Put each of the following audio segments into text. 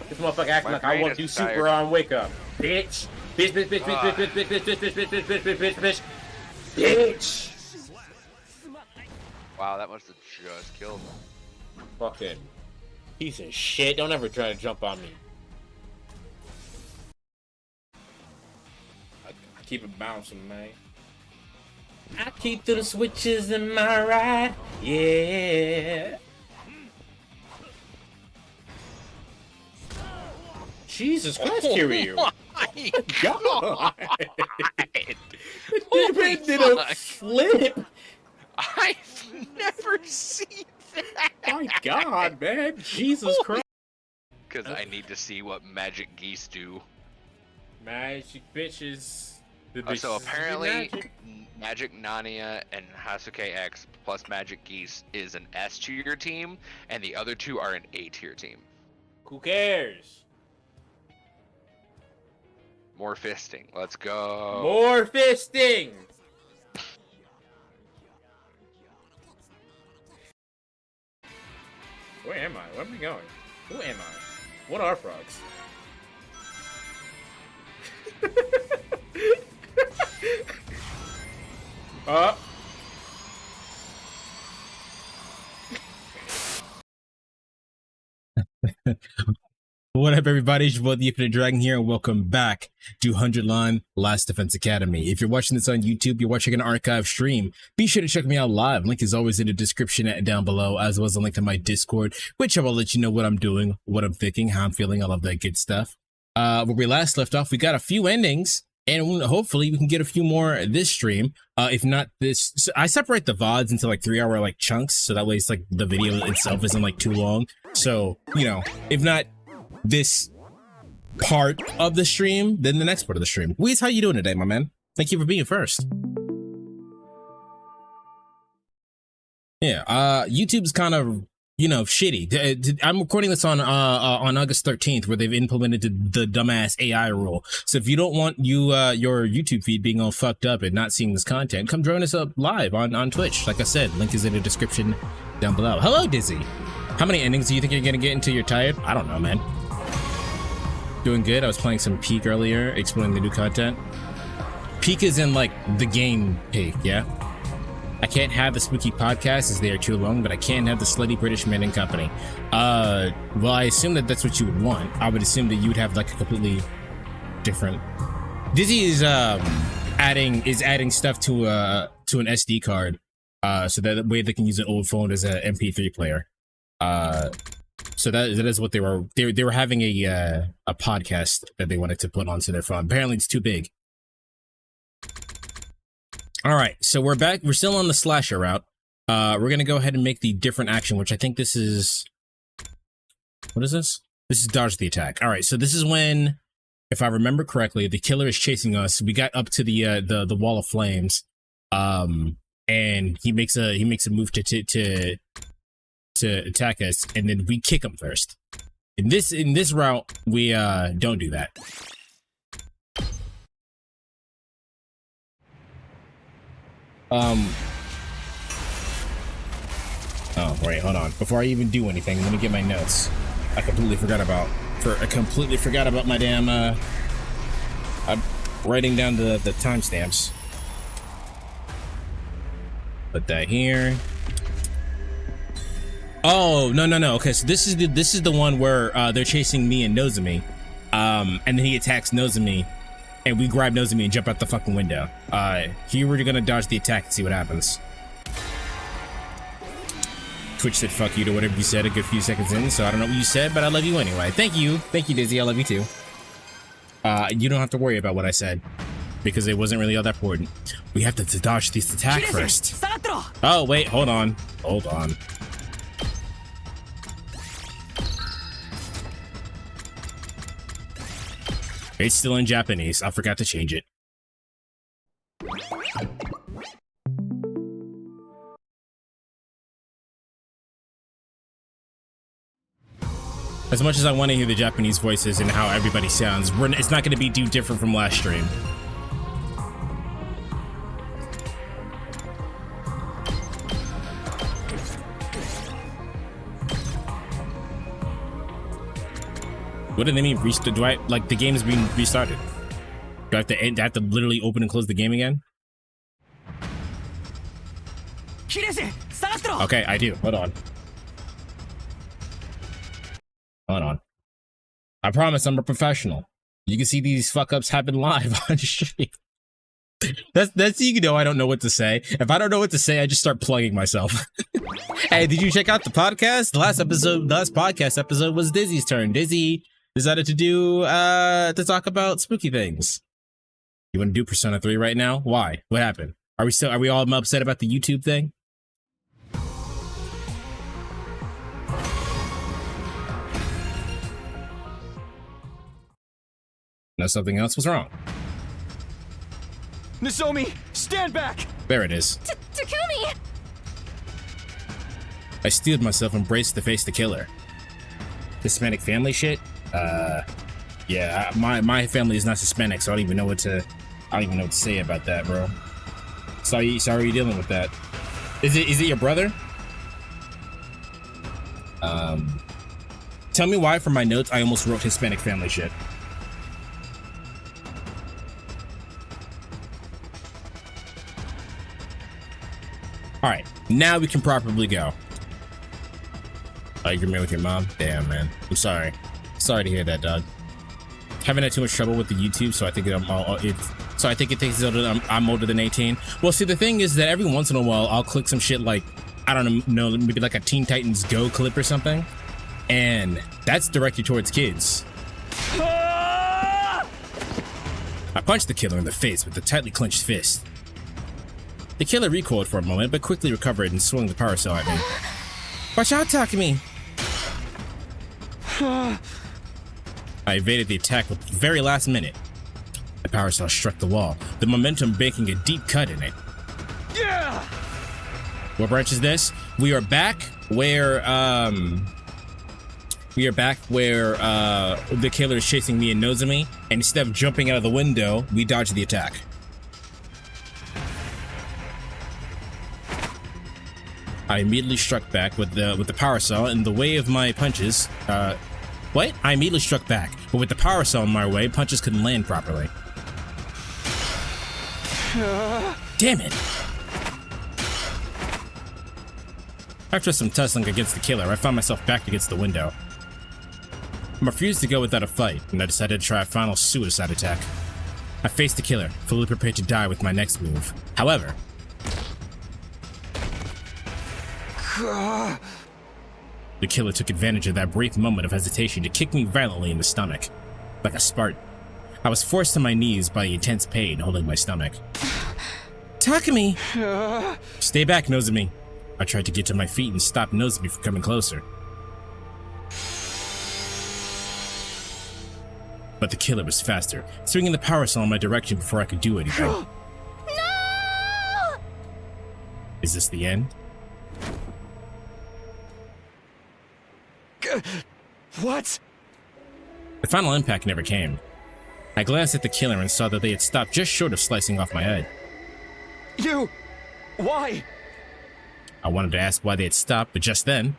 This motherfucker acting like I want to do super on wake up. Bitch. Bitch, bitch, bitch, bitch, bitch, bitch, bitch, bitch, bitch, bitch, bitch, bitch, bitch, bitch, bitch. Wow, that must have just killed him. Fucking piece of shit. Don't ever try to jump on me. I keep it bouncing, man. I keep the switches in my ride. Yeah. Jesus Christ, Kiryu. Oh my God. It did a flip. I've never seen that. My God, man. Jesus Christ. Because I need to see what magic geese do. Magic bitches. So apparently, Magic Nania and Hasuke X plus Magic Geese is an S tier team, and the other two are an A tier team. Who cares? More fisting. Let's go. More fisting. Where am I? Where am I going? Who am I? What are frogs? What up, everybody? It's your boy, the Epidemic Dragon here, and welcome back to 100 Line Last Defense Academy. If you're watching this on YouTube, you're watching an archive stream, be sure to check me out live. Link is always in the description down below, as well as a link to my Discord, which I will let you know what I'm doing, what I'm thinking, how I'm feeling, all of that good stuff. Where we last left off, we got a few endings, and hopefully we can get a few more this stream. If not this, so I separate the VODs into like 3-hour like chunks, so that way it's like the video itself isn't like too long. So, you know, if not this part of the stream, then the next part of the stream. Weez, how you doing today, my man? Thank you for being first. Yeah, YouTube's kind of, you know, shitty. I'm recording this on August 13th, where they've implemented the dumbass AI rule. So if you don't want your YouTube feed being all fucked up and not seeing this content, come join us up live on Twitch. Like I said, link is in the description down below. Hello, Dizzy. How many endings do you think you're gonna get until you're tired? I don't know, man. Doing good. I was playing some Peak earlier, exploring the new content. Peak is in like the game Peak, yeah? I can't have the spooky podcast as they are too long, but I can have the slutty British men in company. Well, I assume that that's what you would want. I would assume that you would have like a completely different. Dizzy is adding stuff to an SD card, so that way they can use an old phone as an MP3 player. So that is what they were having a podcast that they wanted to put onto their phone. Apparently it's too big. All right, so we're back. We're still on the slasher route. We're gonna go ahead and make the different action, which I think this is. What is this? This is dodge the attack. All right, so this is when, if I remember correctly, the killer is chasing us. We got up to the wall of flames, and he makes a move to attack us, and then we kick him first. In this route, we don't do that. Oh, wait, hold on. Before I even do anything, let me get my notes. I completely forgot about my damn I'm writing down the timestamps. Put that here. Oh, no. Okay, so this is the one where they're chasing me and Nozomi. And then he attacks Nozomi, and we grab Nozomi and jump out the fucking window. Here we're gonna dodge the attack and see what happens. Twitch said fuck you to whatever you said a good few seconds in, so I don't know what you said, but I love you anyway. Thank you, Dizzy, I love you too. You don't have to worry about what I said, because it wasn't really all that important. We have to dodge this attack first. Oh, wait, hold on. It's still in Japanese. I forgot to change it. As much as I want to hear the Japanese voices and how everybody sounds, it's not going to be too different from last stream. What do they mean restart? Do I like the game is being restarted? Do I have to end? I have to literally open and close the game again? Okay, I do. Hold on. Hold on. I promise I'm a professional. You can see these fuck ups happen live on stream. That's you know I don't know what to say. If I don't know what to say, I just start plugging myself. Hey, did you check out the podcast? The last podcast episode was Dizzy's turn. Dizzy decided to talk about spooky things. You want to do Persona 3 right now? Why? What happened? Are we all upset about the YouTube thing? No, something else was wrong. Nozomi, stand back! There it is. Takumi! I steeled myself and braced to face the killer. Hispanic family shit? Yeah, my family is not Hispanic, so I don't even know what to say about that, bro. Sorry you're dealing with that. Is it your brother? Tell me why for my notes I almost wrote Hispanic family shit. All right, now we can properly go. Oh, you're married with your mom? Damn, man. I'm sorry. Sorry to hear that, dog. Haven't had too much trouble with the YouTube, so I think it thinks I'm older than 18. Well, see, the thing is that every once in a while, I'll click some shit like, I don't know, maybe like a Teen Titans Go clip or something, and that's directed towards kids. I punched the killer in the face with a tightly clenched fist. The killer recoiled for a moment, but quickly recovered and swung the power saw at me. Watch out, Takumi! I evaded the attack with the very last minute. The power saw struck the wall, the momentum making a deep cut in it. Yeah! What branch is this? We are back where the killer is chasing me and Nozomi, and instead of jumping out of the window, we dodged the attack. I immediately struck back with the power saw in the way of my punches. What? I immediately struck back, but with the power saw in my way, punches couldn't land properly. Damn it! After some tussling against the killer, I found myself back against the window. I refused to go without a fight, and I decided to try a final suicide attack. I faced the killer, fully prepared to die with my next move. However, the killer took advantage of that brief moment of hesitation to kick me violently in the stomach. Like a Spartan, I was forced to my knees by intense pain holding my stomach. Takumi! Stay back, Nozomi. I tried to get to my feet and stop Nozomi from coming closer. But the killer was faster, swinging the power saw in my direction before I could do anything. No! Is this the end? What? The final impact never came. I glanced at the killer and saw that they had stopped just short of slicing off my head. You! Why? I wanted to ask why they had stopped, but just then...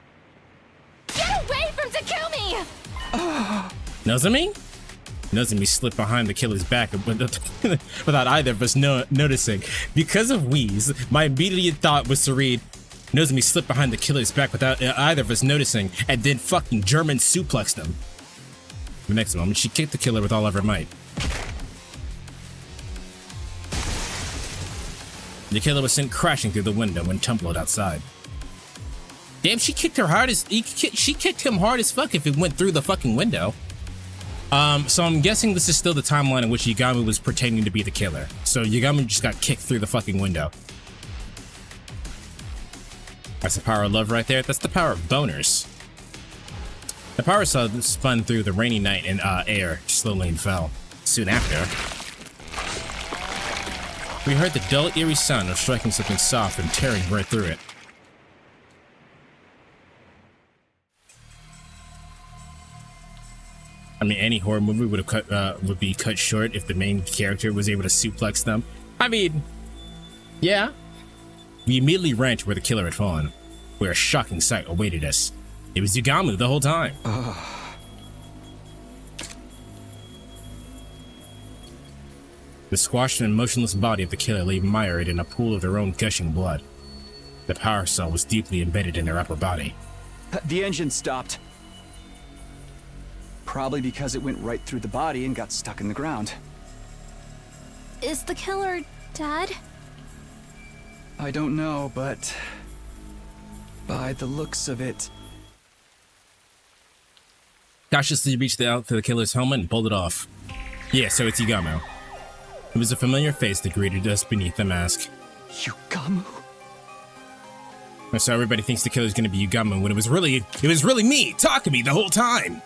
Get away from Takumi! Nozomi? Nozomi slipped behind the killer's back without either of us noticing. Because of Wheeze, my immediate thought was to read, Nozomi slipped behind the killer's back without either of us noticing, and then fucking German suplexed him. The next moment, she kicked the killer with all of her might. The killer was sent crashing through the window and tumbled outside. Damn, she kicked him hard as fuck if it went through the fucking window. So I'm guessing this is still the timeline in which Yagami was pretending to be the killer. So Yagami just got kicked through the fucking window. That's the power of love right there. That's the power of boners. The power saw spun through the rainy night and air slowly and fell. Soon after, we heard the dull, eerie sound of striking something soft and tearing right through it. I mean, any horror movie would be cut short if the main character was able to suplex them. I mean, yeah. We immediately ran to where the killer had fallen, where a shocking sight awaited us. It was Yagami the whole time. The squashed and motionless body of the killer lay mired in a pool of their own gushing blood. The power cell was deeply embedded in their upper body. The engine stopped. Probably because it went right through the body and got stuck in the ground. Is the killer dead? I don't know, but by the looks of it... Cautiously reached out to the killer's helmet and pulled it off. Yeah, so it's Yugamu. It was a familiar face that greeted us beneath the mask. Yugamu? So everybody thinks the killer's gonna be Yugamu when it was really me, Takumi, the whole time!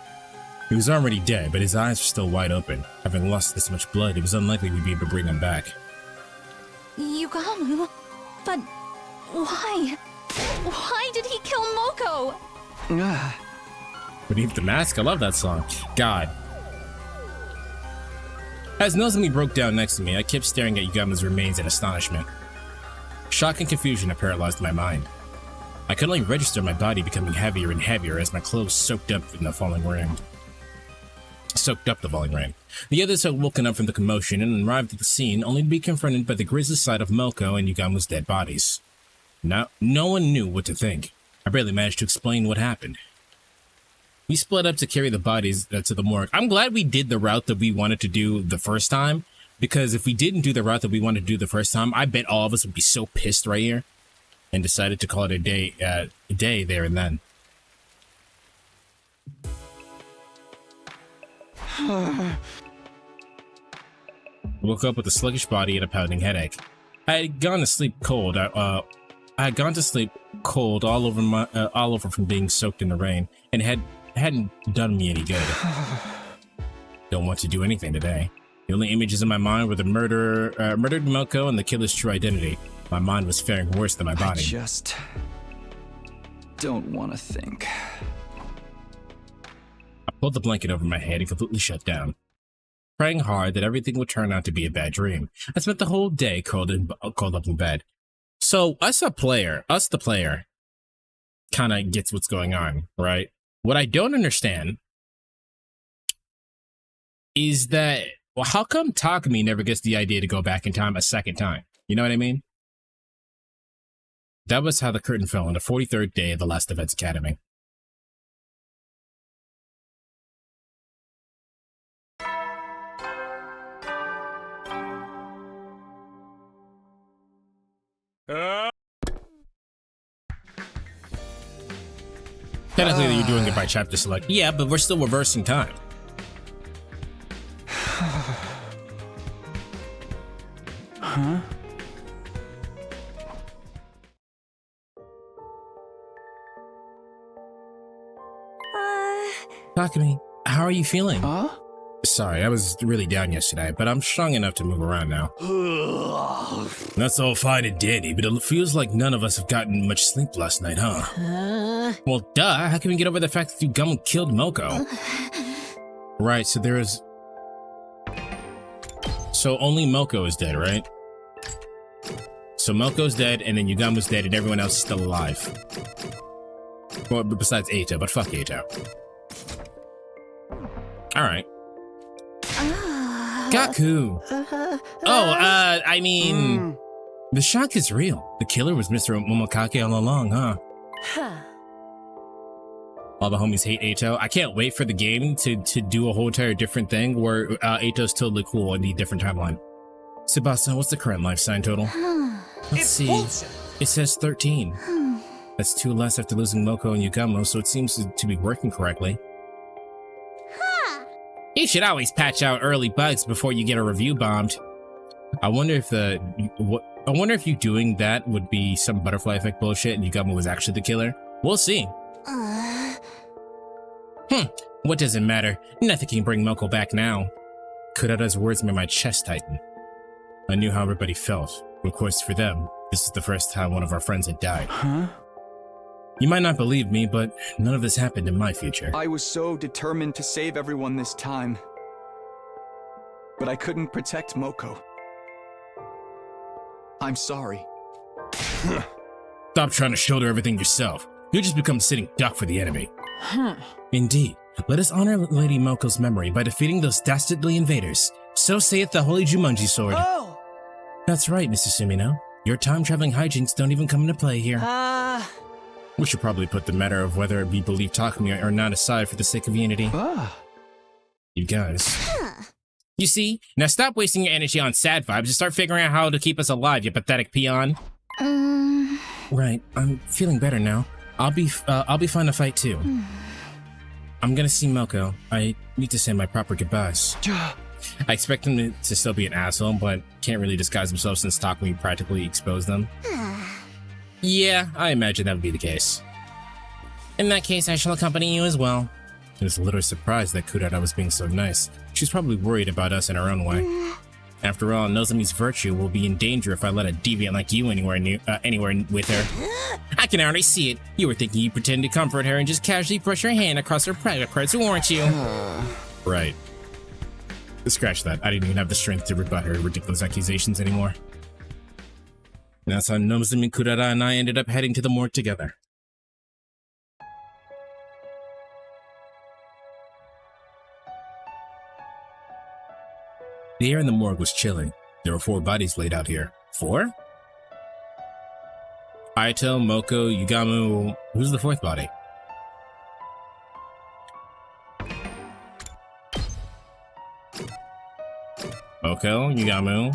He was already dead, but his eyes were still wide open. Having lost this much blood, it was unlikely we'd be able to bring him back. Yugamu? But why? Why did he kill Moko? Beneath the mask, I love that song. God. As Nozomi broke down next to me, I kept staring at Yugamu's remains in astonishment. Shock and confusion had paralyzed my mind. I could only register my body becoming heavier and heavier as my clothes soaked up the falling rain. The others had woken up from the commotion and arrived at the scene only to be confronted by the grisly sight of Moko and Yugamu's dead bodies. Now, no one knew what to think. I barely managed to explain what happened. We split up to carry the bodies to the morgue. I'm glad we did the route that we wanted to do the first time, because if we didn't do the route that we wanted to do the first time, I bet all of us would be so pissed right here and decided to call it a day there and then. Woke up with a sluggish body and a pounding headache. I had gone to sleep cold. I had gone to sleep cold all over from being soaked in the rain, and hadn't done me any good. Don't want to do anything today. The only images in my mind were the murdered Moko and the killer's true identity. My mind was faring worse than my body. I just don't want to think. I pulled the blanket over my head and completely shut down, praying hard that everything would turn out to be a bad dream. I spent the whole day curled up in bed. So us the player, kind of gets what's going on, right? What I don't understand is that, well, how come Takumi never gets the idea to go back in time a second time? You know what I mean? That was how the curtain fell on the 43rd day of the Last Events Academy. Technically, you're doing it by chapter select. Yeah, but we're still reversing time. Huh? Takumi, how are you feeling? Huh? Sorry, I was really down yesterday, but I'm strong enough to move around now. That's all fine and dandy, but it feels like none of us have gotten much sleep last night, huh? Well, duh, how can we get over the fact that Yugamu killed Moko? Right, so there is... So only Moko is dead, right? So Moko's dead, and then Yugamu's dead, and everyone else is still alive. Well, besides Eito, but fuck Eito. Alright. Gaku! I mean... The shock is real. The killer was Mr. Momokake all along, huh? All the homies hate Eito. I can't wait for the game to do a whole entire different thing where Eito's totally cool in the different timeline. Tsubasa, what's the current life sign total? Let's see. Bullshit. It says 13. That's 2 less after losing Moko and Yugamu, so it seems to be working correctly. You should always patch out early bugs before you get a review bombed. I wonder if you doing that would be some butterfly effect bullshit and Yugamu was actually the killer. We'll see. What does it matter? Nothing can bring Moko back now. Kurata's words made my chest tighten. I knew how everybody felt. Of course, for them, this is the first time one of our friends had died. Huh? You might not believe me, but none of this happened in my future. I was so determined to save everyone this time. But I couldn't protect Moko. I'm sorry. Stop trying to shoulder everything yourself. You just become sitting duck for the enemy. Indeed. Let us honor Lady Moko's memory by defeating those dastardly invaders. So saith the Holy Jumanji Sword. Oh! That's right, Mr. Sumino. Your time-traveling hijinks don't even come into play here. We should probably put the matter of whether we believe Takumi or not aside for the sake of unity. You guys. You see? Now stop wasting your energy on sad vibes and start figuring out how to keep us alive, you pathetic peon. Right, I'm feeling better now. I'll be fine to fight too. I'm gonna see Moko. I need to say my proper goodbyes. I expect him to still be an asshole, but can't really disguise himself since Takumi practically exposed them. Yeah, I imagine that would be the case. In that case, I shall accompany you as well. I was a little surprised that Kurata was being so nice. She's probably worried about us in her own way. After all, Nozomi's virtue will be in danger if I let a deviant like you anywhere with her. I can already see it. You were thinking you pretend to comfort her and just casually brush your hand across her private parts, weren't you? Right. Scratch that. I didn't even have the strength to rebut her ridiculous accusations anymore. And that's how Nozomi, Kurata, and I ended up heading to the morgue together. The air in the morgue was chilling. There were 4 bodies laid out here. 4? Aito, Moko, Yugamu... Who's the 4th body? Moko, Yugamu...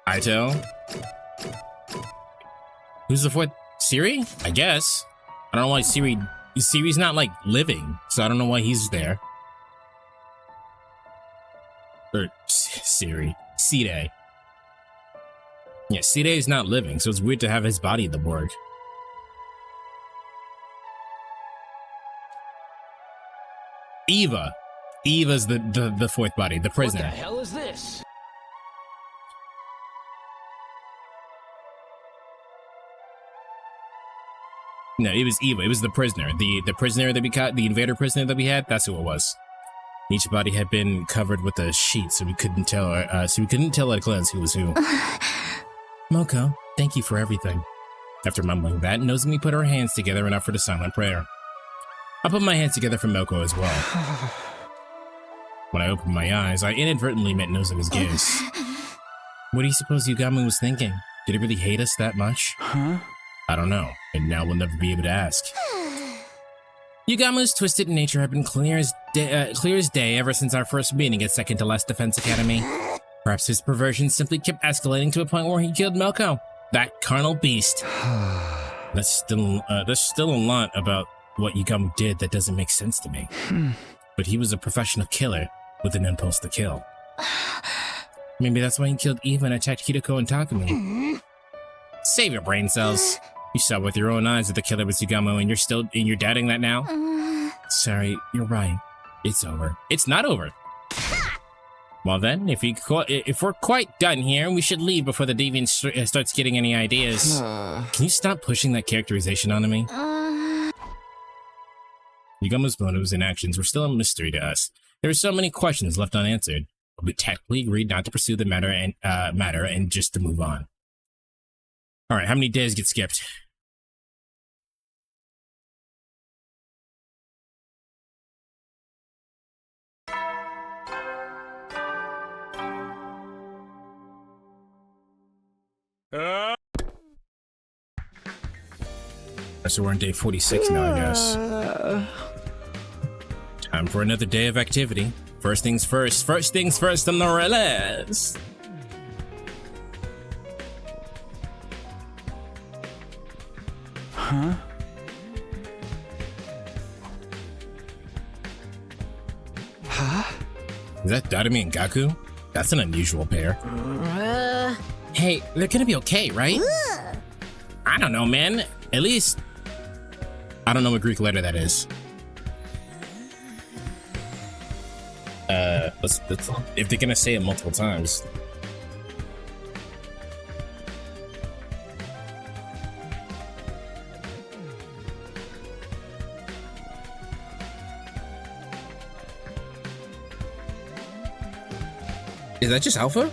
Aito? Who's the 4th? Siri? I guess. I don't know why Siri's not, like, living, so I don't know why he's there. Or Siri. Side. Yeah, Side is not living, so it's weird to have his body in the morgue. Eva. Eva's the 4th body, the prisoner. What the hell is this? No, it was Eva. It was the prisoner. The prisoner that we caught, the invader prisoner that we had, that's who it was. Each body had been covered with a sheet, so we couldn't tell at a glance who was who. Moko, thank you for everything. After mumbling that, Nozomi put her hands together and offered a silent prayer. I put my hands together for Moko as well. When I opened my eyes, I inadvertently met Nozomi's gaze. What do you suppose Yugamu was thinking? Did he really hate us that much? I don't know, and now we'll never be able to ask. Yugamu's twisted nature had been clear as day ever since our first meeting at Second to Last Defense Academy. Perhaps his perversion simply kept escalating to a point where he killed Moko, that carnal beast. There's still a lot about what Yugamu did that doesn't make sense to me. But he was a professional killer with an impulse to kill. Maybe that's why he killed Eva and attacked Hideko and Takumi. Save your brain cells. You saw with your own eyes that the killer was Yugamu, and you're doubting that now? Sorry, you're right. It's over. It's not over. Well then, if we're quite done here, we should leave before the deviant starts getting any ideas. Can you stop pushing that characterization onto me? Yugamu's motives and actions were still a mystery to us. There were so many questions left unanswered, but we technically agreed not to pursue the matter and just to move on. Alright, how many days get skipped? So we're on day 46 now, I guess. Time for another day of activity. First things first, I'm the realist. Huh? Is that Dadami and Gaku? That's an unusual pair. Hey, they're gonna be okay, right? I don't know, man. At least... I don't know what Greek letter that is. Let's if they're gonna say it multiple times. Is that just alpha?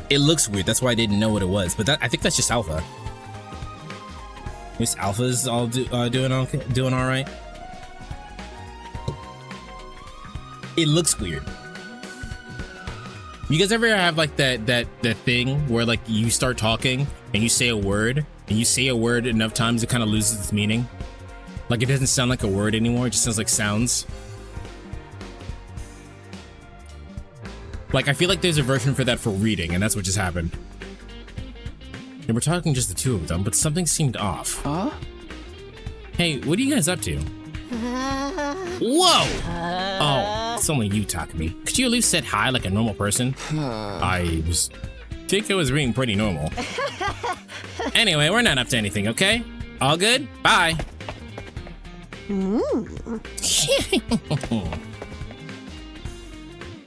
It looks weird, that's why I didn't know what it was, but I think that's just alpha. This alpha's all doing all right. It looks weird. You guys ever have like that thing where like you start talking and you say a word enough times it kind of loses its meaning? Like it doesn't sound like a word anymore, it just sounds like sounds. Like I feel like there's a version for that for reading, and that's what just happened. And we're talking just the two of them, but something seemed off. Huh? Hey, what are you guys up to? Whoa! Oh, it's only you, Takumi. Could you at least say hi like a normal person? I think it was being pretty normal. Anyway, we're not up to anything, okay? All good? Bye.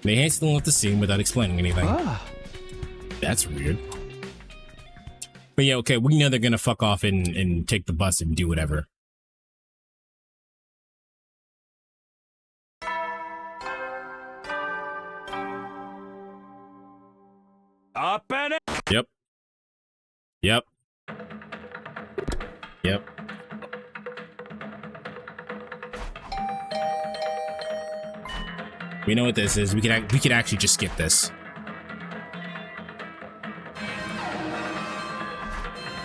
They hastily left the scene without explaining anything. That's weird. But yeah, okay, we know they're gonna fuck off and take the bus and do whatever. Up and it. Yep. Yep. Yep. We know what this is. We could actually just skip this.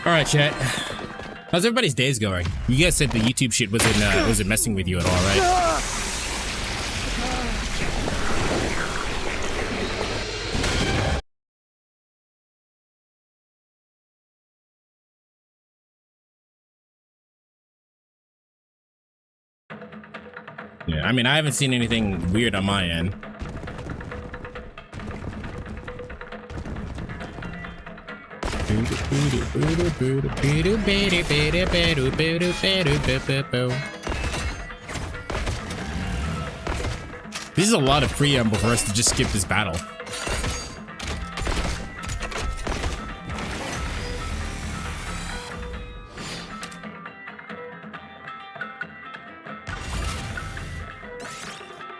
All right, chat. How's everybody's days going? You guys said the YouTube shit wasn't messing with you at all, right? Yeah, I mean, I haven't seen anything weird on my end. This is a lot of preamble for us to just skip this battle.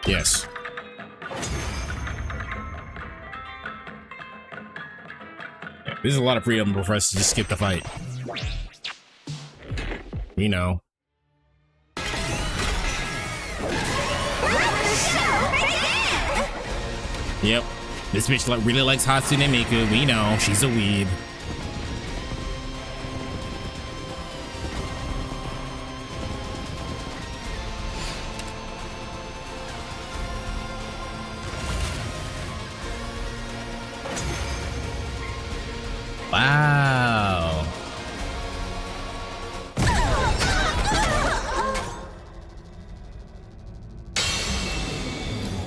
Yes. Yeah, this is a lot of preamble for us to just skip the fight. We know. Yep. This bitch really likes Hatsune Miku. We know. She's a weeb. Wow.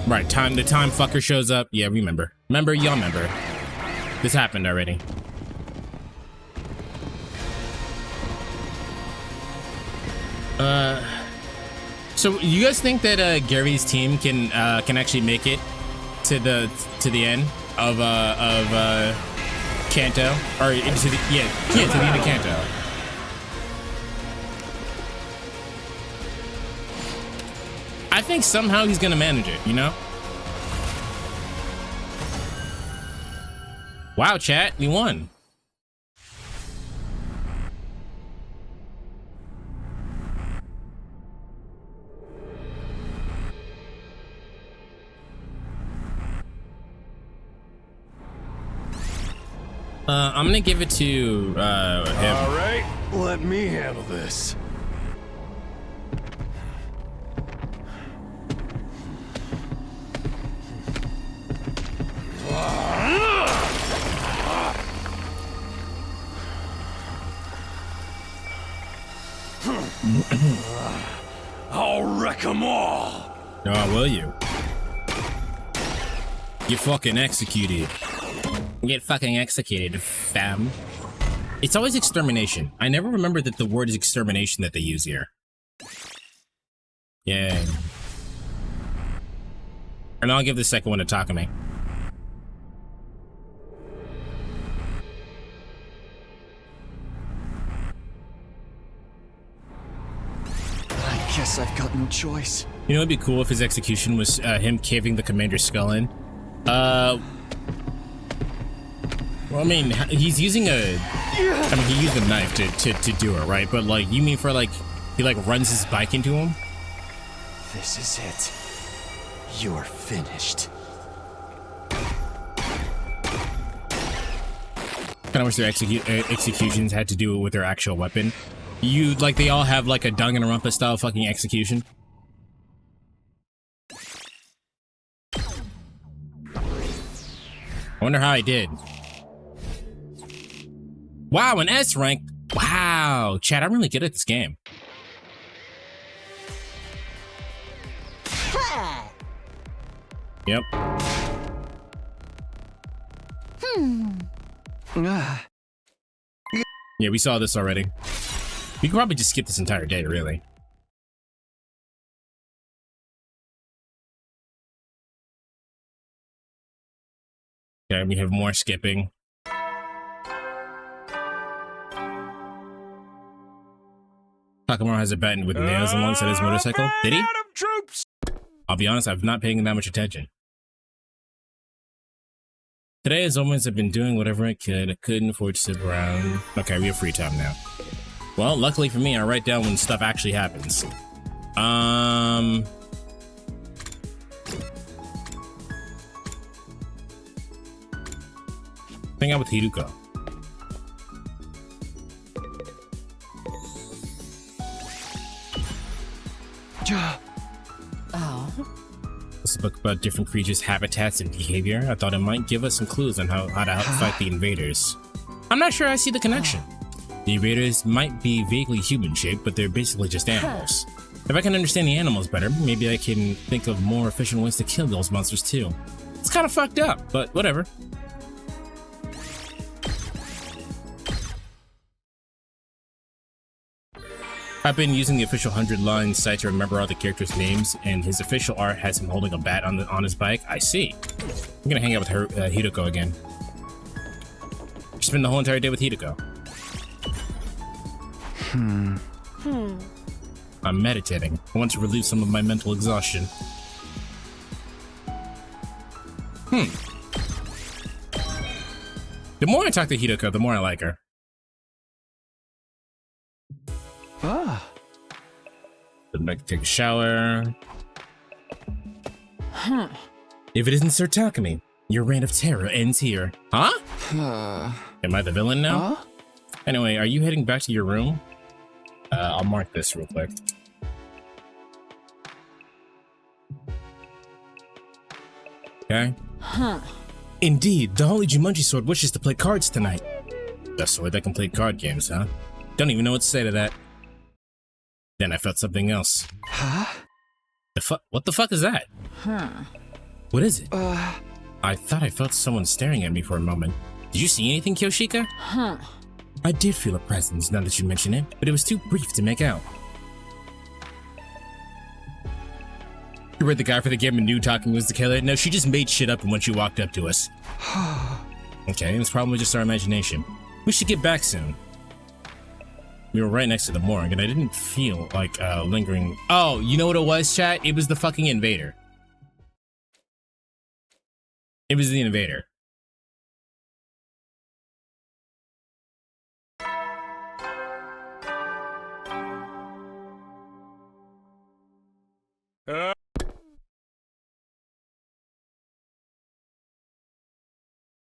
Right, the time fucker shows up. Yeah, remember. Y'all remember. This happened already. So you guys think that Gary's team can actually make it to the end of Kanto, or to the end of Kanto? I think somehow he's gonna manage it, you know? Wow, chat, we won. I'm gonna give it to him. All right, let me handle this. I'll wreck them all. Oh, will you? Get fucking executed. Get fucking executed, fam. It's always extermination. I never remember that the word is extermination that they use here. Yeah. And I'll give the second one to Takumi. I guess I've got no choice. You know, it'd be cool if his execution was him caving the commander's skull in. Well, I mean, he's using he used a knife to do it, right? But like, you mean for like, he like runs his bike into him? This is it. You're finished. Kind of wish their executions had to do with their actual weapon. They all have like a Danganronpa style fucking execution. I wonder how I did. Wow, an S rank. Wow, Chad, I'm really good at this game. Yep. Yeah, we saw this already. We could probably just skip this entire day, really. Okay, we have more skipping. Takamura has a button with nails on one side of his motorcycle. Did he? I'll be honest, I've not paying that much attention. Today, as always, I've been doing whatever I could. I couldn't afford to sit around. Okay, we have free time now. Well, luckily for me, I write down when stuff actually happens. Hang out with Hiruko. Oh. This is a book about different creatures' habitats and behavior. I thought it might give us some clues on how to help fight the invaders. I'm not sure I see the connection. The invaders might be vaguely human-shaped, but they're basically just animals. If I can understand the animals better, maybe I can think of more efficient ways to kill those monsters too. It's kind of fucked up, but whatever. I've been using the official 100-line site to remember all the characters' names, and his official art has him holding a bat on his bike. I see. I'm gonna hang out with Hideko again. Spend the whole entire day with Hideko. I'm meditating. I want to relieve some of my mental exhaustion. The more I talk to Hideko, the more I like her. Then I can take a shower. If it isn't Sir Takumi, your reign of terror ends here. Huh? Am I the villain now? Anyway, are you heading back to your room? I'll mark this real quick. Okay. Indeed, the Holy Jumanji Sword wishes to play cards tonight. The sword that can play card games, huh? Don't even know what to say to that. Then I felt something else. What the fuck is that? What is it? I thought I felt someone staring at me for a moment. Did you see anything, Kyoshika? I did feel a presence now that you mention it, but it was too brief to make out. You read the guy for the game and knew Takumi was the killer? No, she just made shit up when she walked up to us. Okay, it was probably just our imagination. We should get back soon. We were right next to the morgue, and I didn't feel like lingering. Oh, you know what it was, chat? It was the fucking invader. It was the invader.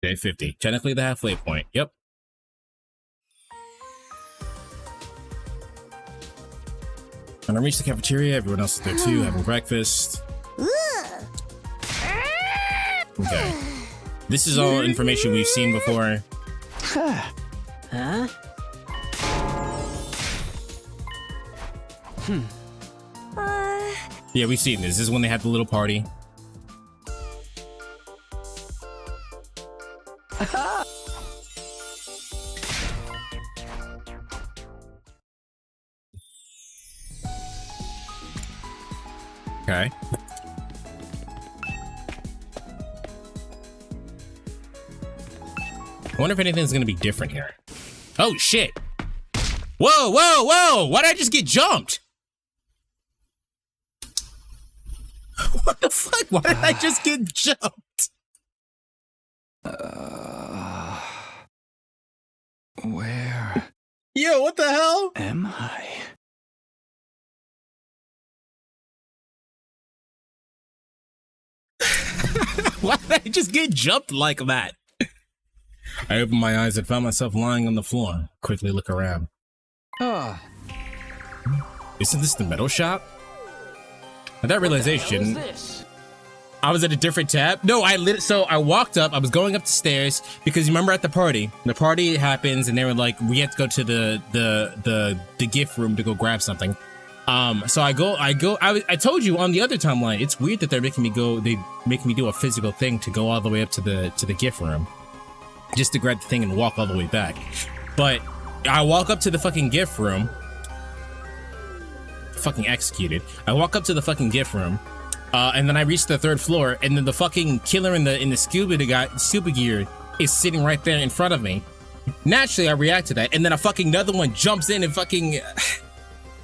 Day 50. Technically the halfway point. Yep. When I reached the cafeteria, everyone else is there too, having breakfast. Okay. This is all information we've seen before. Yeah, we've seen this. This is when they had the little party. Okay. I wonder if anything's gonna be different here. Oh shit! Whoa, whoa, whoa! Why did I just get jumped? What the fuck? Why did I just get jumped? Where Yo, what the hell? am I? Why did I just get jumped like that? I opened my eyes and found myself lying on the floor. Quickly look around. Isn't this the metal shop? At that realization, I was at a different tab. No, so I walked up. I was going up the stairs because you remember at the party happens and they were like, we have to go to the gift room to go grab something. So I told you on the other timeline, it's weird that they make me do a physical thing to go all the way up to the gift room just to grab the thing and walk all the way back. But I walk up to the fucking gift room, fucking executed. I walk up to the fucking gift room, and then I reach the 3rd floor, and then the fucking killer in the scuba gear is sitting right there in front of me. Naturally, I react to that, and then another one jumps in and fucking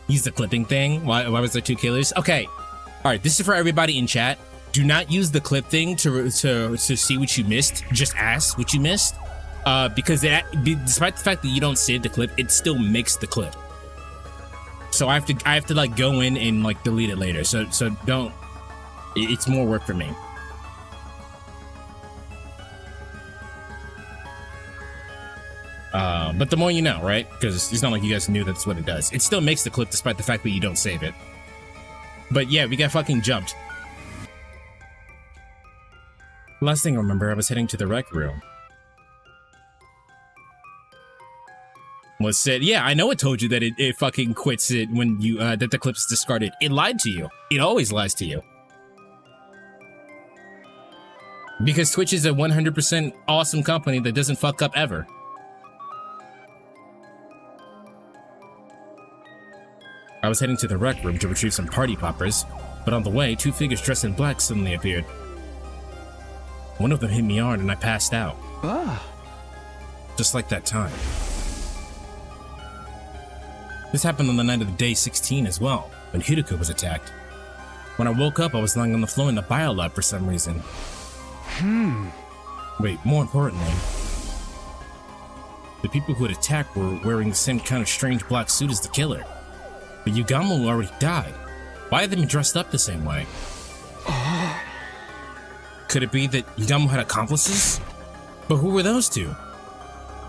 use the clipping thing. Why was there 2 killers? Okay, all right. This is for everybody in chat. Do not use the clip thing to see what you missed. Just ask what you missed, because despite the fact that you don't save the clip, it still makes the clip. So I have to like go in and like delete it later. So don't. It's more work for me. But the more you know, right? Because it's not like you guys knew that's what it does. It still makes the clip despite the fact that you don't save it. But yeah, we got fucking jumped. Last thing I remember, I was heading to the rec room. Was said, yeah, I know it told you that it fucking quits it when you, that the clip's discarded. It lied to you. It always lies to you. Because Twitch is a 100% awesome company that doesn't fuck up ever. I was heading to the rec room to retrieve some party poppers, but on the way, 2 figures dressed in black suddenly appeared. One of them hit me hard and I passed out. Just like that time. This happened on the night of the day 16 as well, when Hideko was attacked. When I woke up, I was lying on the floor in the biolab for some reason. Wait, more importantly, the people who had attacked were wearing the same kind of strange black suit as the killer. But Yugamo already died. Why had they been dressed up the same way? Could it be that Yugamo had accomplices? But who were those 2?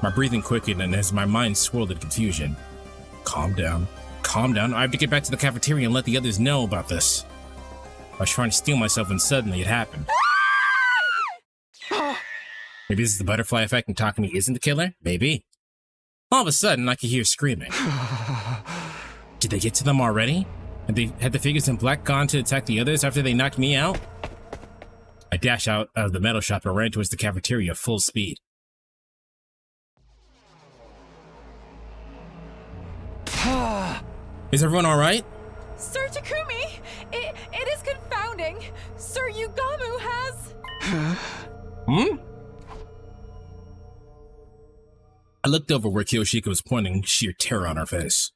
My breathing quickened and as my mind swirled in confusion. Calm down. Calm down. I have to get back to the cafeteria and let the others know about this. I was trying to steel myself and suddenly it happened. Maybe this is the butterfly effect and Takumi isn't the killer? Maybe. All of a sudden, I could hear screaming. Did they get to them already? Had the figures in black gone to attack the others after they knocked me out? I dashed out of the metal shop and ran towards the cafeteria full speed. Is everyone alright? Sir Takumi, it is confounding. Sir Yugamo has... I looked over where Kyoshika was pointing, sheer terror on her face.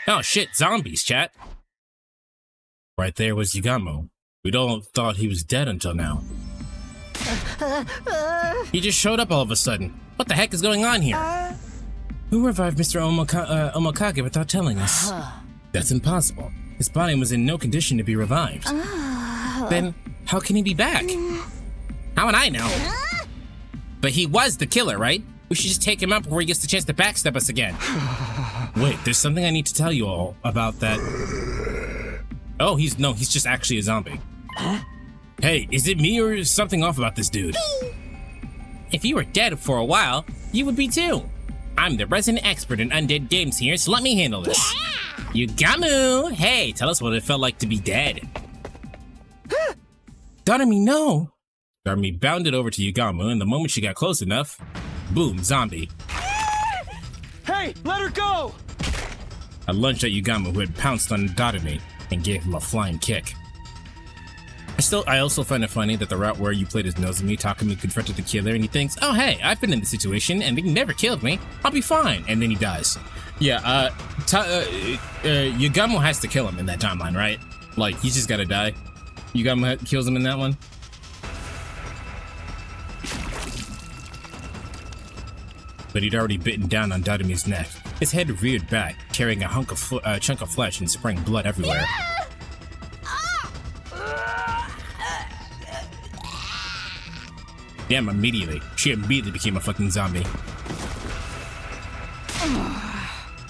Oh shit, zombies, chat. Right there was Yugamo. We'd all thought he was dead until now. He just showed up all of a sudden. What the heck is going on here? Who revived Mr. Omokage without telling us? That's impossible. His body was in no condition to be revived. Then, how can he be back? How would I know? But he was the killer, right? We should just take him out before he gets the chance to backstab us again. Wait, there's something I need to tell you all about that. Oh, he's just actually a zombie. Hey, is it me or is something off about this dude? If you were dead for a while, you would be too. I'm the resident expert in undead games here, so let me handle this. Yugamo! Hey, tell us what it felt like to be dead. Doremi, no! Doremi bounded over to Yugamo, and the moment she got close enough, boom, zombie. Hey, let her go! I lunged at Yugamo, who had pounced on Doremi, and gave him a flying kick. I also find it funny that the route where you played as Nozomi, Takumi confronted the killer and he thinks, oh hey, I've been in this situation and they never killed me, I'll be fine, and then he dies. Yeah, Yugamo has to kill him in that timeline, right? Like, he's just gotta die. Yugamo kills him in that one. But he'd already bitten down on Doremi's neck. His head reared back, carrying a chunk of flesh and spraying blood everywhere. Damn, immediately. She immediately became a fucking zombie.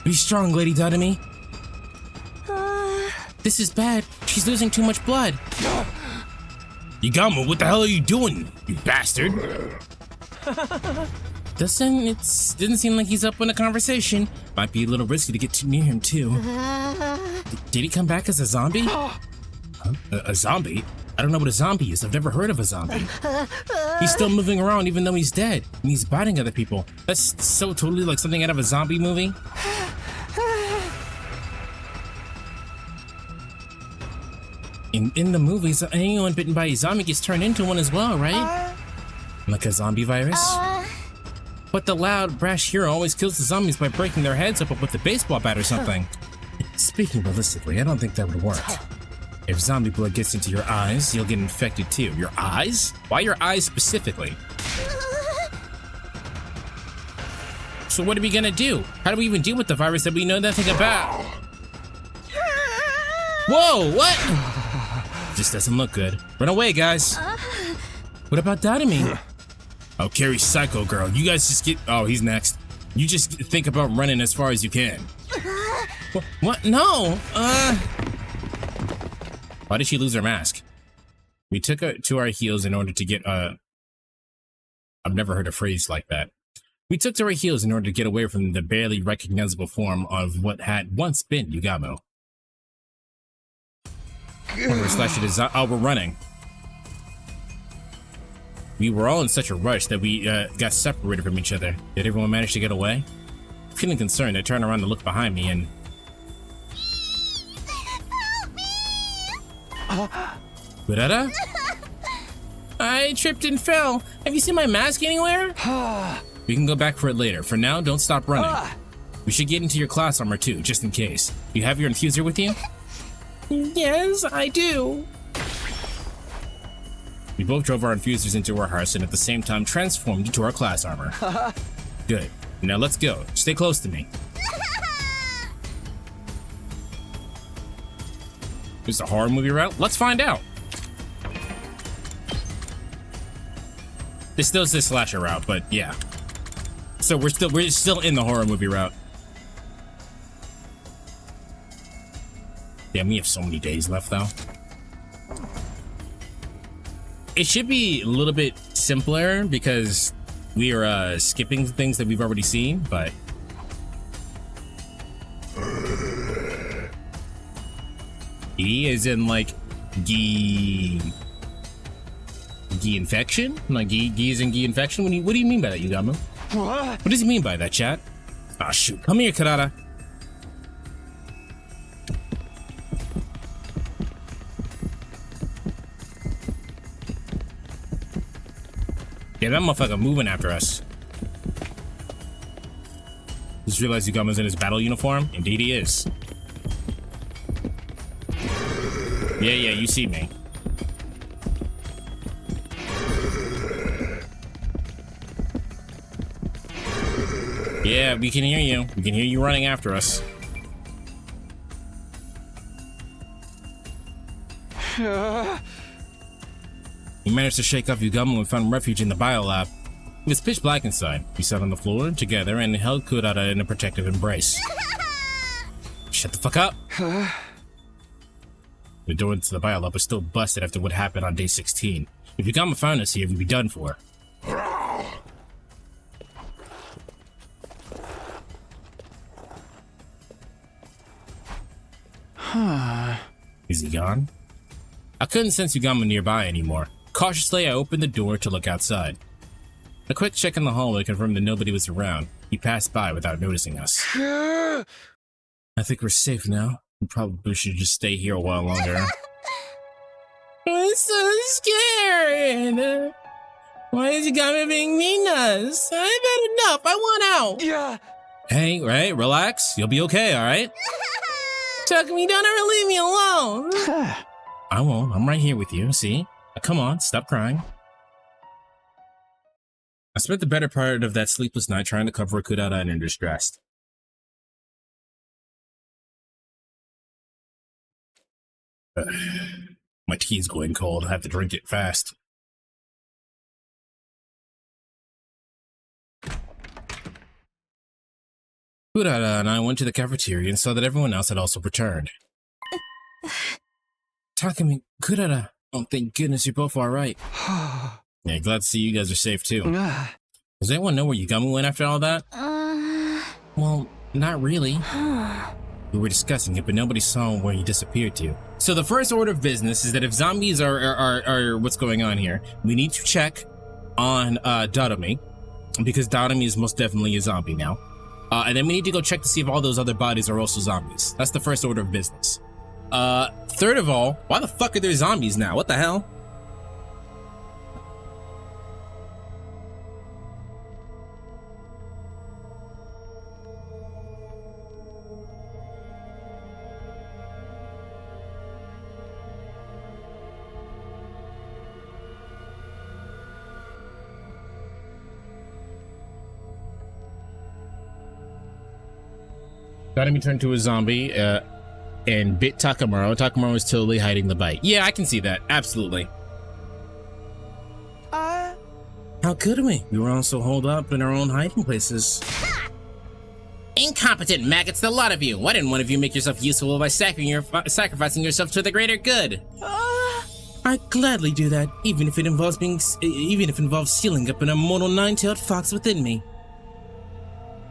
Be strong, Lady Nozomi. This is bad. She's losing too much blood. Yugamu, what the hell are you doing, you bastard? Didn't seem like he's up on a conversation. Might be a little risky to get too near him, too. Did he come back as a zombie? Huh? A zombie? I don't know what a zombie is. I've never heard of a zombie. He's still moving around even though he's dead. And he's biting other people. That's so totally like something out of a zombie movie. In the movies, anyone bitten by a zombie gets turned into one as well, right? Like a zombie virus? But the loud, brash hero always kills the zombies by breaking their heads up with a baseball bat or something. Speaking realistically, I don't think that would work. If zombie blood gets into your eyes, you'll get infected too. Your eyes? Why your eyes specifically? So what are we gonna do? How do we even deal with the virus that we know nothing about? Whoa, what? This doesn't look good. Run away, guys. What about Nozomi? Oh, Carrie Psycho Girl. You guys just get... Oh, he's next. You just think about running as far as you can. What? No. Why did she lose her mask? We took her to our heels in order to get... I've never heard a phrase like that. We took to our heels in order to get away from the barely recognizable form of what had once been Yugamu. Oh, we're running. We were all in such a rush that we got separated from each other. Did everyone manage to get away? Feeling concerned, I turned around to look behind me and... Burada? I tripped and fell. Have you seen my mask anywhere? We can go back for it later. For now, don't stop running. We should get into your class armor too, just in case. Do you have your infuser with you? Yes, I do. We both drove our infusers into our hearts and at the same time transformed into our class armor. Good. Now let's go. Stay close to me. Is a horror movie route? Let's find out. This still is the slasher route, but yeah. So we're still in the horror movie route. Damn, we have so many days left though. It should be a little bit simpler because we are skipping things that we've already seen, but E is in like Gi infection? Like Gi is in Gi infection? What do you mean by that, Yugamu? What does he mean by that, chat? Ah, shoot. Come here, Karada. Yeah, that motherfucker moving after us. Just realized Yugamu's in his battle uniform? Indeed he is. Yeah, you see me. Yeah, we can hear you. We can hear you running after us. We managed to shake off Yugamu and found refuge in the biolab. It was pitch black inside. We sat on the floor together and held Kurata in a protective embrace. Shut the fuck up! The door into the biolab was still busted after what happened on day 16. If Yugamu found us here, we'd be done for. Is he gone? I couldn't sense Yugamu nearby anymore. Cautiously, I opened the door to look outside. A quick check in the hallway confirmed that nobody was around. He passed by without noticing us. I think we're safe now. We probably should just stay here a while longer. I'm so scared. Why is Yugamu being mean to us? I've had enough. I want out. Yeah. Hey, right, relax. You'll be okay, all right? Takumi, don't ever leave me alone. I won't. I'm right here with you, see? Now, come on, stop crying. I spent the better part of that sleepless night trying to cover Kurata in her distress. My tea's going cold. I have to drink it fast. Kurara and I went to the cafeteria and saw that everyone else had also returned. Takumi, Kurara, oh thank goodness you're both alright. Yeah, glad to see you guys are safe too. Does anyone know where Yugami went after all that? Well, not really. We were discussing it, but nobody saw where he disappeared to. So the first order of business is that if zombies are what's going on here, we need to check on Nozomi, because Nozomi is most definitely a zombie now. And then we need to go check to see if all those other bodies are also zombies. That's the first order of business. Third of all, why the fuck are there zombies now? What the hell? Nozomi turned to a zombie and bit Takamura. Takamura was totally hiding the bite. Yeah, I can see that. Absolutely. How could we? We were also holed up in our own hiding places. Incompetent maggots, the lot of you. Why didn't one of you make yourself useful by sacrificing yourself to the greater good? I'd gladly do that, even if it involves sealing up an immortal nine-tailed fox within me.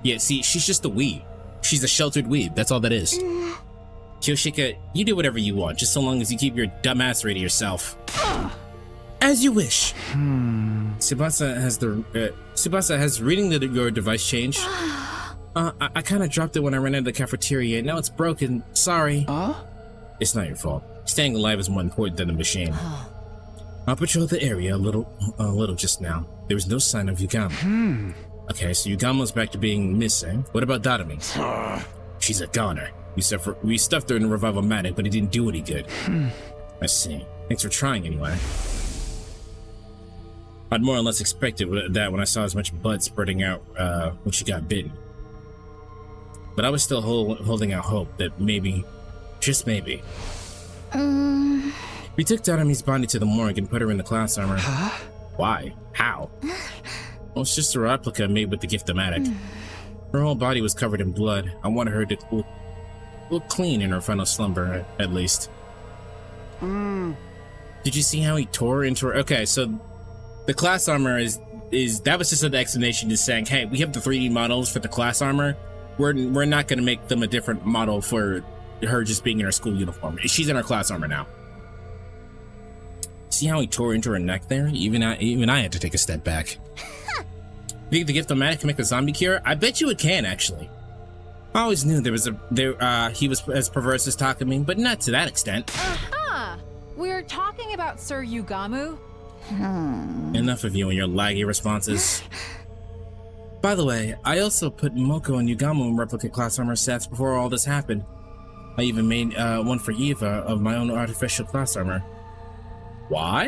Yeah, see, she's just a weeb. She's a sheltered weeb, that's all that is. Kyoshika, you do whatever you want, just so long as you keep your dumbass to yourself. As you wish. Tsubasa has reading your device changed. I kind of dropped it when I ran out of the cafeteria, and now it's broken. Sorry. It's not your fault. Staying alive is more important than the machine. I patrolled the area a little just now. There was no sign of Yugami. Okay, so Yugama's back to being missing. What about Nozomi? She's a goner. We stuffed her in a revival-matic, but it didn't do any good. I see. Thanks for trying anyway. I'd more or less expected that when I saw as much blood spurting out when she got bitten. But I was still holding out hope that maybe, just maybe. We took Nozomi's body to the morgue and put her in the class armor. Why? How? Well, it's just a replica made with the Giftomatic. Her whole body was covered in blood. I wanted her to look clean in her final slumber, at least. Did you see how he tore into her? Okay, so the class armor is that was just an explanation just saying, hey, we have the 3D models for the class armor. We're not going to make them a different model for her just being in her school uniform. She's in her class armor now. See how he tore into her neck there? Even I had to take a step back. Think the Giftomatic can make the zombie cure? I bet you it can, actually. I always knew he was as perverse as Takumi, but not to that extent. We're talking about Sir Yugamu. Enough of you and your laggy responses. By the way, I also put Moko and Yugamu in replica class armor sets before all this happened. I even made one for Eva of my own artificial class armor. Why?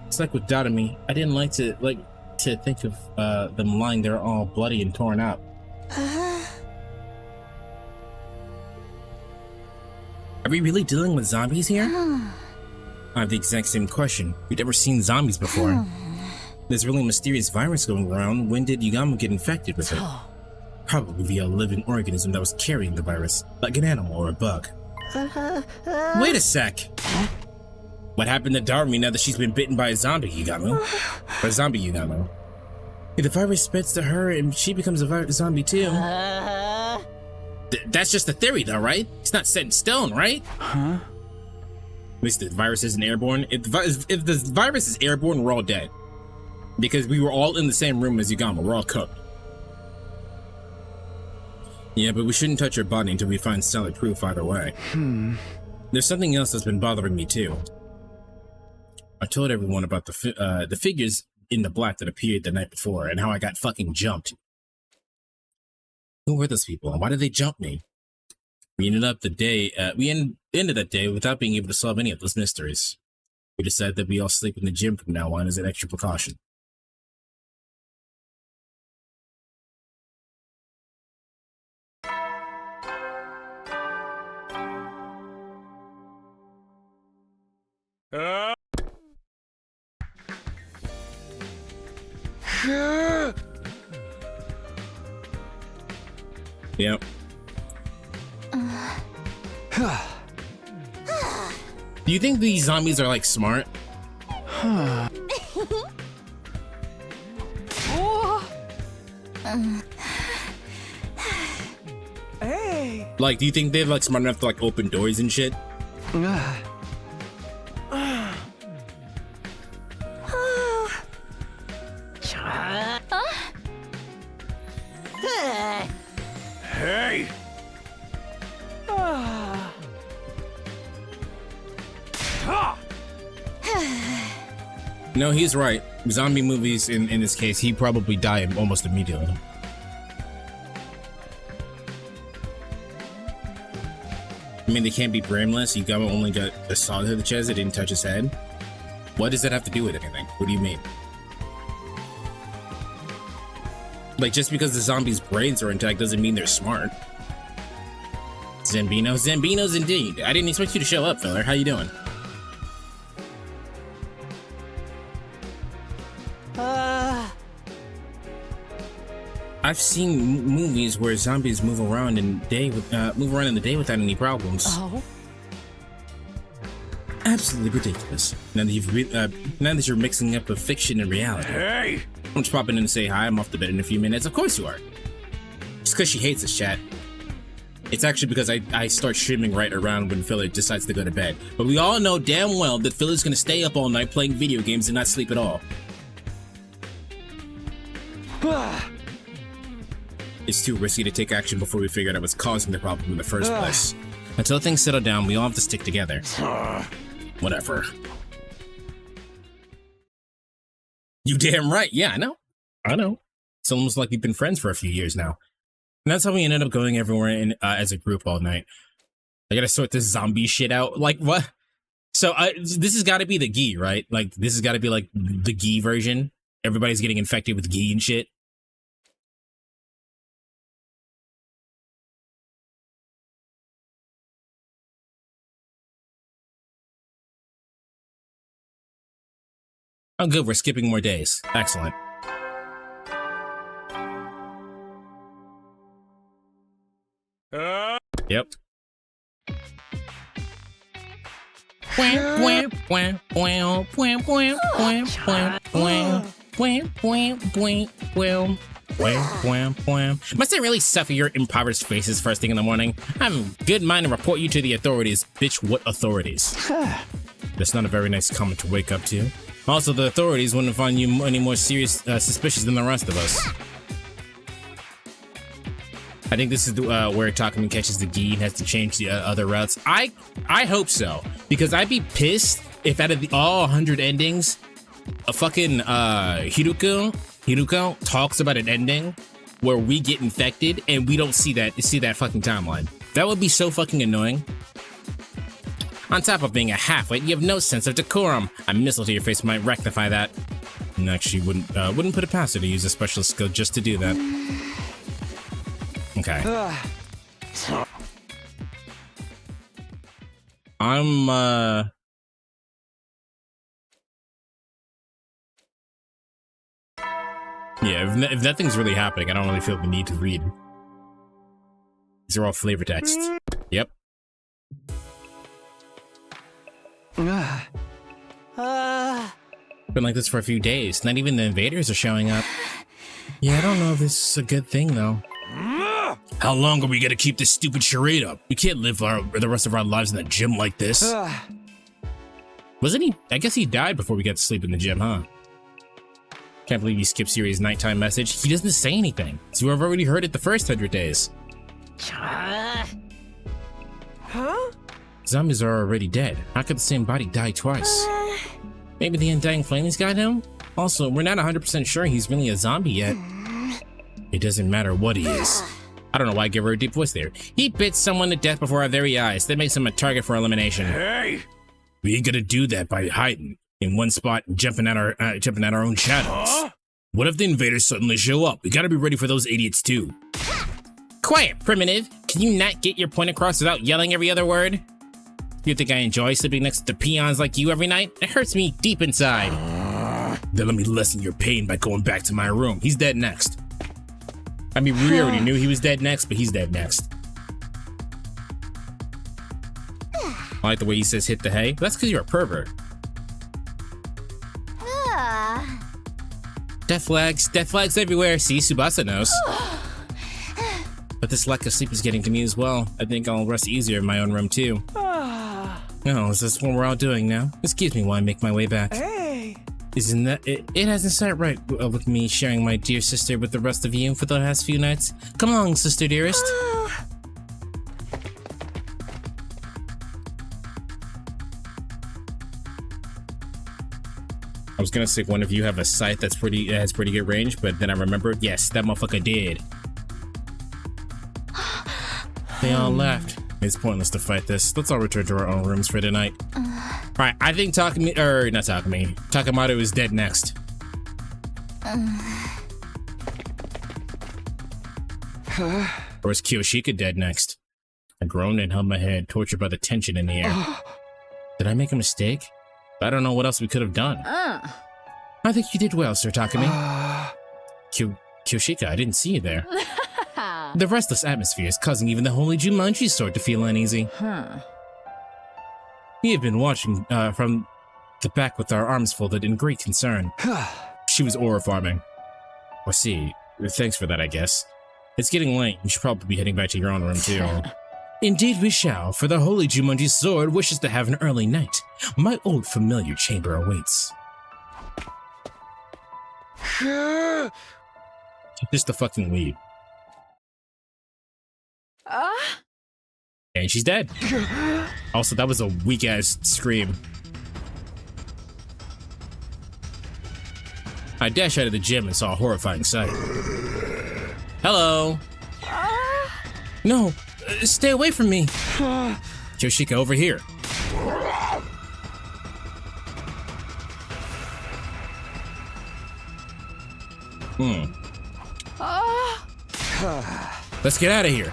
It's like with Nozomi. I didn't like to think of them lying there all bloody and torn up. Are we really dealing with zombies here? I have the exact same question. We've never seen zombies before. There's a really mysterious virus going around. When did Yugamu get infected with it? Probably via a living organism that was carrying the virus, like an animal or a bug. Wait a sec. What happened to Nozomi now that she's been bitten by a zombie Yugamu? Or zombie Yugamu? If the virus spreads to her and she becomes a zombie too. That's just a theory though, right? It's not set in stone, right? At least the virus isn't airborne. If the virus is airborne, we're all dead. Because we were all in the same room as Yugamu. We're all cooked. Yeah, but we shouldn't touch her body until we find solid proof either way. There's something else that's been bothering me too. I told everyone about the figures in the black that appeared the night before and how I got fucking jumped. Who were those people and why did they jump me? We ended that day without being able to solve any of those mysteries. We decided that we all sleep in the gym from now on as an extra precaution. Yep. Do you think these zombies are like smart? Hey. Like, do you think they're like smart enough to like open doors and shit? Hey! No, he's right. Zombie movies, in this case, he probably died almost immediately. I mean, they can't be brainless. You only got a saw to the chest. It didn't touch his head. What does that have to do with anything? What do you mean? Like, just because the zombies' brains are intact doesn't mean they're smart. Zambinos indeed. I didn't expect you to show up, fella. How you doing? I've seen movies where zombies move around in the day without any problems. Oh. Absolutely ridiculous. Now that you're mixing up a fiction and reality. Hey! I'm just popping in to say hi. I'm off to bed in a few minutes. Of course you are. Just because she hates us, chat. It's actually because I start streaming right around when Philly decides to go to bed. But we all know damn well that Philly's gonna stay up all night playing video games and not sleep at all. It's too risky to take action before we figure out what's causing the problem in the first place. Until things settle down, we all have to stick together. Whatever. You damn right. Yeah, I know. It's almost like we've been friends for a few years now. And that's how we ended up going everywhere as a group all night. I gotta sort this zombie shit out. Like, what? So, this has got to be the Gi, right? Like, this has got to be, like, the Gi version. Everybody's getting infected with Gi and shit. Oh, good. We're skipping more days. Excellent. Yep. Must I really suffer your impoverished faces first thing in the morning? I'm good mind to report you to the authorities. Bitch, what authorities? That's not a very nice comment to wake up to. Also, the authorities wouldn't find you any more suspicious than the rest of us. I think this is where Takumi catches the Gi and has to change the other routes. I hope so, because I'd be pissed if out of all 100 endings, a fucking Hiruko talks about an ending where we get infected and we don't see that fucking timeline. That would be so fucking annoying. On top of being a halfwit, you have no sense of decorum. A missile to your face might rectify that. And actually wouldn't put it past her to use a special skill just to do that. Okay. Yeah, if nothing's really happening, I don't really feel the need to read. These are all flavor texts. Yep. Been like this for a few days. Not even the invaders are showing up. Yeah, I don't know if this is a good thing, though. How long are we gonna keep this stupid charade up? We can't live the rest of our lives in the gym like this. Wasn't he? I guess he died before we got to sleep in the gym, huh? Can't believe he skipped Siri's nighttime message. He doesn't say anything, so I've already heard it the first 100 days. Huh? Zombies are already dead. How could the same body die twice? Maybe the Undying Flames got him? Also, we're not 100% sure he's really a zombie yet. It doesn't matter what he is. I don't know why I give her a deep voice there. He bit someone to death before our very eyes. That makes him a target for elimination. Hey! We ain't gonna do that by hiding in one spot and jumping at our own shadows. What if the invaders suddenly show up? We gotta be ready for those idiots too. Quiet, primitive. Can you not get your point across without yelling every other word? You think I enjoy sleeping next to peons like you every night? It hurts me deep inside. Then let me lessen your pain by going back to my room. He's dead next. I mean, we already knew he was dead next, but he's dead next. I like the way he says hit the hay. That's because you're a pervert. Death flags everywhere. See, Tsubasa knows. But this lack of sleep is getting to me as well. I think I'll rest easier in my own room too. No, is this what we're all doing now? Excuse me while I make my way back. Hey! Isn't that it hasn't sat right with me sharing my dear sister with the rest of you for the last few nights. Come along, sister dearest. I was gonna say one of you have a sight that has pretty good range, but then I remembered, yes, that motherfucker did. They all left. It's pointless to fight this. Let's all return to our own rooms for tonight. Alright, I think Takamado is dead next. Or is Kyoshika dead next? I groaned and held my head, tortured by the tension in the air. Did I make a mistake? I don't know what else we could have done. I think you did well, Sir Takumi. Kyoshika, I didn't see you there. The restless atmosphere is causing even the holy Jumanji sword to feel uneasy. We have been watching from the back with our arms folded in great concern. She was aura farming. Or see, thanks for that, I guess. It's getting late. You should probably be heading back to your own room, too. Indeed we shall, for the holy Jumanji sword wishes to have an early night. My old familiar chamber awaits. Just the fucking lead. And she's dead. Also, that was a weak-ass scream. I dashed out of the gym and saw a horrifying sight. Hello. No, stay away from me. Kyoshika, over here. Let's get out of here.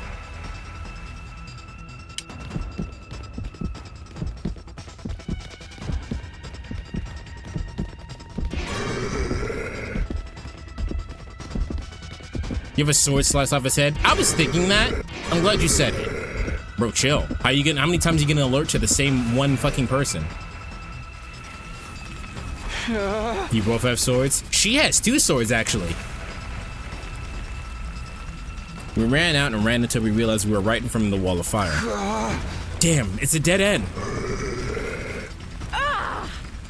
You have a sword slice off his head? I was thinking that. I'm glad you said it. Bro, chill. How many times are you getting an alert to the same one fucking person? You both have swords? She has 2 swords, actually. We ran out and ran until we realized we were right in front of the wall of fire. Damn, it's a dead end.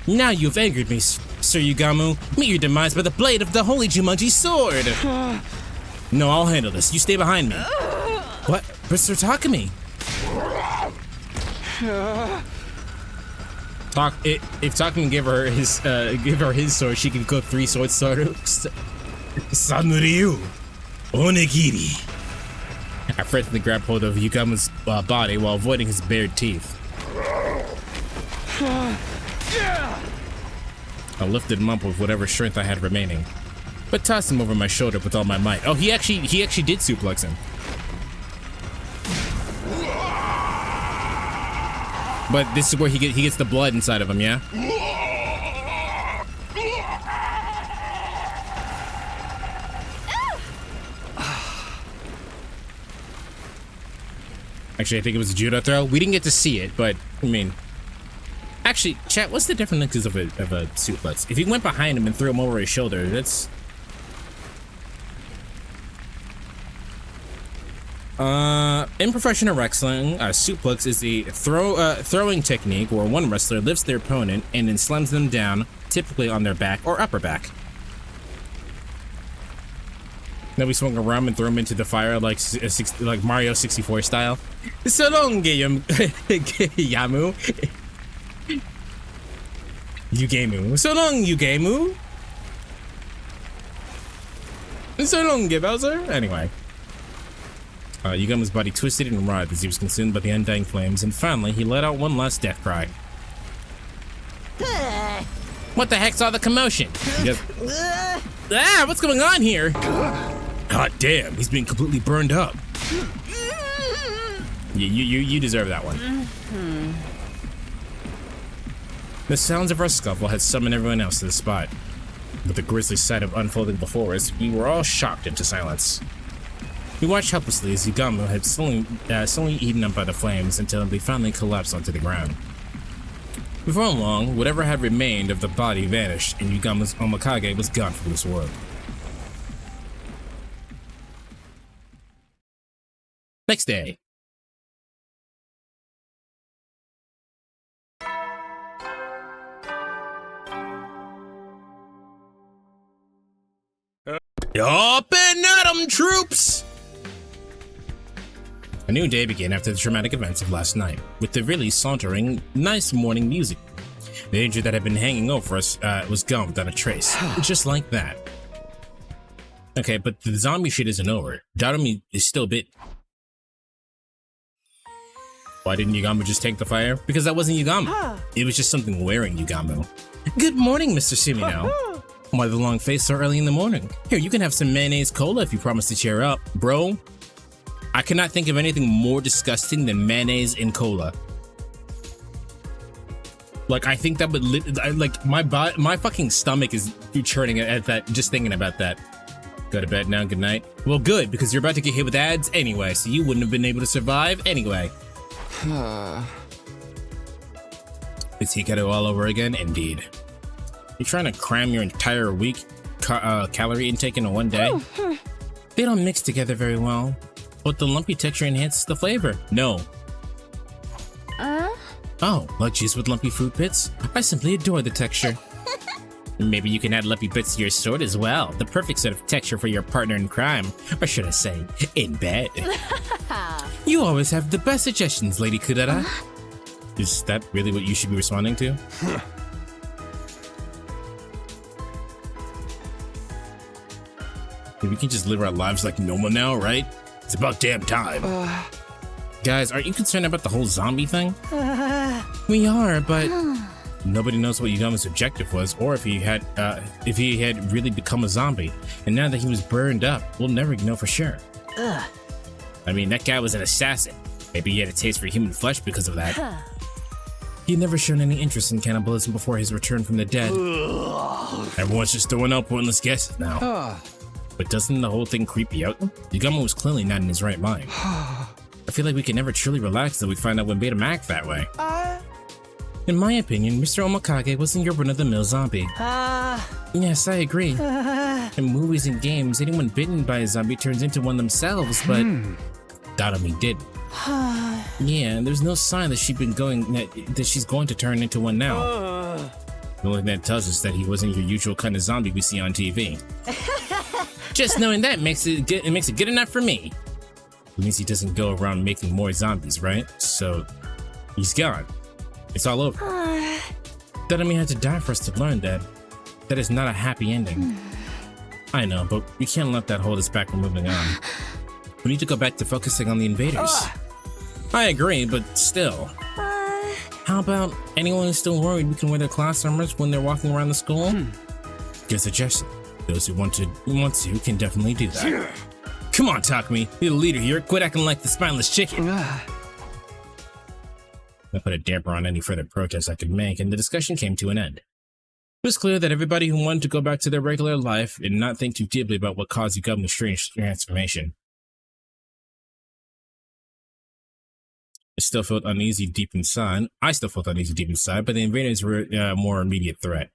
Now you've angered me, Sir Yugamu. Meet your demise by the blade of the holy Jumanji sword. No, I'll handle this. You stay behind me. What? But Sir Takumi. If Takumi gave her his sword, she could go 3 sword starters. Sanryu Onigiri. I frantically grabbed hold of Yugamu's body while avoiding his bared teeth. I lifted him up with whatever strength I had remaining, but tossed him over my shoulder with all my might. Oh, he actually did suplex him. But this is where he gets the blood inside of him, yeah? Actually, I think it was a judo throw. We didn't get to see it, but I mean, actually, chat, what's the difference of a suplex? If he went behind him and threw him over his shoulder, that's in professional wrestling, a suplex is a throwing technique where one wrestler lifts their opponent and then slams them down, typically on their back or upper back. Then we swung around and threw him into the fire like Mario 64 style. So long, Yamu. Ugemu. So long, Ugemu. So long, Bowser. Anyway. Yugamu's body twisted and writhed as he was consumed by the undying flames, and finally, he let out one last death cry. What the heck's all the commotion? What's going on here? God damn, he's being completely burned up. You deserve that one. The sounds of our scuffle had summoned everyone else to the spot. With the grisly sight of unfolding before us, we were all shocked into silence. We watched helplessly as Yugamu had slowly eaten up by the flames until they finally collapsed onto the ground. Before long, whatever had remained of the body vanished, and Yugamu's Omakage was gone from this world. Next day. Up and at 'em, troops! A new day began after the traumatic events of last night, with the really sauntering, nice morning music. The danger that had been hanging over us was gone without a trace, just like that. Okay, but the zombie shit isn't over. Nozomi is still bit. Why didn't Yugamu just take the fire? Because that wasn't Yugamu. It was just something wearing Yugamu. Good morning, Mr. Sumino. Why the long face so early in the morning? Here, you can have some mayonnaise cola if you promise to cheer up. Bro, I cannot think of anything more disgusting than mayonnaise and cola. Like, I think that would, like, my fucking stomach is churning at that, just thinking about that. Go to bed now, good night. Well, good, because you're about to get hit with ads anyway, so you wouldn't have been able to survive anyway. Is Hikaru all over again? Indeed. You're trying to cram your entire week calorie intake into one day? They don't mix together very well, but the lumpy texture enhances the flavor. No. Oh, like cheese with lumpy fruit bits? I simply adore the texture. Maybe you can add lumpy bits to your sword as well. The perfect sort of texture for your partner in crime. Or should I say, in bed. You always have the best suggestions, Lady Kurara. Is that really what you should be responding to? We can just live our lives like normal now, right? It's about damn time. Guys, aren't you concerned about the whole zombie thing? We are, but nobody knows what Yugamu's objective was, or if he had really become a zombie. And now that he was burned up, we'll never know for sure. I mean, that guy was an assassin. Maybe he had a taste for human flesh because of that. He'd never shown any interest in cannibalism before his return from the dead. Everyone's just throwing out pointless guesses now. But doesn't the whole thing creep you out? Yugamu was clearly not in his right mind. I feel like we can never truly relax till we find out when Beta act that way. In my opinion, Mr. Omakage wasn't your run-of-the-mill zombie. Yes, I agree. In movies and games, anyone bitten by a zombie turns into one themselves, but Nozomi did. Yeah, there's no sign that she's going to turn into one now. The only thing that tells us that he wasn't your usual kind of zombie we see on TV. Just knowing that makes it good enough for me. It means he doesn't go around making more zombies, right? So he's gone. It's all over. Nozomi had to die for us to learn that. That is not a happy ending. I know, but we can't let that hold us back from moving on. We need to go back to focusing on the invaders. I agree, but still. How about anyone who's still worried we can wear their class armors when they're walking around the school? Good suggestion. Those who want to can definitely do that. Come on, Takumi. You're the leader here. Quit acting like the spineless chicken. I put a damper on any further protests I could make, and the discussion came to an end. It was clear that everybody who wanted to go back to their regular life and not think too deeply about what caused Yugamu's strange transformation. I still felt uneasy deep inside, but the invaders were a more immediate threat.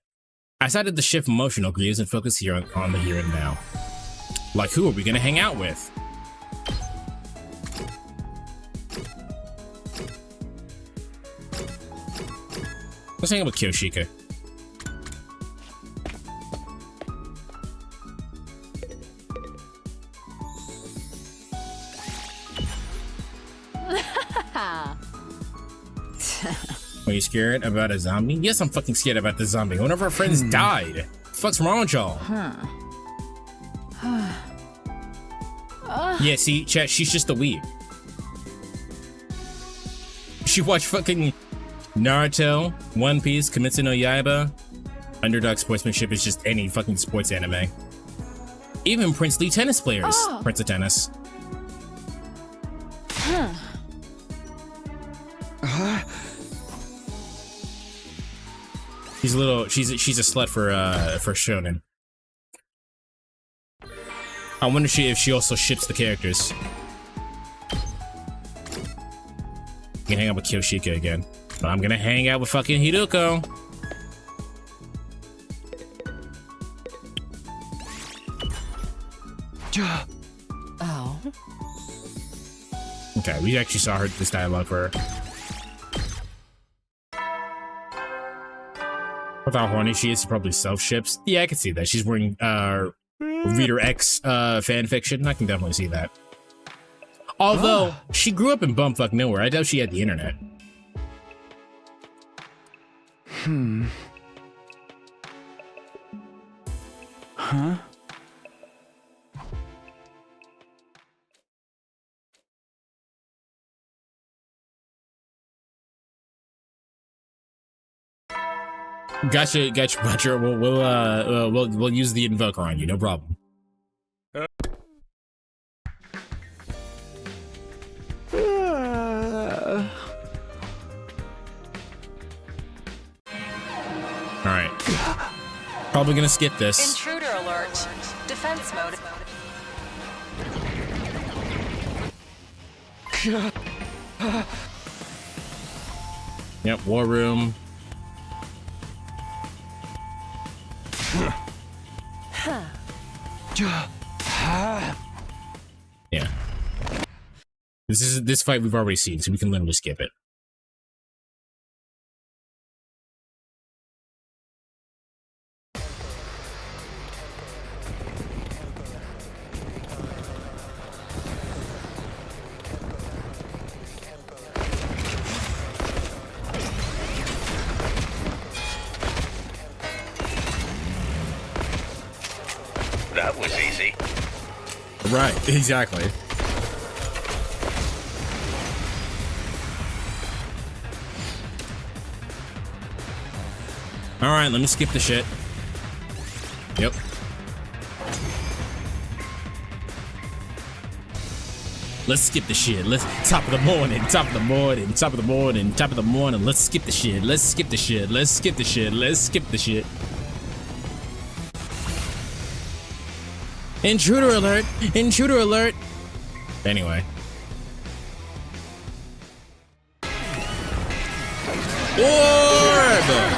I decided to shift emotional gears and focus here on the here and now. Like, who are we gonna hang out with? Let's hang out with Kyoshika. Are you scared about a zombie? Yes, I'm fucking scared about the zombie. One of our friends died. What the fuck's wrong with y'all? Yeah, see, chat, she's just a weeb. She watched fucking Naruto, One Piece, Kimetsu no Yaiba. Underdog sportsmanship is just any fucking sports anime. Even princely tennis players. Prince of Tennis. She's a slut for shonen. I wonder if she also ships the characters. I'm gonna hang out with Kyoshika again. But I'm gonna hang out with fucking Hiruko. Oh. Okay, we actually saw this dialogue for her. With how horny she is, she probably self-ships. Yeah, I can see that. She's wearing Reader X fanfiction. I can definitely see that. Although, she grew up in bumfuck nowhere. I doubt she had the internet. Huh? Gotcha, Butcher. We'll use the invoker on you, no problem. All right. Probably gonna skip this. Intruder alert. Defense mode. Yep, war room. Yeah. This fight we've already seen, so we can literally skip it. That was easy. Right, exactly. All right, let me skip the shit. Yep. Let's skip the shit. Let's top of the morning, top of the morning, top of the morning, top of the morning. Let's skip the shit. Let's skip the shit. Let's skip the shit. Let's skip the shit. Intruder alert! Intruder alert! Anyway. Orb!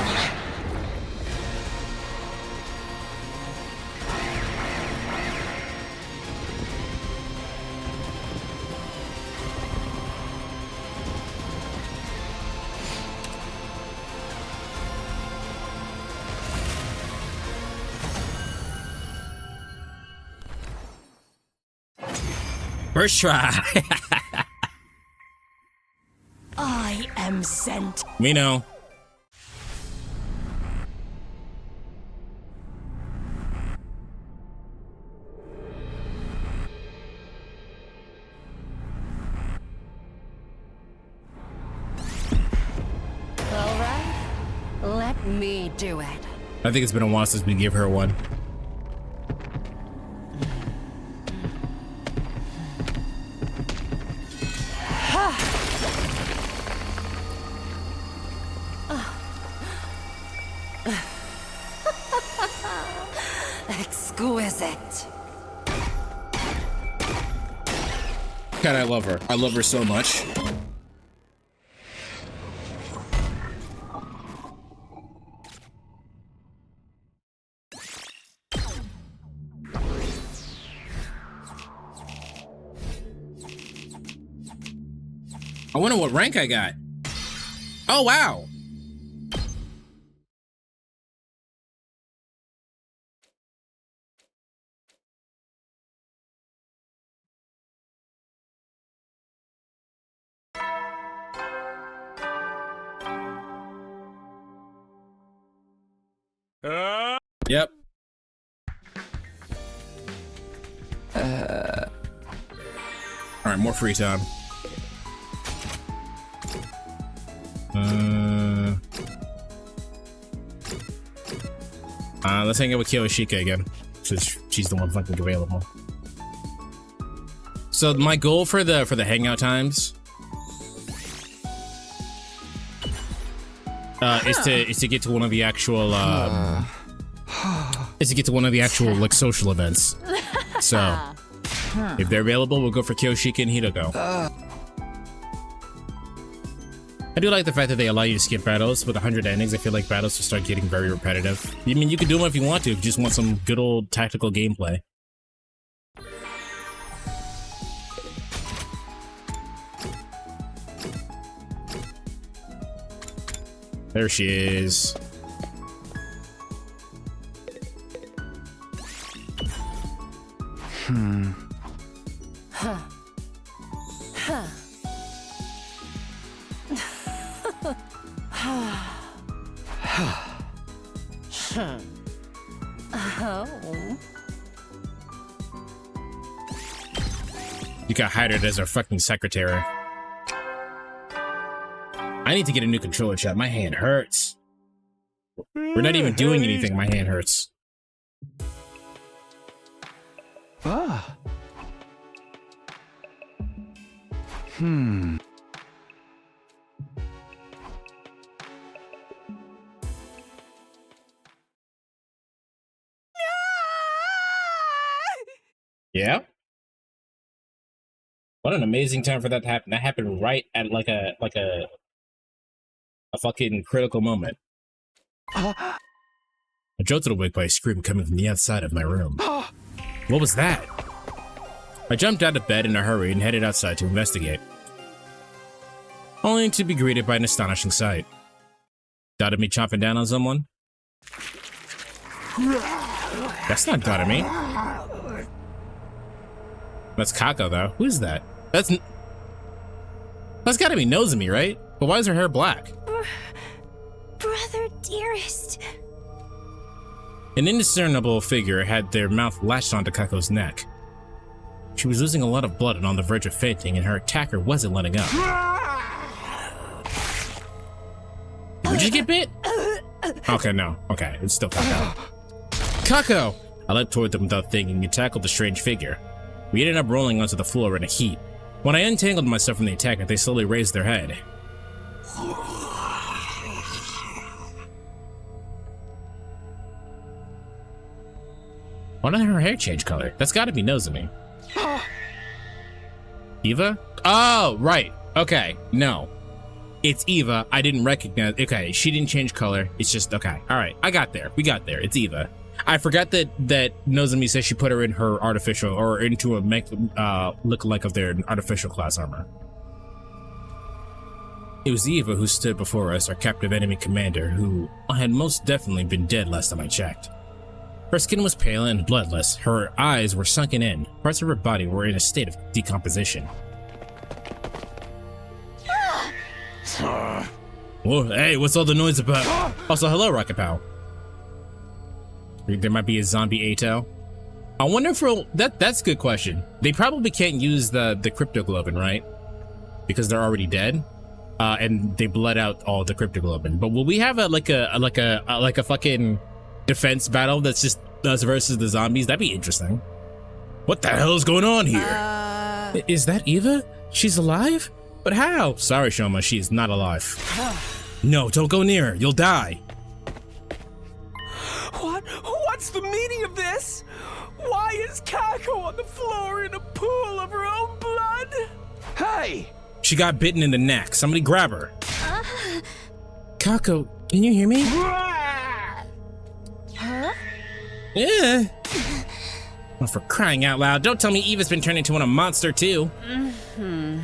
First try. I am sent. We know. All right. Let me do it. I think it's been a while since we gave her one. Exquisite. God, I love her. I love her so much. I wonder what rank I got. Oh, wow. Yep. All right, more free time. Let's hang out with Kyoshika again, since she's the one fucking available. So my goal for the hangout times is to get to one of the actual like social events. So, if they're available, we'll go for Kyoshika and Hirogo. I do like the fact that they allow you to skip battles. With 100 endings, I feel like battles will start getting very repetitive. I mean, you can do them if you want to, if you just want some good old tactical gameplay. There she is. You got hired as our fucking secretary. I need to get a new controller, chat. My hand hurts. We're not even doing anything. My hand hurts. Ah. Yeah? What an amazing time for that to happen. That happened right at like a fucking critical moment. I jumped to the wake by a scream coming from the outside of my room. What was that? I jumped out of bed in a hurry and headed outside to investigate. Only to be greeted by an astonishing sight. Doubted me chomping down on someone? That's not Doubted. That's Kako, though. Who's that? That's gotta be Nozomi, right? But why is her hair black? Brother dearest. An indiscernible figure had their mouth latched onto Kako's neck. She was losing a lot of blood and on the verge of fainting, and her attacker wasn't letting up. Did you get bit? Okay, no. Okay, it's still Kako. Kako! I leapt toward them without thinking and tackled the strange figure. We ended up rolling onto the floor in a heap. When I untangled myself from the attacker, they slowly raised their head. Why did her hair change color? That's gotta be Nozomi. Eva? Oh, right. Okay, no. It's Eva. I didn't recognize. Okay, she didn't change color. It's just, okay. All right, I got there. We got there. It's Eva. I forgot that Nozomi says she put her in her artificial, or into a look-alike of their artificial class armor. It was Eva who stood before us, our captive enemy commander, who had most definitely been dead last time I checked. Her skin was pale and bloodless. Her eyes were sunken in. Parts of her body were in a state of decomposition. Whoa, hey, what's all the noise about? Also, hello, Rocket Pal. There might be a zombie Ato. I wonder if that's a good question. They probably can't use the cryptoglobin, right? Because they're already dead. And they bled out all the cryptoglobin. But will we have a fucking defense battle that's just us versus the zombies? That'd be interesting. What the hell is going on here? Is that Eva? She's alive? But how? Sorry, Shoma, she is not alive. No, don't go near her. You'll die. What's the meaning of this? Why is Kako on the floor in a pool of her own blood? Hey! She got bitten in the neck. Somebody grab her. Kako, can you hear me? Huh? Yeah. Well, for crying out loud, don't tell me Eva's been turned into a monster too. I'm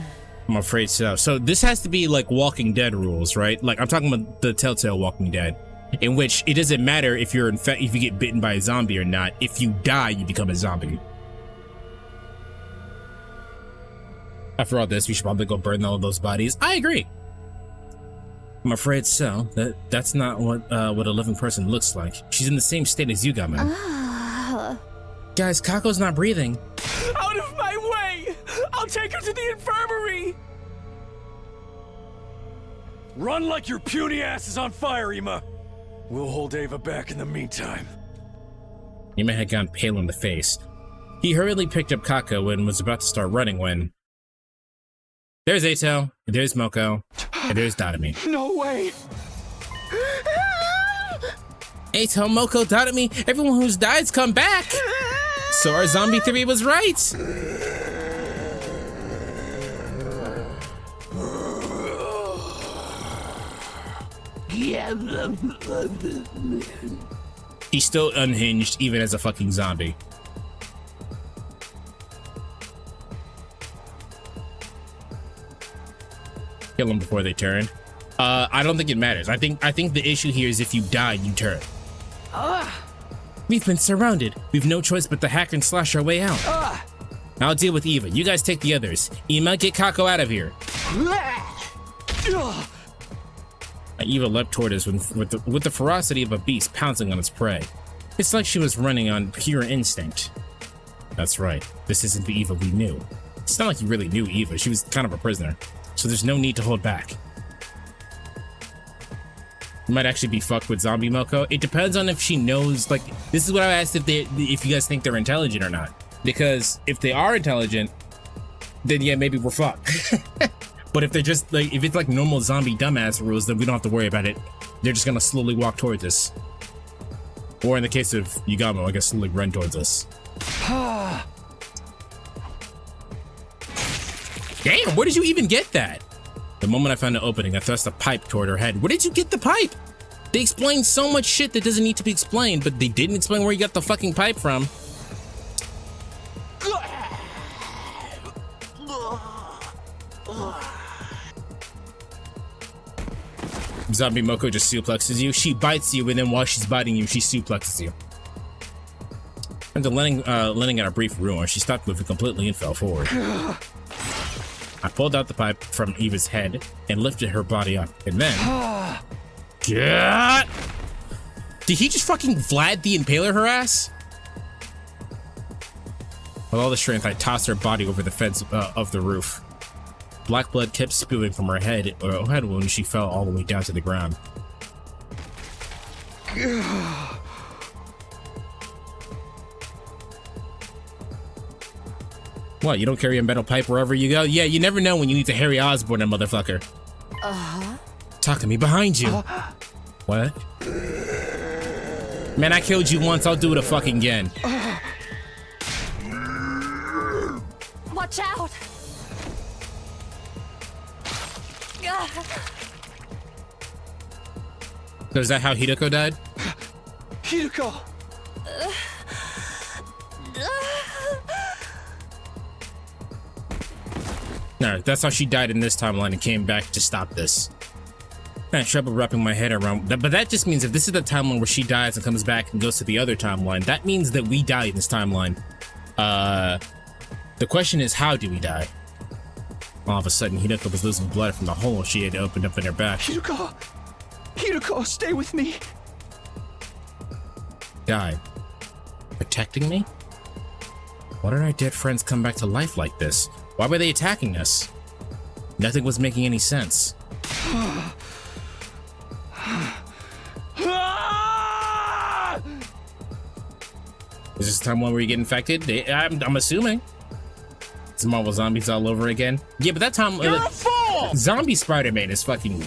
afraid so. So this has to be like Walking Dead rules, right? Like I'm talking about the Telltale Walking Dead, in which it doesn't matter if you're if you get bitten by a zombie or not. If you die, you become a zombie. After all this, we should probably go burn all of those bodies. I agree. I'm afraid so. That's not what a living person looks like. She's in the same state as you, Gamu. Guys, Kako's not breathing. Out of my way! I'll take her to the infirmary! Run like your puny ass is on fire, Ima! We'll hold Ava back in the meantime. Ima had gone pale in the face. He hurriedly picked up Kako and was about to start running when... There's Ato, and there's Moko, and there's Dotomi. No way! Ato, Moko, Dotomi, everyone who's died's come back! So our zombie theory was right. He's still unhinged, even as a fucking zombie. Kill them before they turn. I don't think it matters. I think the issue here is if you die, you turn. We've been surrounded. We've no choice but to hack and slash our way out. I'll deal with Eva. You guys take the others. Ima, get Kako out of here. Eva leapt toward us with the ferocity of a beast pouncing on its prey. It's like she was running on pure instinct. That's right. This isn't the Eva we knew. It's not like you really knew Eva. She was kind of a prisoner. So there's no need to hold back. You might actually be fucked with zombie Moko. It depends on if she knows, like, this is what I asked if you guys think they're intelligent or not. Because if they are intelligent, then yeah, maybe we're fucked. But if they're just like, if it's like normal zombie dumbass rules, then we don't have to worry about it. They're just gonna slowly walk towards us. Or in the case of Yugamo, I guess slowly run towards us. Damn, where did you even get that? The moment I found an opening, I thrust a pipe toward her head. Where did you get the pipe? They explained so much shit that doesn't need to be explained, but they didn't explain where you got the fucking pipe from. Zombie Moko just suplexes you. She bites you, and then while she's biting you, she suplexes you. After letting out a brief roar, she stopped moving completely and fell forward. I pulled out the pipe from Eva's head and lifted her body up, and then... Did he just fucking Vlad the Impaler her ass? With all the strength, I tossed her body over the fence of the roof. Black blood kept spewing from her head wound. She fell all the way down to the ground. What, you don't carry a metal pipe wherever you go? Yeah, you never know when you need to Harry Osborn a motherfucker. Talk to me behind you. What? Man, I killed you once, I'll do it a fucking again. Watch out! So is that how Hideko died? Hideko! No, that's how she died in this timeline and came back to stop this. I had trouble wrapping my head around that, but that just means if this is the timeline where she dies and comes back and goes to the other timeline, that means that we die in this timeline. The question is, how do we die? All of a sudden, Hideko was losing blood from the hole she had opened up in her back. Hideko! Hideko, stay with me! Die. Protecting me? Why did our dead friends come back to life like this? Why were they attacking us? Nothing was making any sense. Is this the time where you get infected? I'm assuming. It's Marvel Zombies all over again. Yeah, but that time, Zombie Spider-Man is fucking...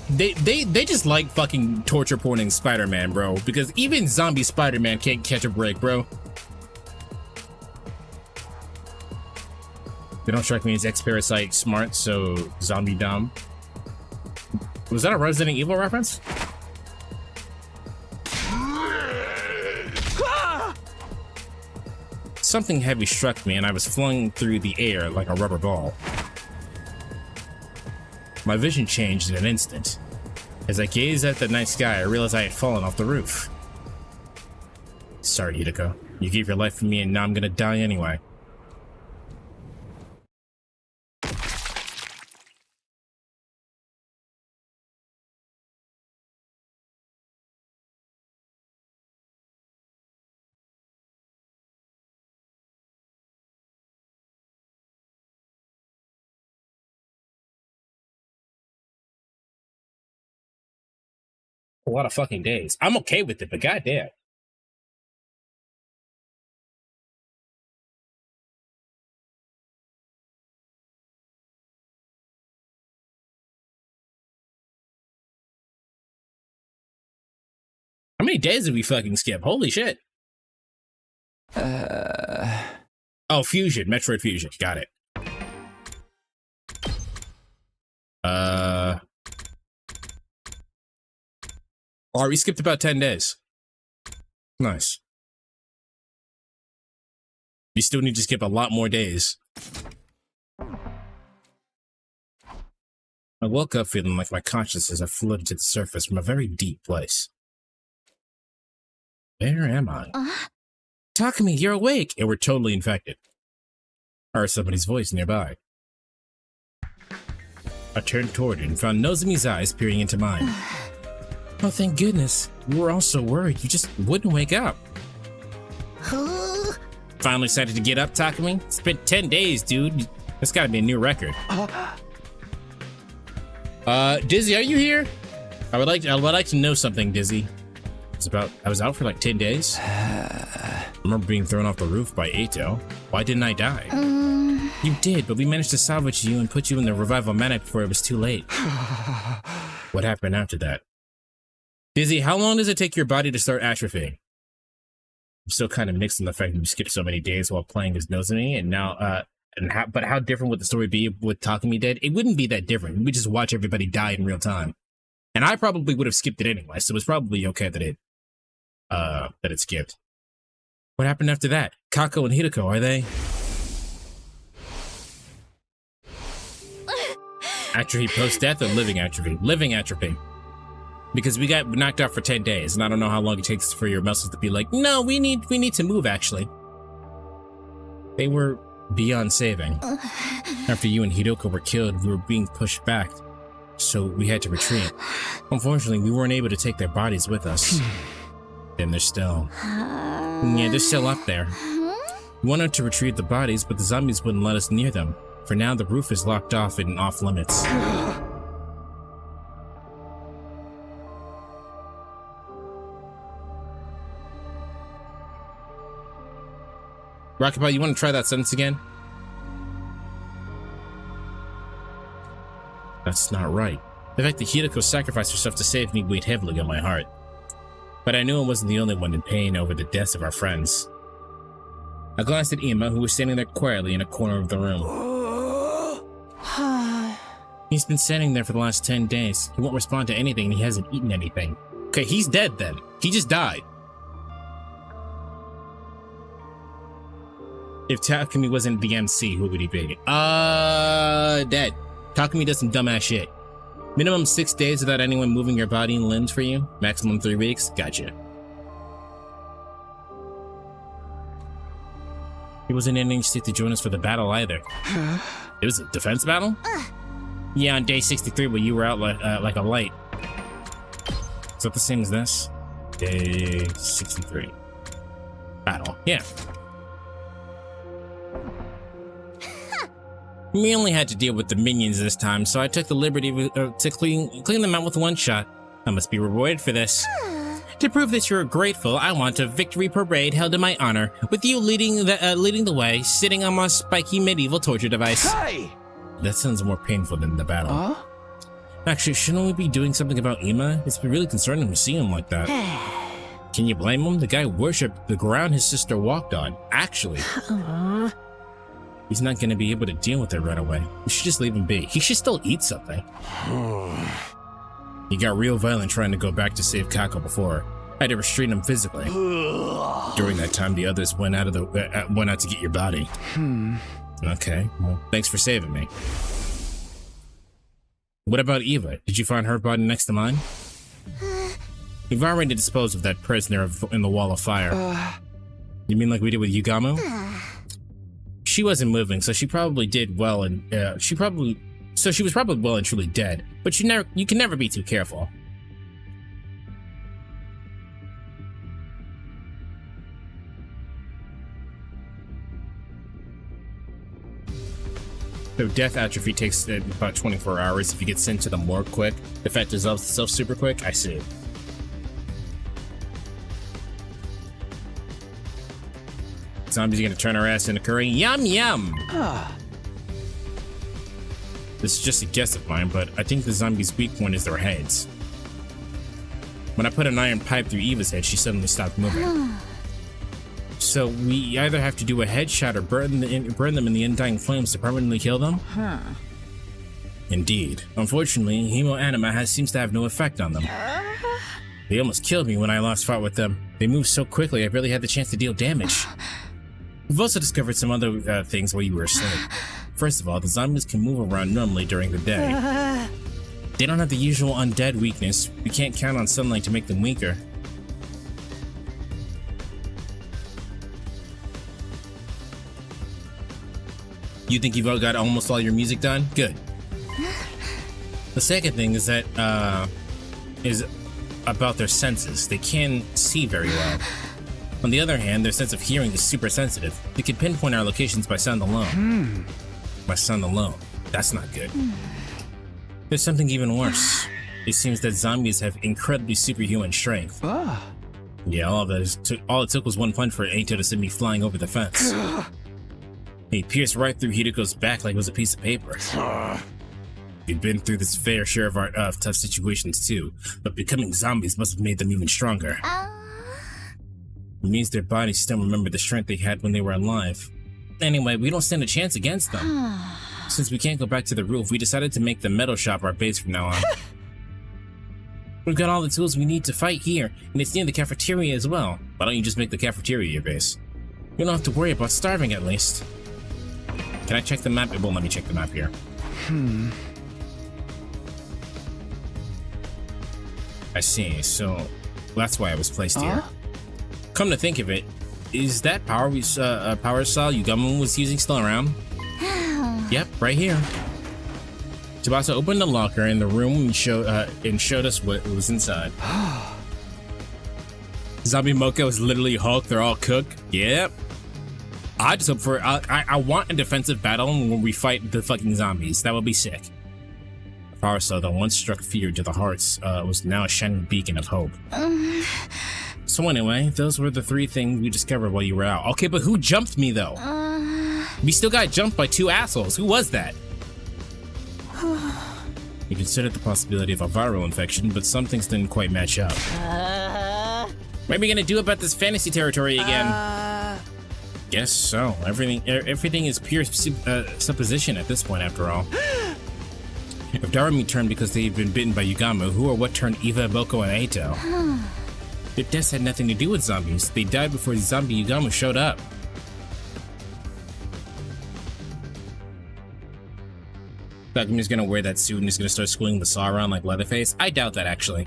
They just like fucking torture porning Spider-Man, bro. Because even Zombie Spider-Man can't catch a break, bro. They don't strike me as X-Parasite smart, so zombie dumb. Was that a Resident Evil reference? Something heavy struck me and I was flung through the air like a rubber ball. My vision changed in an instant. As I gazed at the night sky, I realized I had fallen off the roof. Sorry, Hideko. You gave your life for me and now I'm gonna die anyway. A lot of fucking days. I'm okay with it, but goddamn. How many days did we fucking skip? Holy shit. Oh, Fusion. Metroid Fusion. Got it. Or we skipped about 10 days. Nice. You still need to skip a lot more days. I woke up feeling like my consciousness had floated to the surface from a very deep place. Where am I? Takumi, you're awake! And we're totally infected. I heard somebody's voice nearby. I turned toward it and found Nozomi's eyes peering into mine. Oh, thank goodness. We were all so worried you just wouldn't wake up. Finally decided to get up, Takumi? It's been 10 days, dude. That's gotta be a new record. Dizzy, are you here? I would like to know something, Dizzy. I was out for like 10 days. I remember being thrown off the roof by Eito. Why didn't I die? You did, but we managed to salvage you and put you in the revival medic before it was too late. What happened after that? Dizzy, how long does it take your body to start atrophying? I'm still kind of mixed on the fact that we skipped so many days while playing as Nozomi, and now, but how different would the story be with Takumi dead? It wouldn't be that different. We just watch everybody die in real time. And I probably would have skipped it anyway, so it's probably okay that it skipped. What happened after that? Kako and Hideko, are they? Atrophy post-death or living atrophy? Living atrophy. Because we got knocked out for 10 days, and I don't know how long it takes for your muscles to be like, no, we need to move, actually. They were beyond saving. After you and Hideko were killed, we were being pushed back, so we had to retreat. Unfortunately, we weren't able to take their bodies with us. And they're still... Yeah, they're still up there. We wanted to retrieve the bodies, but the zombies wouldn't let us near them. For now, the roof is locked off and off limits. Rockabye, you want to try that sentence again? That's not right. The fact that Hideko sacrificed herself to save me weighed heavily on my heart. But I knew I wasn't the only one in pain over the deaths of our friends. I glanced at Ima, who was standing there quietly in a corner of the room. He's been standing there for the last 10 days. He won't respond to anything and he hasn't eaten anything. Okay, he's dead then. He just died. If Takumi wasn't the MC, who would he be? Dead. Takumi does some dumbass shit. Minimum 6 days without anyone moving your body and limbs for you. Maximum 3 weeks. Gotcha. He wasn't in any state to join us for the battle either. It was a defense battle? Yeah, on day 63 when you were out like a light. Is that the same as this? Day 63. Battle. Yeah. We only had to deal with the minions this time, so I took the liberty to clean them out with one shot. I must be rewarded for this. To prove that you're grateful, I want a victory parade held in my honor, with you leading the way, sitting on my spiky medieval torture device. Hey! That sounds more painful than the battle. Huh? Actually, shouldn't we be doing something about Ima? It's been really concerning to see him like that. Can you blame him? The guy worshipped the ground his sister walked on. Actually. He's not going to be able to deal with it right away. We should just leave him be. He should still eat something. He got real violent trying to go back to save Kako before. I had to restrain him physically. During that time, the others went out to get your body. Okay, well, thanks for saving me. What about Eva? Did you find her body next to mine? We've already disposed of that prisoner in the wall of fire. You mean like we did with Yugamu? She wasn't moving, so she probably did well, and she was probably well and truly dead. But you can never be too careful. So death atrophy takes about 24 hours. If you get sent to the morgue quick, the fat dissolves itself super quick. I see. Zombie's gonna turn her ass into curry. Yum yum! This is just a guess of mine, but I think the zombie's weak point is their heads. When I put an iron pipe through Eva's head, she suddenly stopped moving. so we either have to do a headshot or burn them in the undying flames to permanently kill them? Huh. Indeed. Unfortunately, hemoanima seems to have no effect on them. They almost killed me when I last fought with them. They moved so quickly I barely had the chance to deal damage. We've also discovered some other things while you were asleep. First of all, the zombies can move around normally during the day. They don't have the usual undead weakness. We can't count on sunlight to make them weaker. You think you've got almost all your music done? Good. The second thing is that, is about their senses. They can see very well. On the other hand, their sense of hearing is super sensitive. They can pinpoint our locations by sound alone. By sound alone. That's not good. There's something even worse. It seems that zombies have incredibly superhuman strength. Yeah, all it took was one punch for Aito to send me flying over the fence. He pierced right through Hideko's back like it was a piece of paper. We've been through this fair share of tough situations too, but becoming zombies must have made them even stronger. It means their bodies still remember the strength they had when they were alive. Anyway, we don't stand a chance against them. Since we can't go back to the roof, we decided to make the metal shop our base from now on. We've got all the tools we need to fight here, and it's near the cafeteria as well. Why don't you just make the cafeteria your base? You don't have to worry about starving at least. Can I check the map? It won't let me check the map here. I see, so that's why I was placed here. Come to think of it, is that power cell Yugamo was using still around? Yep, right here. Tsubasa opened the locker in the room and showed us what was inside. Zombie Mocha is literally Hulk, they're all cooked. Yep. I just hope for I want a defensive battle when we fight the fucking zombies. That would be sick. The power cell that once struck fear to the hearts was now a shining beacon of hope. So anyway, those were the three things we discovered while you were out. Okay, but who jumped me though? We still got jumped by two assholes. Who was that? We considered the possibility of a viral infection, but some things didn't quite match up. What are we gonna do about this fantasy territory again? Guess so. Everything is pure supposition at this point, after all. If Darumi turned because they've been bitten by Yugamo, who or what turned Eva, Boko, and Aito? Their deaths had nothing to do with zombies. They died before the zombie Yugamo showed up. Takumi's gonna wear that suit and he's gonna start swinging the saw around like Leatherface? I doubt that, actually.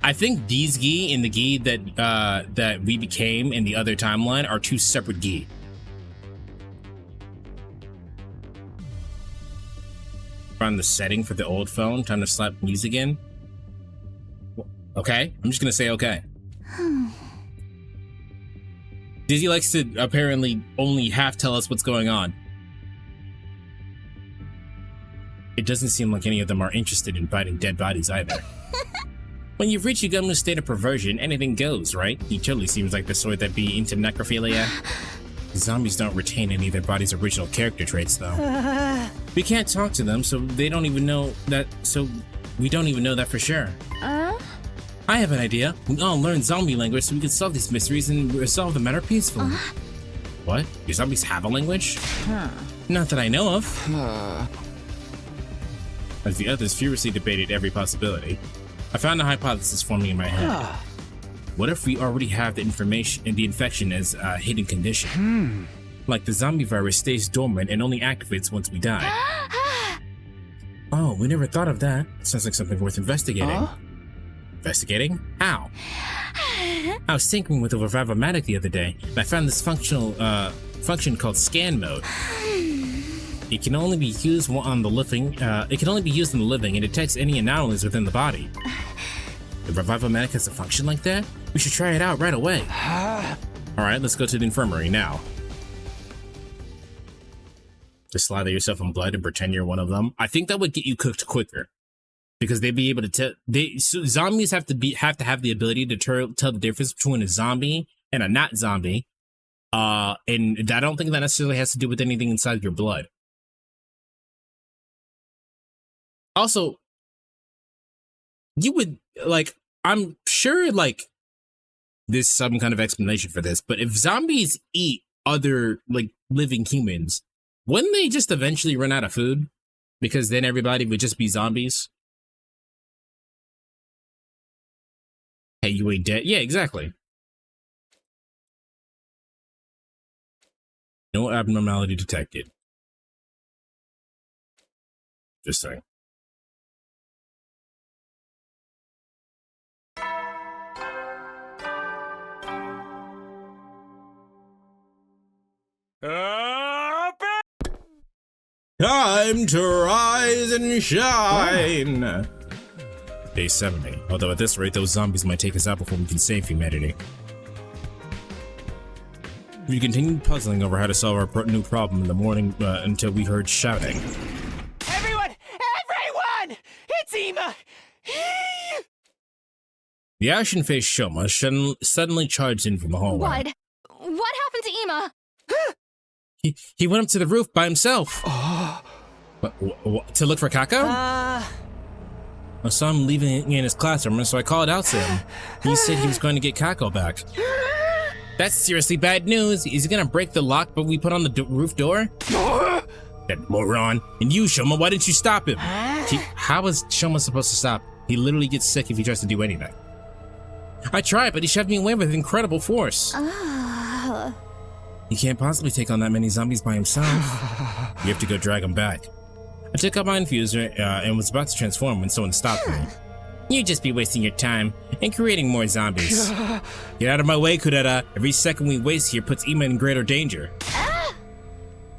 I think these gi and the gi that we became in the other timeline are two separate gi. Find the setting for the old phone. Time to slap music in. Okay, I'm just gonna say okay. Dizzy likes to apparently only half tell us what's going on. It doesn't seem like any of them are interested in biting dead bodies either. When you've reached Yugamo's state of perversion, anything goes, right? He totally seems like the sort that'd be into necrophilia. Zombies don't retain any of their body's original character traits, though. We can't talk to them, so they don't even know that. So we don't even know that for sure. I have an idea. We all learn zombie language so we can solve these mysteries and resolve the matter peacefully. What? Your zombies have a language? Not that I know of. As the others furiously debated every possibility, I found a hypothesis forming in my head. What if we already have the information and the infection as a hidden condition? Like the zombie virus stays dormant and only activates once we die. Oh, we never thought of that. Sounds like something worth investigating. Investigating? How? I was tinkering with a Revivomatic the other day, and I found this function called scan mode. It can only be used on the living. It can only be used in the living and detects any anomalies within the body. The Revivomatic has a function like that? We should try it out right away. All right, let's go to the infirmary now. Just slather yourself in blood and pretend you're one of them. I think that would get you cooked quicker, because they'd be able to tell. Zombies have to have the ability to tell the difference between a zombie and a not zombie. And I don't think that necessarily has to do with anything inside your blood. Also, you would, like, I'm sure, like, there's some kind of explanation for this, but if zombies eat other, like, living humans, wouldn't they just eventually run out of food? Because then everybody would just be zombies? Hey, you ain't dead? Yeah, exactly. No abnormality detected. Just saying. Time to rise and shine! Day 70. Although at this rate, those zombies might take us out before we can save humanity. We continued puzzling over how to solve our new problem in the morning until we heard shouting. Everyone! Everyone! It's Ema! The ashen-faced Shoma suddenly charged in from the hallway. What happened to Ema? He went up to the roof by himself. What, to look for Kako? I saw him leaving in his classroom, so I called out to him. He said he was going to get Kako back. That's seriously bad news. Is he gonna break the lock but we put on the roof door? That moron. And you, Shoma, why didn't you stop him? How was Shoma supposed to stop? He literally gets sick if he tries to do anything. I tried, but he shoved me away with incredible force. He can't possibly take on that many zombies by himself. You have to go drag him back. I took out my infuser and was about to transform when someone stopped me. You'd just be wasting your time and creating more zombies. Get out of my way, Kureta. Every second we waste here puts Ema in greater danger.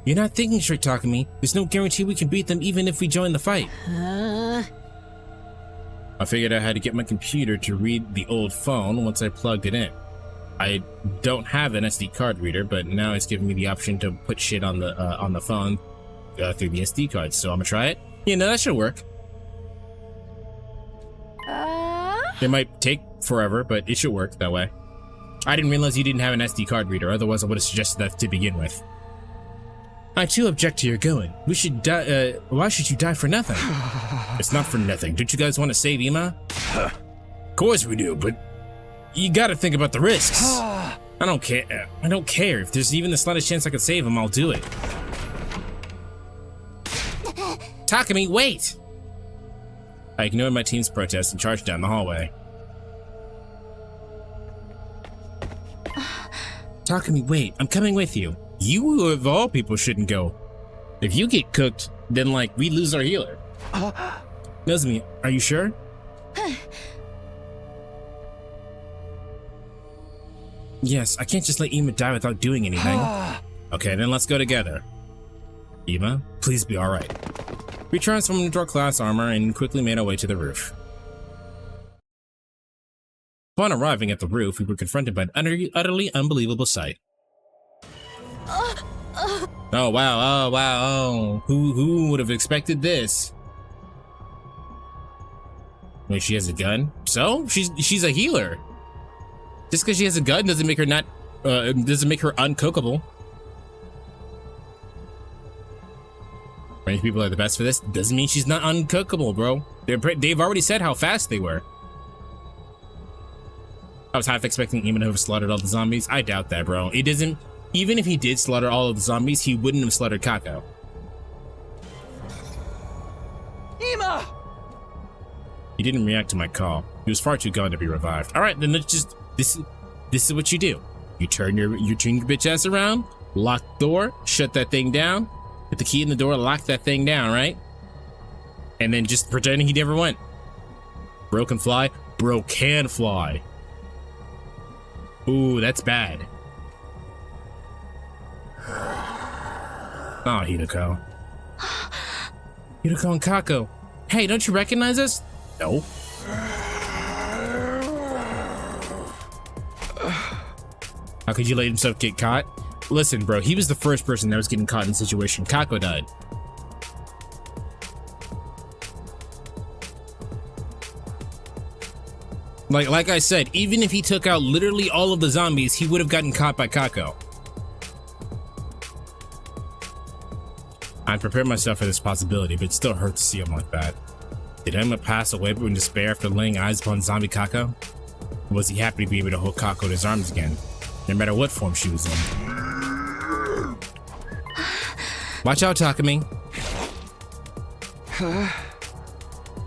You're not thinking straight, Takumi. There's no guarantee we can beat them even if we join the fight. I figured out how to get my computer to read the old phone once I plugged it in. I don't have an SD card reader, but now it's giving me the option to put shit on the phone through the SD card. So I'm gonna try it. Yeah, no, that should work. It might take forever, but it should work that way. I didn't realize you didn't have an SD card reader, otherwise I would have suggested that to begin with. I too object to your going. We should die. Why should you die for nothing? It's not for nothing. Don't you guys want to save Ema? Of course we do, but you gotta think about the risks. I don't care. I don't care. If there's even the slightest chance I could save him, I'll do it. Takumi, wait! I ignored my team's protest and charged down the hallway. Takumi, wait. I'm coming with you. You, of all people, shouldn't go. If you get cooked, then, like, we lose our healer. Nozomi, are you sure? Yes, I can't just let Ema die without doing anything. Okay, then let's go together. Ema, please be alright. We transformed into our class armor and quickly made our way to the roof. Upon arriving at the roof, we were confronted by an utterly unbelievable sight. Oh wow, oh. Who would have expected this? Wait, she has a gun? So? She's a healer. Just because she has a gun doesn't make her uncookable. Many people are the best for this. Doesn't mean she's not uncookable, bro. They've already said how fast they were. I was half expecting Ema to have slaughtered all the zombies. I doubt that, bro. It doesn't. Even if he did slaughter all of the zombies, he wouldn't have slaughtered Kako. Ema! He didn't react to my call. He was far too gone to be revived. All right, then let's just. This is what you do. You turn your bitch ass around, lock the door, shut that thing down, put the key in the door, lock that thing down, right? And then just pretending he never went. Bro can fly. Bro can fly. Ooh, that's bad. Oh, Hideko. Hideko and Kako. Hey, don't you recognize us? No. How could you let himself get caught? Listen, bro, he was the first person that was getting caught in the situation. Kako died. Like I said, even if he took out literally all of the zombies, he would have gotten caught by Kako. I prepared myself for this possibility, but it still hurt to see him like that. Did Emma pass away in despair after laying eyes upon zombie Kako? was he happy to be able to hold Kako in his arms again, no matter what form she was in. Watch out, Takumi.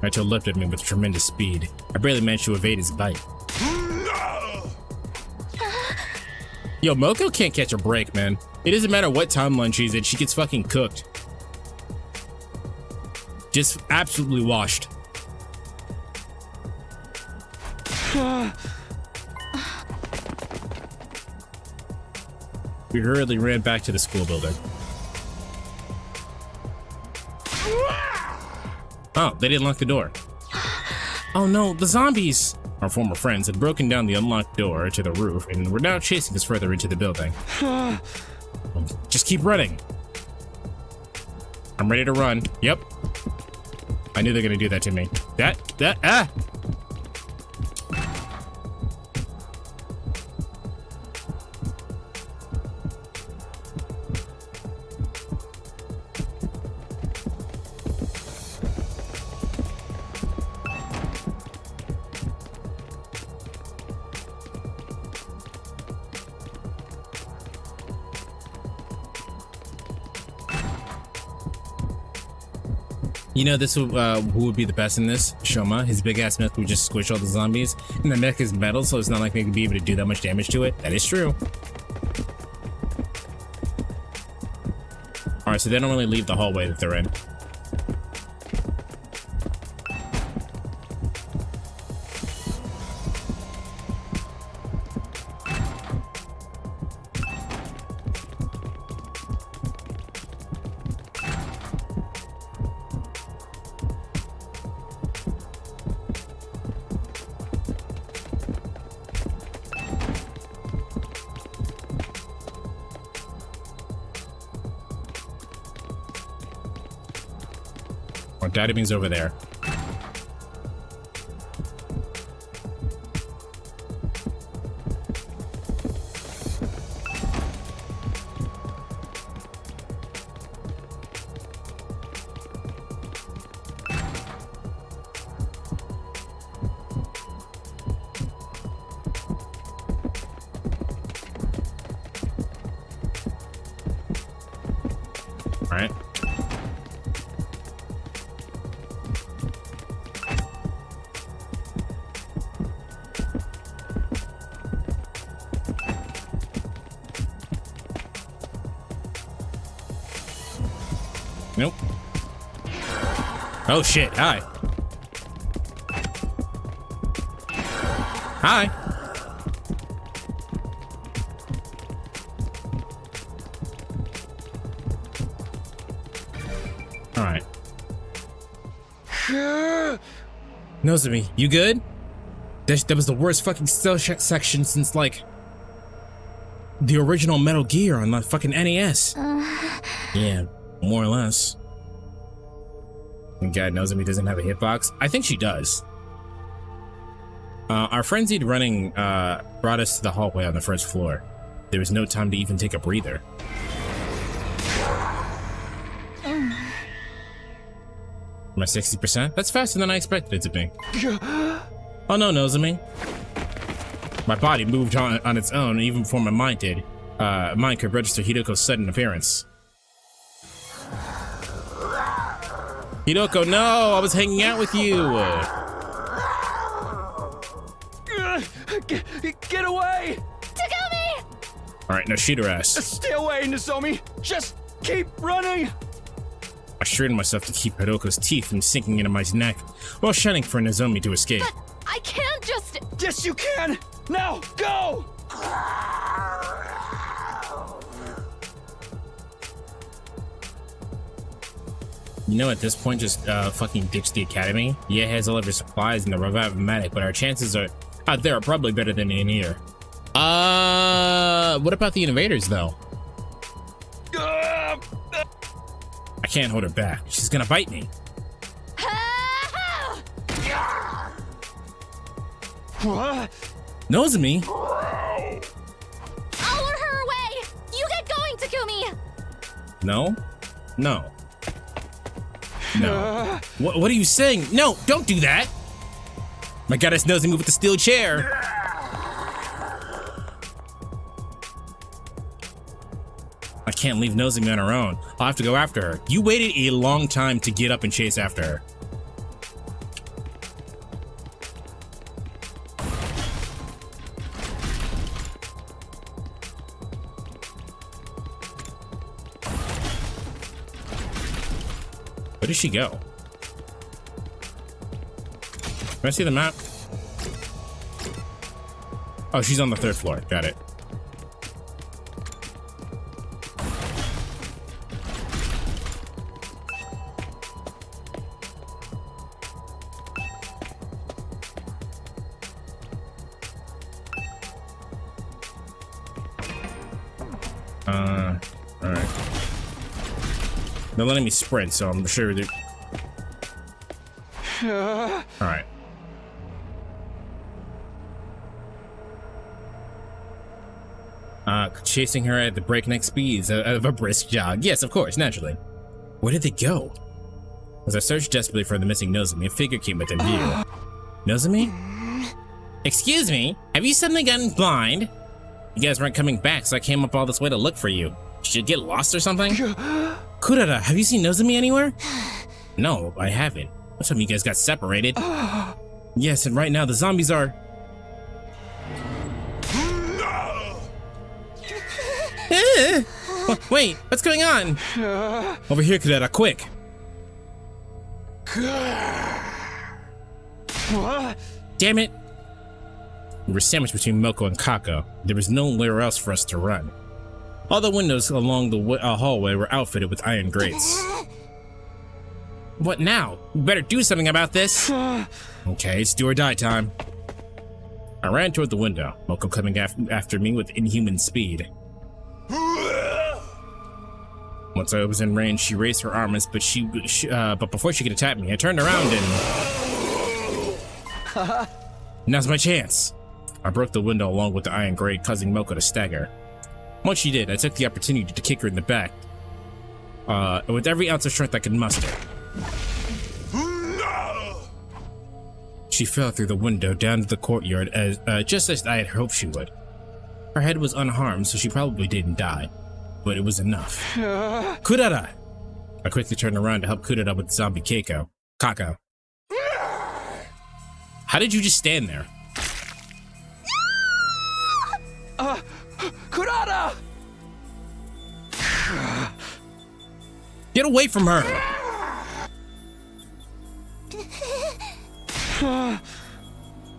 Naito leapt at me with tremendous speed. I barely managed to evade his bite. Yo, Moko can't catch a break, man. It doesn't matter what timeline she's in, she gets fucking cooked. Just absolutely washed. We hurriedly ran back to the school building. Oh, they didn't lock the door. Oh no, the zombies! Our former friends had broken down the unlocked door to the roof and were now chasing us further into the building. Just keep running. I'm ready to run. Yep. I knew they were gonna do that to me. Ah! You know, this would, who would be the best in this? Shoma. His big ass mech would just squish all the zombies. And the mech is metal, so it's not like they could be able to do that much damage to it. That is true. Alright, so they don't really leave the hallway that they're in. Daddybean's over there. All right. Nope. Oh shit, hi. Hi. Alright. Nozomi, you good? That was the worst fucking stealth section since, like, the original Metal Gear on the fucking NES. Yeah. More or less. And God knows if he doesn't have a hitbox. I think she does. Our frenzied running brought us to the hallway on the first floor. There was no time to even take a breather. Am I 60%? That's faster than I expected it to be. Oh no, Nozomi. My body moved on its own, even before my mind did. Mine could register Hidoko's sudden appearance. Hidoko, no! I was hanging out with you! Get away! Takumi! Alright, now shoot her ass. Stay away, Nozomi! Just keep running! I straightened myself to keep Hidoko's teeth from sinking into my neck, while shouting for Nozomi to escape. But I can't just... Yes, you can! Now, go! You know, at this point, just fucking ditch the academy. Yeah, it has all of your supplies and the Revive-O-Matic, but our chances are out there are probably better than in here. What about the invaders, though? I can't hold her back. She's gonna bite me. What? Nozomi? I'll lure her away! You get going, Takumi! No. No. No. What are you saying? No, don't do that! My goddess Nozomi with the steel chair! I can't leave Nozomi on her own. I'll have to go after her. You waited a long time to get up and chase after her. Where did she go? Can I see the map? Oh, she's on the 3rd floor. Got it. Alright. They're letting me sprint, so I'm sure they're... Alright. Chasing her at the breakneck speeds of a brisk jog. Yes, of course, naturally. Where did they go? As I searched desperately for the missing Nozomi, a figure came within view. Nozomi? Excuse me, have you suddenly gotten blind? You guys weren't coming back, so I came up all this way to look for you. Did you get lost or something? Kurara, have you seen Nozomi anywhere? No, I haven't. What time you guys got separated? Yes, and right now the zombies are... Wait, what's going on? Over here, Kurara, quick! Damn it! We were sandwiched between Milko and Kako. There was nowhere else for us to run. All the windows along the hallway were outfitted with iron grates. What now? We better do something about this. Okay, it's do or die time. I ran toward the window, Milko coming after me with inhuman speed. Once I was in range, she raised her arms, but before she could attack me, I turned around and... Now's my chance. I broke the window along with the iron grate, causing Milko to stagger. Once she did, I took the opportunity to kick her in the back, with every ounce of strength I could muster. She fell through the window down to the courtyard, just as I had hoped she would. Her head was unharmed, so she probably didn't die, but it was enough. Kurara! I quickly turned around to help Kurara with zombie Kako. How did you just stand there? Kurara! Get away from her!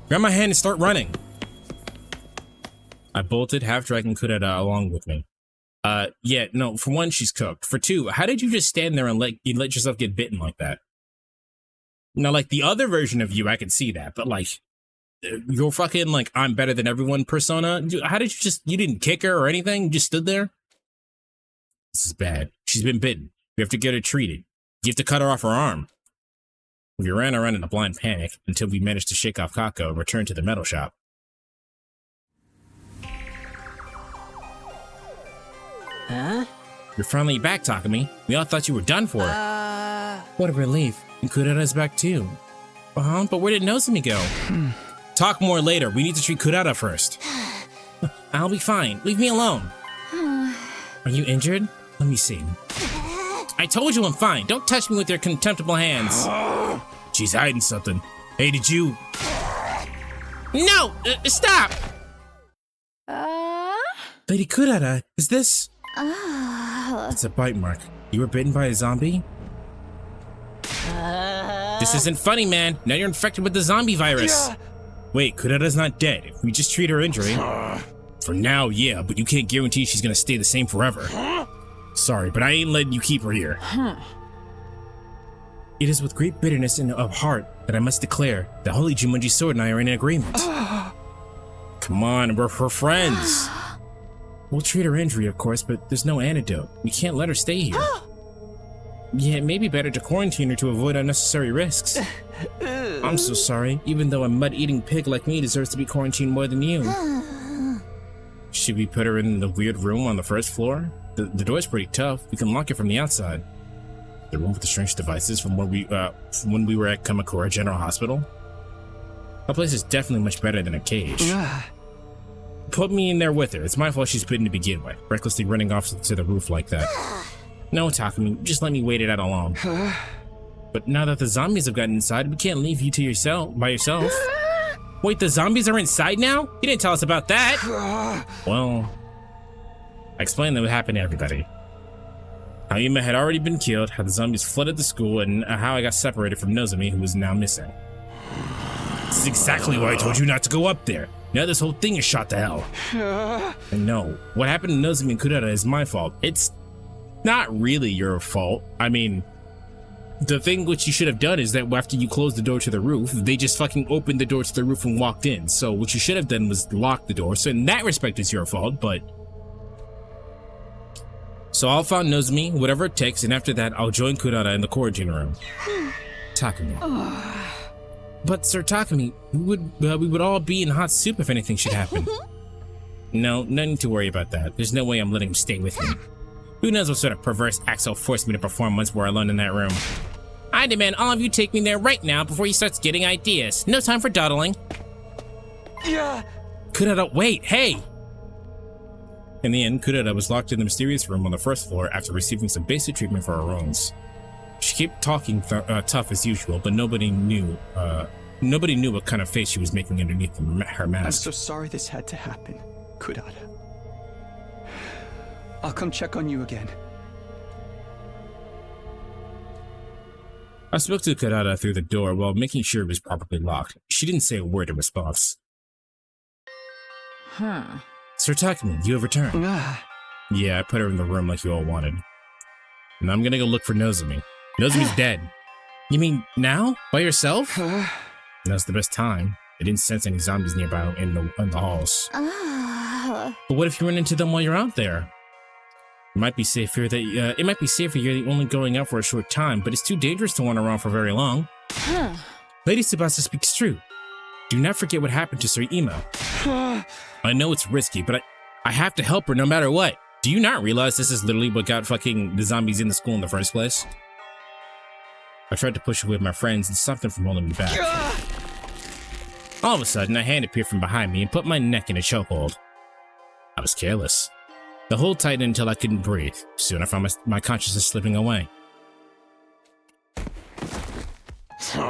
Grab my hand and start running. I bolted, half dragging Kurara along with me. Yeah, no, for one, she's cooked. For two, how did you just stand there and let yourself get bitten like that? Now, like, the other version of you, I can see that, but, like, your fucking, like, I'm better than everyone persona, how did you didn't kick her or anything? You just stood there? This is bad. She's been bitten. We have to get her treated. You have to cut her off her arm. We ran around in a blind panic until we managed to shake off Kako and return to the metal shop. Huh? You're finally back, Takumi. We all thought you were done for. What a relief. And Kurara's back too. But where did Nozomi go? Talk more later. We need to treat Kurara first. I'll be fine. Leave me alone. Are you injured? Let me see. I told you I'm fine. Don't touch me with your contemptible hands. She's hiding something. Hey, did you... No! Stop! Lady Kurara, is this... It's a bite mark. You were bitten by a zombie? This isn't funny, man. Now you're infected with the zombie virus. Wait, Kurara's not dead. If we just treat her injury... For now, yeah, but you can't guarantee she's gonna stay the same forever. Sorry, but I ain't letting you keep her here. It is with great bitterness of heart that I must declare that Holy Jumanji Sword and I are in agreement. Come on, we're her friends. We'll treat her injury, of course, but there's no antidote. We can't let her stay here. Yeah, it may be better to quarantine her to avoid unnecessary risks. I'm so sorry, even though a mud-eating pig like me deserves to be quarantined more than you. Should we put her in the weird room on the first floor? The door's pretty tough. We can lock it from the outside. The room with the strange devices from when we were at Kamakura General Hospital? That place is definitely much better than a cage. put me in there with her. It's my fault she's bitten to begin with, recklessly running off to the roof like that. No, Takumi, just let me wait it out alone. But now that the zombies have gotten inside, we can't leave you by yourself. Wait, the zombies are inside now? You didn't tell us about that. Well, I explained what happened to everybody. How Ima had already been killed, how the zombies flooded the school, and how I got separated from Nozomi, who was now missing. This is exactly why I told you not to go up there. Now this whole thing is shot to hell. And no, what happened to Nozomi and Kurata is my fault. It's not really your fault. I mean, the thing which you should have done is that after you closed the door to the roof, they just fucking opened the door to the roof and walked in. So what you should have done was lock the door. So in that respect, it's your fault, but... So I'll find Nozomi, whatever it takes, and after that, I'll join Kurata in the quarantine room. Takumi. But Sir Takumi, we would all be in hot soup if anything should happen. No need to worry about that. There's no way I'm letting him stay with me. Who knows what sort of perverse acts will force me to perform once we're alone in that room. I demand all of you take me there right now before he starts getting ideas. No time for dawdling. Yeah. Kurata, wait, hey! In the end, Kurata was locked in the mysterious room on the first floor after receiving some basic treatment for her wounds. She kept talking tough as usual, but nobody knew what kind of face she was making underneath her mask. I'm so sorry this had to happen, Kurata. I'll come check on you again. I spoke to Kurata through the door while making sure it was properly locked. She didn't say a word in response. Sir Takumi, you have returned. Yeah, I put her in the room like you all wanted. And I'm gonna go look for Nozomi. Nozomi's dead. You mean now? By yourself? Now's the best time. I didn't sense any zombies nearby in the halls. But what if you run into them while you're out there? It might be safer you're the only going out for a short time, but it's too dangerous to wander around for very long. Lady Tsubasa speaks true. Do not forget what happened to Sir Ima. I know it's risky, but I have to help her no matter what. Do you not realize this is literally what got fucking the zombies in the school in the first place? I tried to push away my friends and stop them from holding me back. All of a sudden, a hand appeared from behind me and put my neck in a chokehold. I was careless. The hold tightened until I couldn't breathe. Soon I found my consciousness slipping away.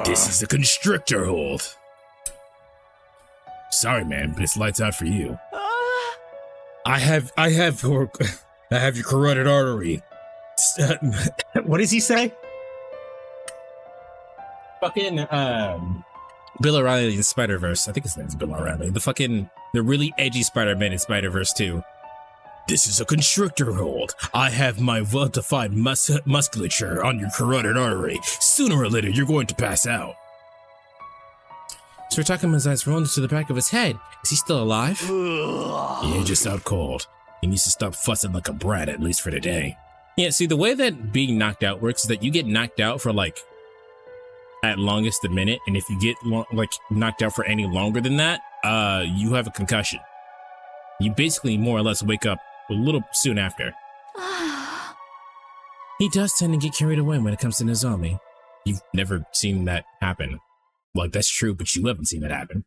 This is a constrictor hold. Sorry, man, but it's lights out for you. I have your carotid artery. What does he say? Fucking Bill O'Reilly in Spider-Verse. I think his name's Bill O'Reilly. The really edgy Spider-Man in Spider-Verse 2. This is a constrictor hold. I have my well-defined musculature on your carotid artery. Sooner or later, you're going to pass out. Sir Takuma's eyes rolled into the back of his head. Is he still alive? Yeah, just out cold. He needs to stop fussing like a brat, at least for today. Yeah, see, the way that being knocked out works is that you get knocked out for, like, at longest a minute, and if you get, knocked out for any longer than that, you have a concussion. You basically more or less wake up a little soon after. He does tend to get carried away when it comes to Nozomi. You've never seen that happen. Like, that's true, but you haven't seen it happen.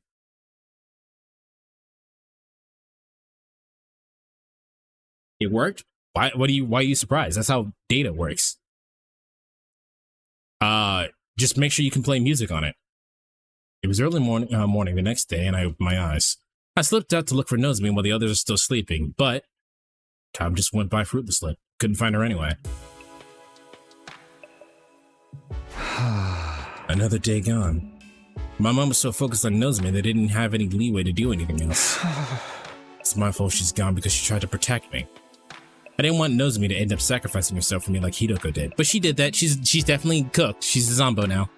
It worked? Why are you surprised? That's how data works. Just make sure you can play music on it. It was early morning the next day, and I opened my eyes. I slipped out to look for Nozomi while the others are still sleeping, but time just went by fruitlessly. Couldn't find her anyway. Another day gone. My mom was so focused on Nozomi that I didn't have any leeway to do anything else. It's my fault she's gone because she tried to protect me. I didn't want Nozomi to end up sacrificing herself for me like Hidoko did, but she did that. She's definitely cooked. She's a Zombo now.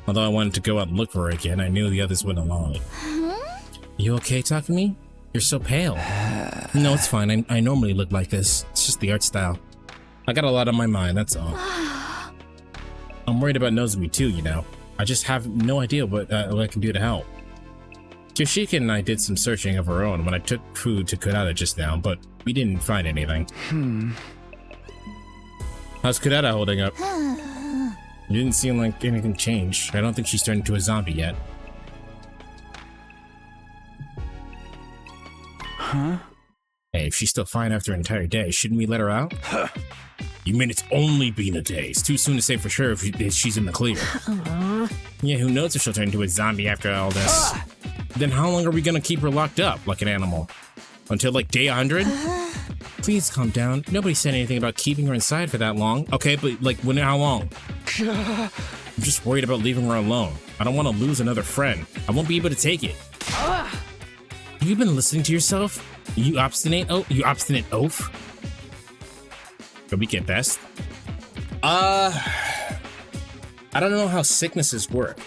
Although I wanted to go out and look for her again, I knew the others wouldn't allow it. You okay, Takumi? You're so pale. No, it's fine. I normally look like this. It's just the art style. I got a lot on my mind, that's all. I'm worried about Nozomi too, you know. I just have no idea what I can do to help. Kyoshika and I did some searching of our own when I took food to Kurata just now, but we didn't find anything. How's Kurata holding up? It didn't seem like anything changed. I don't think she's turned into a zombie yet. Huh? Hey, if she's still fine after an entire day, shouldn't we let her out? You mean it's only been a day? It's too soon to say for sure if she's in the clear. Yeah, who knows if she'll turn into a zombie after all this. Then how long are we gonna keep her locked up like an animal? Until like day 100? Please calm down. Nobody said anything about keeping her inside for that long. Okay, but like how long? I'm just worried about leaving her alone. I don't want to lose another friend. I won't be able to take it. Have you been listening to yourself? You obstinate oaf? Could we get best? I don't know how sicknesses work.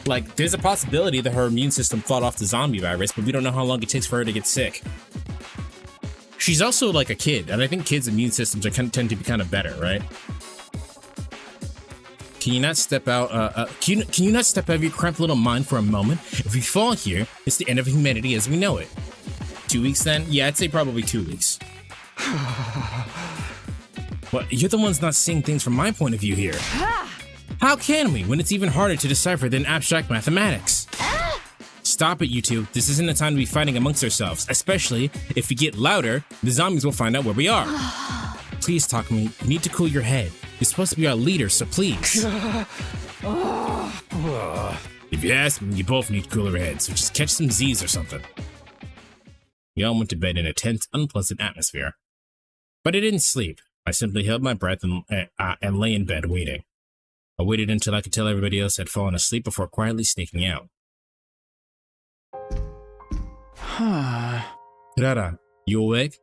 Like, there's a possibility that her immune system fought off the zombie virus, but we don't know how long it takes for her to get sick. She's also like a kid, and I think kids' immune systems tend to be kind of better, right? Can you not step out? Can you not step out of your cramped little mind for a moment? If we fall here, it's the end of humanity as we know it. 2 weeks then? Yeah, I'd say probably 2 weeks. Well, you're the ones not seeing things from my point of view here. How can we, when it's even harder to decipher than abstract mathematics? Stop it, you two. This isn't a time to be fighting amongst ourselves, especially if we get louder, the zombies will find out where we are. Please, Takumi, you need to cool your head. You're supposed to be our leader, so please. If you ask me, you both need cooler heads, so just catch some Z's or something. We all went to bed in a tense, unpleasant atmosphere. But I didn't sleep. I simply held my breath and lay in bed waiting. I waited until I could tell everybody else had fallen asleep before quietly sneaking out. Rara, you awake?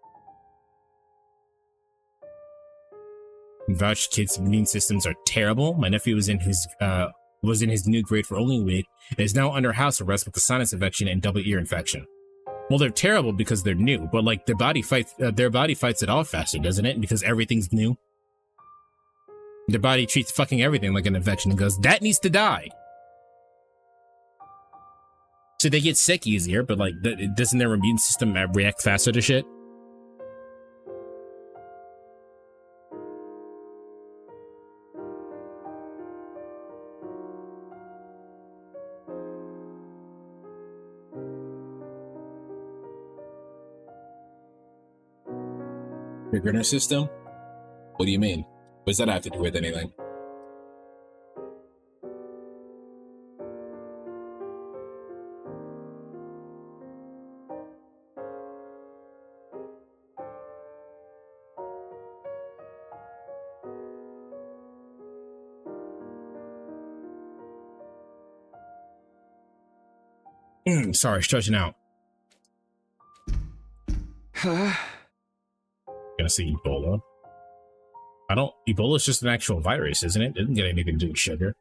Vouched kids' immune systems are terrible. My nephew was in his new grade for only a week and is now under house arrest with a sinus infection and double ear infection. Well, they're terrible because they're new, but like their body fights it all faster, doesn't it? Because everything's new. Their body treats fucking everything like an infection and goes, that needs to die. So they get sick easier, but like, doesn't their immune system react faster to shit? Your grinner system? What do you mean? What does that have to do with anything? Sorry, stretching out. Gonna see Ebola. Ebola's just an actual virus, isn't it? It didn't get anything to do with sugar.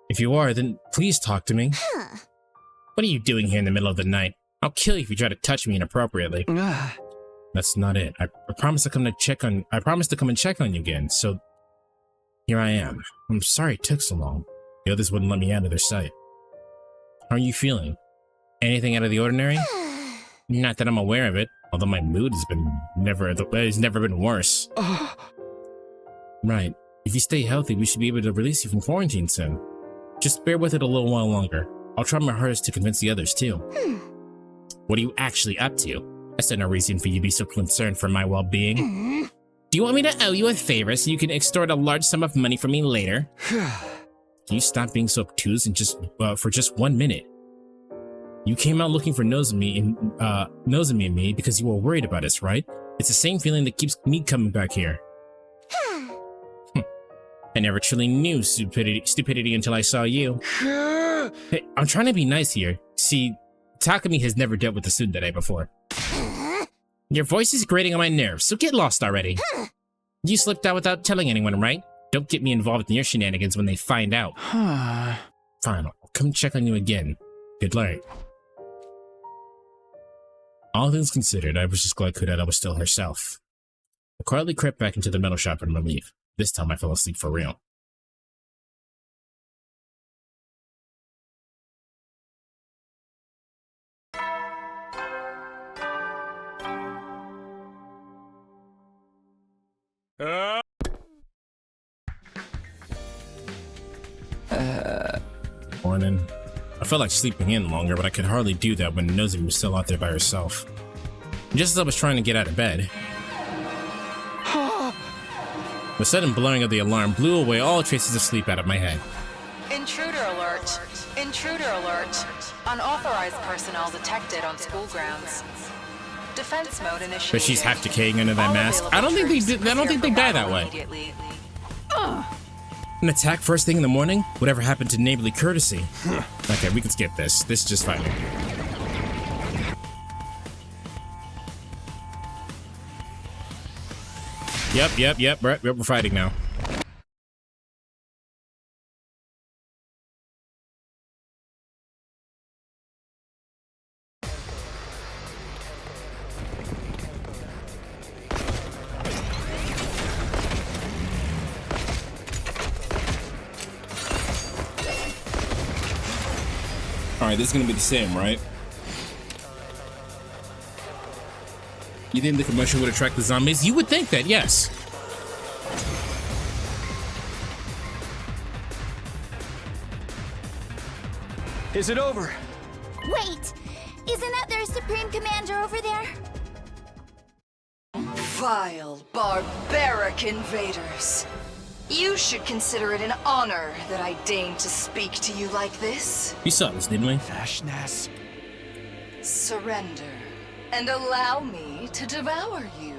If you are, then please talk to me. What are you doing here in the middle of the night? I'll kill you if you try to touch me inappropriately. That's not it. I promised to come and check on you again, so here I am. I'm sorry it took so long. The others wouldn't let me out of their sight. How are you feeling? Anything out of the ordinary? Not that I'm aware of it, although my mood has never been worse. Right. If you stay healthy, we should be able to release you from quarantine soon. Just bear with it a little while longer. I'll try my hardest to convince the others too. What are you actually up to? That's no reason for you to be so concerned for my well-being. Do you want me to owe you a favor so you can extort a large sum of money from me later? Can you stop being so obtuse and for just 1 minute? You came out looking for Nozomi and me because you were worried about us, right? It's the same feeling that keeps me coming back here. I never truly knew stupidity until I saw you. Hey, I'm trying to be nice here. See, Takumi has never dealt with the Tsundere before. Your voice is grating on my nerves, so get lost already. You slipped out without telling anyone, right? Don't get me involved in your shenanigans when they find out. Fine, I'll come check on you again. Good luck. All things considered, I was just glad Kurata was still herself. I quietly crept back into the metal shop in relief. This time I fell asleep for real. Morning. I felt like sleeping in longer, but I could hardly do that when Nozomi was still out there by herself. Just as I was trying to get out of bed, the sudden blurring of the alarm blew away all traces of sleep out of my head. Intruder alert. Intruder alert. Unauthorized personnel detected on school grounds. Defense mode initiated. But she's half decaying under that mask. I don't think they die that way. An attack first thing in the morning? Whatever happened to neighborly courtesy? Okay, we can skip this. This is just fine. Yep. We're fighting now. Alright, this is gonna be the same, right? You think the commercial would attract the zombies? You would think that, yes. Is it over? Wait! Isn't that their Supreme Commander over there? Vile, barbaric invaders. You should consider it an honor that I deign to speak to you like this. We saw this, didn't we? Vashnas. Surrender, and allow me to devour you.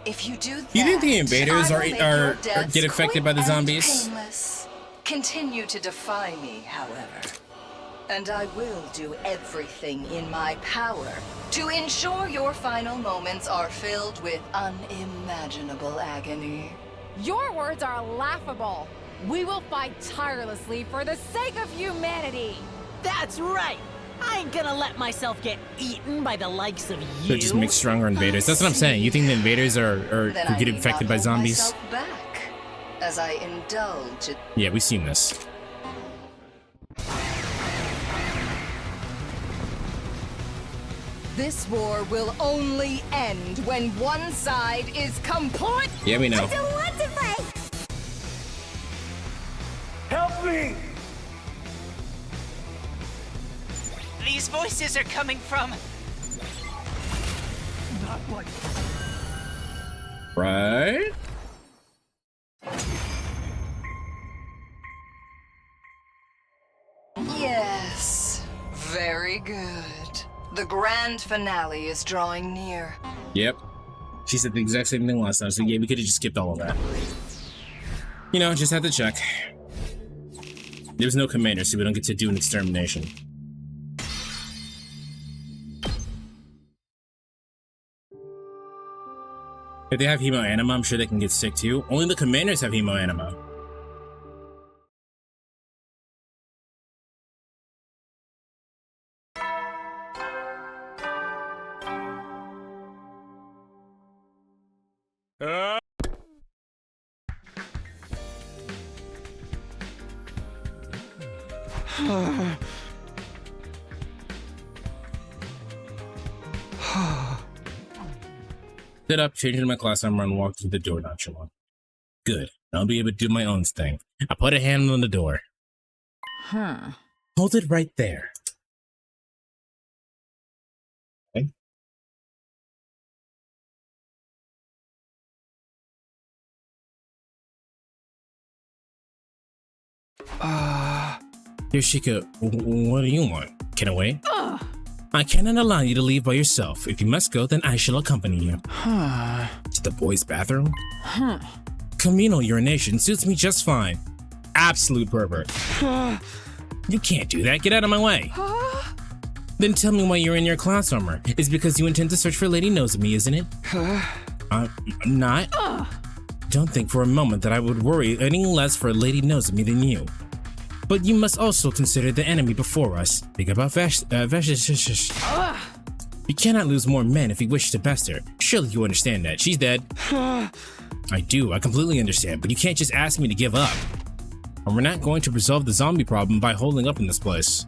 If you do that, You think the invaders I will make your deaths get affected by the quick and zombies? painless. Continue to defy me, however. And I will do everything in my power to ensure your final moments are filled with unimaginable agony. Your words are laughable. We will fight tirelessly for the sake of humanity. That's right. I ain't gonna let myself get eaten by the likes of you. So just make stronger invaders. That's what I'm saying. You think the invaders are get infected by zombies? Back as I indulge it. Yeah, we've seen this. This war will only end when one side is complete. Yeah, we know. Help me! These voices are coming from... Not like... Right? Yes, very good. The grand finale is drawing near. Yep. She said the exact same thing last time, so yeah, we could have just skipped all of that. You know, just had to check. There was no commander, so we don't get to do an extermination. If they have hemo anima, I'm sure they can get sick too. Only the commanders have hemo anima. Stood up, changed into my class armor, and walked through the door nonchalant. Good. I'll be able to do my own thing. I put a hand on the door. Hold it right there. Okay. Kyoshika, what do you want? Can I wait? I cannot allow you to leave by yourself. If you must go, then I shall accompany you. To the boys' bathroom? Communal urination suits me just fine. Absolute pervert. You can't do that. Get out of my way. Then tell me why you're in your class armor. It's because you intend to search for Lady Nozomi, isn't it? I'm not. Don't think for a moment that I would worry any less for Lady Nozomi than you. But you must also consider the enemy before us. Think about You cannot lose more men if you wish to best her. Surely you understand that. She's dead. I do. I completely understand. But you can't just ask me to give up. And we're not going to resolve the zombie problem by holding up in this place.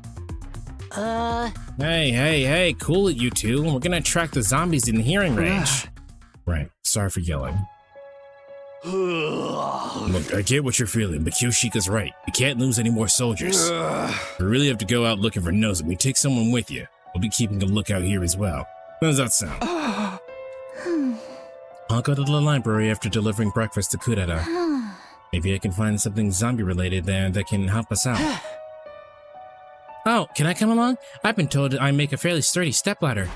Hey, cool it, you two. We're gonna attract the zombies in the hearing range. Right. Sorry for yelling. Look, I get what you're feeling, but Kyoshika's right. We can't lose any more soldiers. We really have to go out looking for Nozomi. Take someone with you. We'll be keeping a lookout here as well. How does that sound? I'll go to the library after delivering breakfast to Kurata. Maybe I can find something zombie-related there that can help us out. Oh, can I come along? I've been told I make a fairly sturdy stepladder.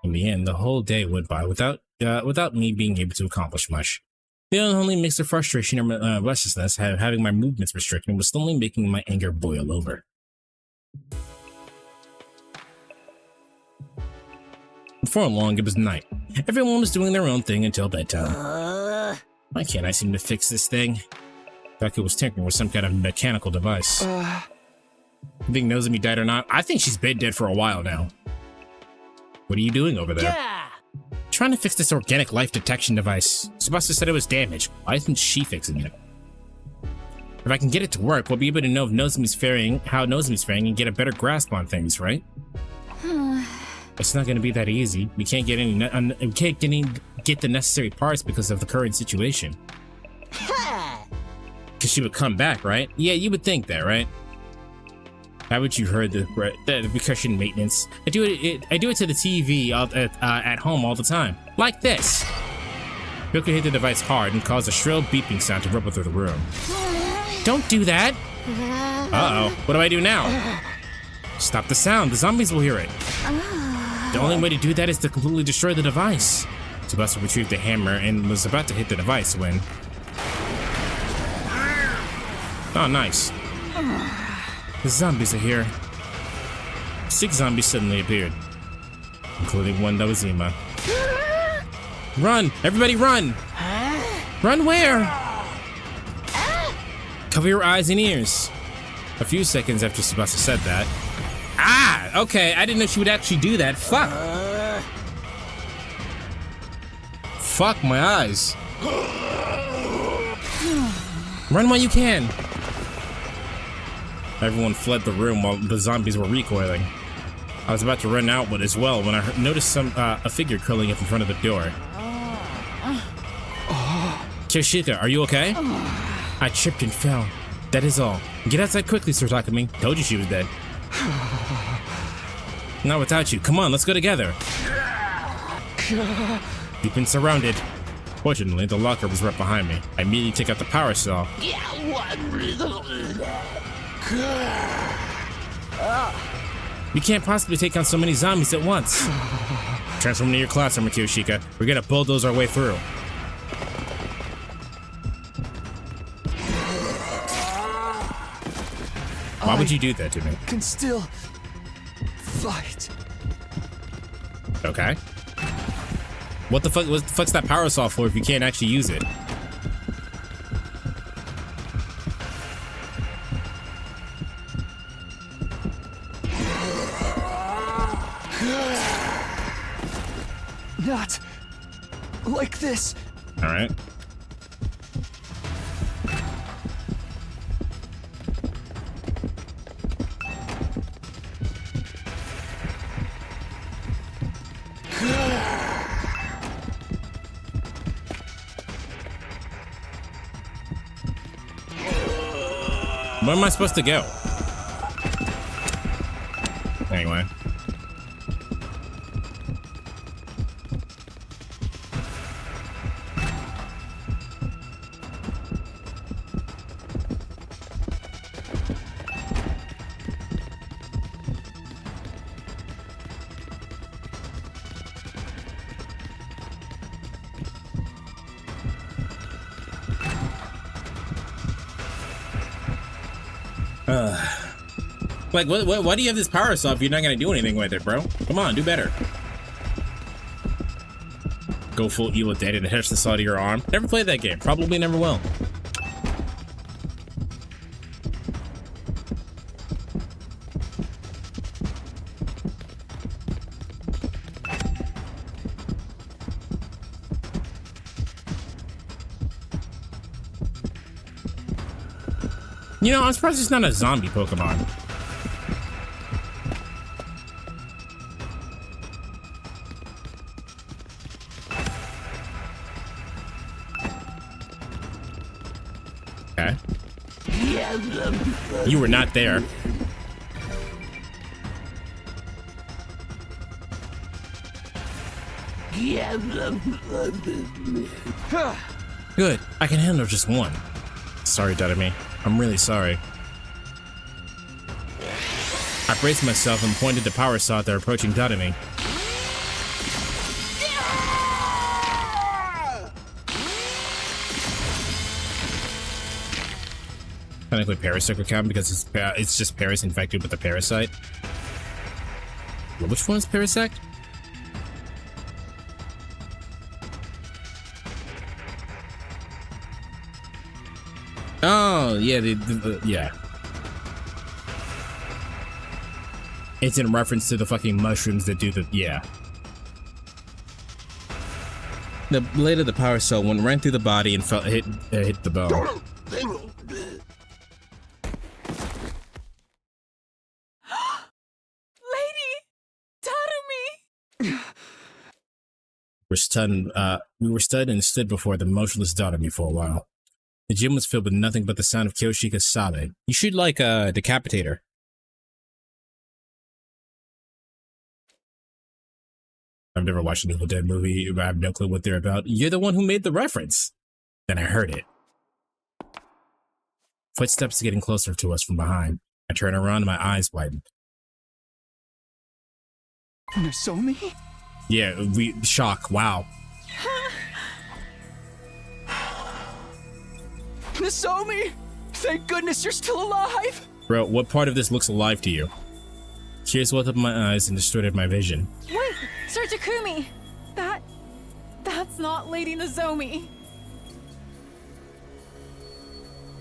In the end, the whole day went by without me being able to accomplish much. The only mix of frustration and restlessness having my movements restricted was slowly making my anger boil over. Before long, it was night. Everyone was doing their own thing until bedtime. Why can't I seem to fix this thing? Kaku was tinkering with some kind of mechanical device. You think Nozomi died or not? I think she's been dead for a while now. What are you doing over there? Trying to fix this organic life detection device. Tsubasa said it was damaged. Why isn't she fixing it? If I can get it to work, we'll be able to know if how Nozomi's faring and get a better grasp on things, right? It's not going to be that easy. We can't get get the necessary parts because of the current situation. Because she would come back, right? Yeah, you would think that, right? Haven't you heard the percussion maintenance? I do it to the TV at home all the time, like this. Yoka hit the device hard and caused a shrill beeping sound to ripple through the room. Don't do that! Uh-oh, what do I do now? Stop the sound, the zombies will hear it. The only way to do that is to completely destroy the device. Tsubasa retrieved the hammer and was about to hit the device when... Oh, nice. The zombies are here. 6 zombies suddenly appeared, including one Nozomi. Run! Everybody run! Run where? Cover your eyes and ears. A few seconds after Tsubasa said that... Ah! Okay, I didn't know she would actually do that. Fuck! Fuck my eyes. Run while you can. Everyone fled the room while the zombies were recoiling. I was about to run outward as well when I noticed a figure curling up in front of the door. Kyoshika, are you okay? I tripped and fell. That is all. Get outside quickly, Sir Takumi. Told you she was dead. Not without you. Come on, let's go together. You've been surrounded. Fortunately, the locker was right behind me. I immediately take out the power saw. You can't possibly take on so many zombies at once. Transform into your classroom, Kyoshika. We're gonna bulldoze our way through. Why would you do that to me? Can still fight. Okay. What the fuck's that power saw for if you can't actually use it? Not like this. All right. Where am I supposed to go? Anyway. Like, why do you have this power saw if you're not gonna do anything with it, bro? Come on, do better. Go full Evil Dead and attach the saw to your arm. Never played that game. Probably never will. You know, I'm surprised it's not a zombie Pokemon. Okay. You were not there. Good. I can handle just one. Sorry, Nozomi. I'm really sorry. I braced myself and pointed the power saw at the approaching Nozomi. Technically, Parasite would count because it's just Paris infected with a parasite. Well, which one is Parasite? Oh, yeah, yeah. It's in reference to the fucking mushrooms that do the, yeah. The blade of the power cell went right through the body and hit the bone. We were stunned and stood before the motionless Nozomi for a while. The gym was filled with nothing but the sound of Kyoshika sobbing. You should like decapitate her. I've never watched an Evil Dead movie. I have no clue what they're about. You're the one who made the reference. Then I heard it. Footsteps getting closer to us from behind. I turn around and my eyes widen. Nozomi? Yeah, shock. Wow. Nozomi! Thank goodness you're still alive! Bro, what part of this looks alive to you? Tears welled up in my eyes and distorted my vision. Wait, Sir Takumi! That's not Lady Nozomi.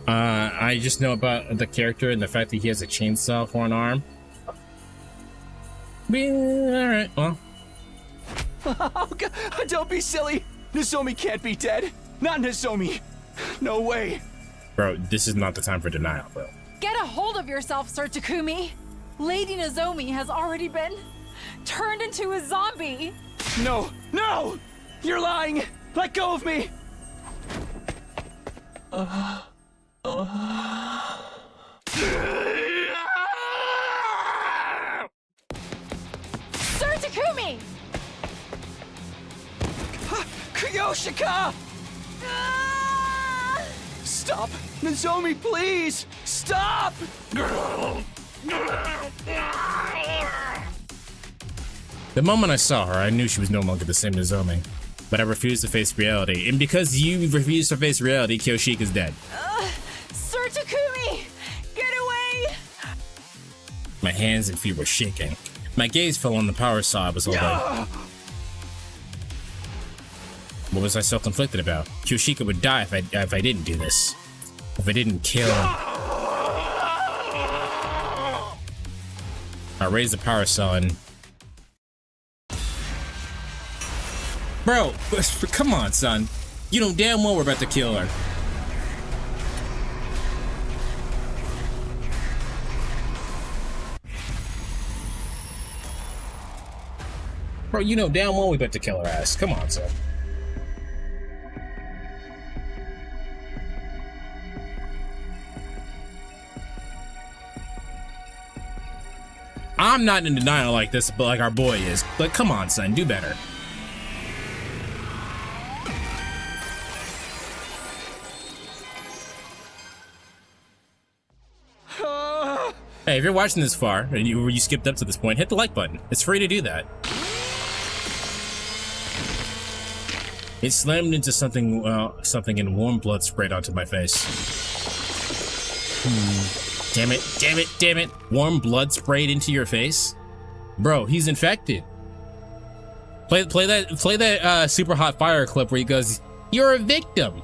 I just know about the character and the fact that he has a chainsaw for an arm. Alright, well. Oh, God, don't be silly! Nozomi can't be dead! Not Nozomi! No way! Bro, this is not the time for denial, bro. Get a hold of yourself, Sir Takumi! Lady Nozomi has already been turned into a zombie! No! No! You're lying! Let go of me! Sir Takumi! Kyoshika! Stop! Nozomi, please! Stop! The moment I saw her, I knew she was no longer the same Nozomi. But I refused to face reality, and because you refused to face reality, Kyoshika's dead. Sir Takumi! Get away! My hands and feet were shaking. My gaze fell on the power saw I was holding. What was I self-inflicted about? Kyoshika would die if I didn't do this. If I didn't kill him. I raised the power saw and... Bro, come on, son. You know damn well we're about to kill her. Bro, you know damn well we're about to kill her ass. Come on, son. I'm not in denial like this, but like our boy is. But come on, son, do better. Hey, if you're watching this far and you skipped up to this point, hit the like button. It's free to do that. It slammed into something, and warm blood sprayed onto my face. Damn it, damn it, damn it. Warm blood sprayed into your face? Bro, he's infected. Play that Super Hot Fire clip where he goes, "You're a victim."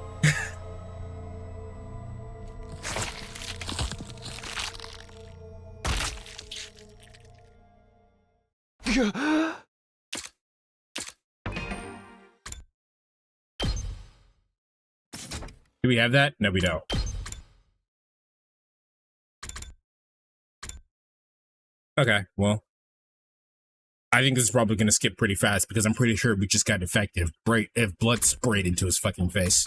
Do we have that? No, we don't. Okay, well, I think this is probably going to skip pretty fast because I'm pretty sure we just got infected if blood sprayed into his fucking face.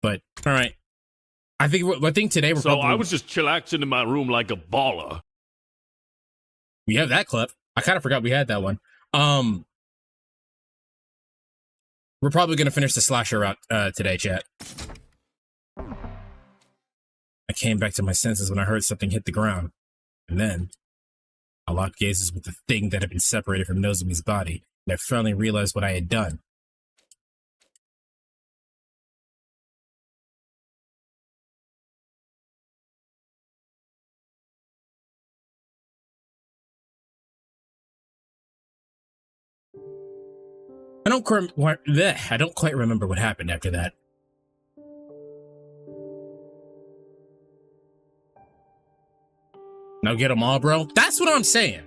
But, all right. I think today we're So probably... I was just chillaxing in my room like a baller. We have that clip. I kind of forgot we had that one. We're probably going to finish the slasher out today, chat. I came back to my senses when I heard something hit the ground. And then, I locked gazes with the thing that had been separated from Nozomi's body, and I finally realized what I had done. I don't quite remember what happened after that. Now get them all, bro. That's what I'm saying.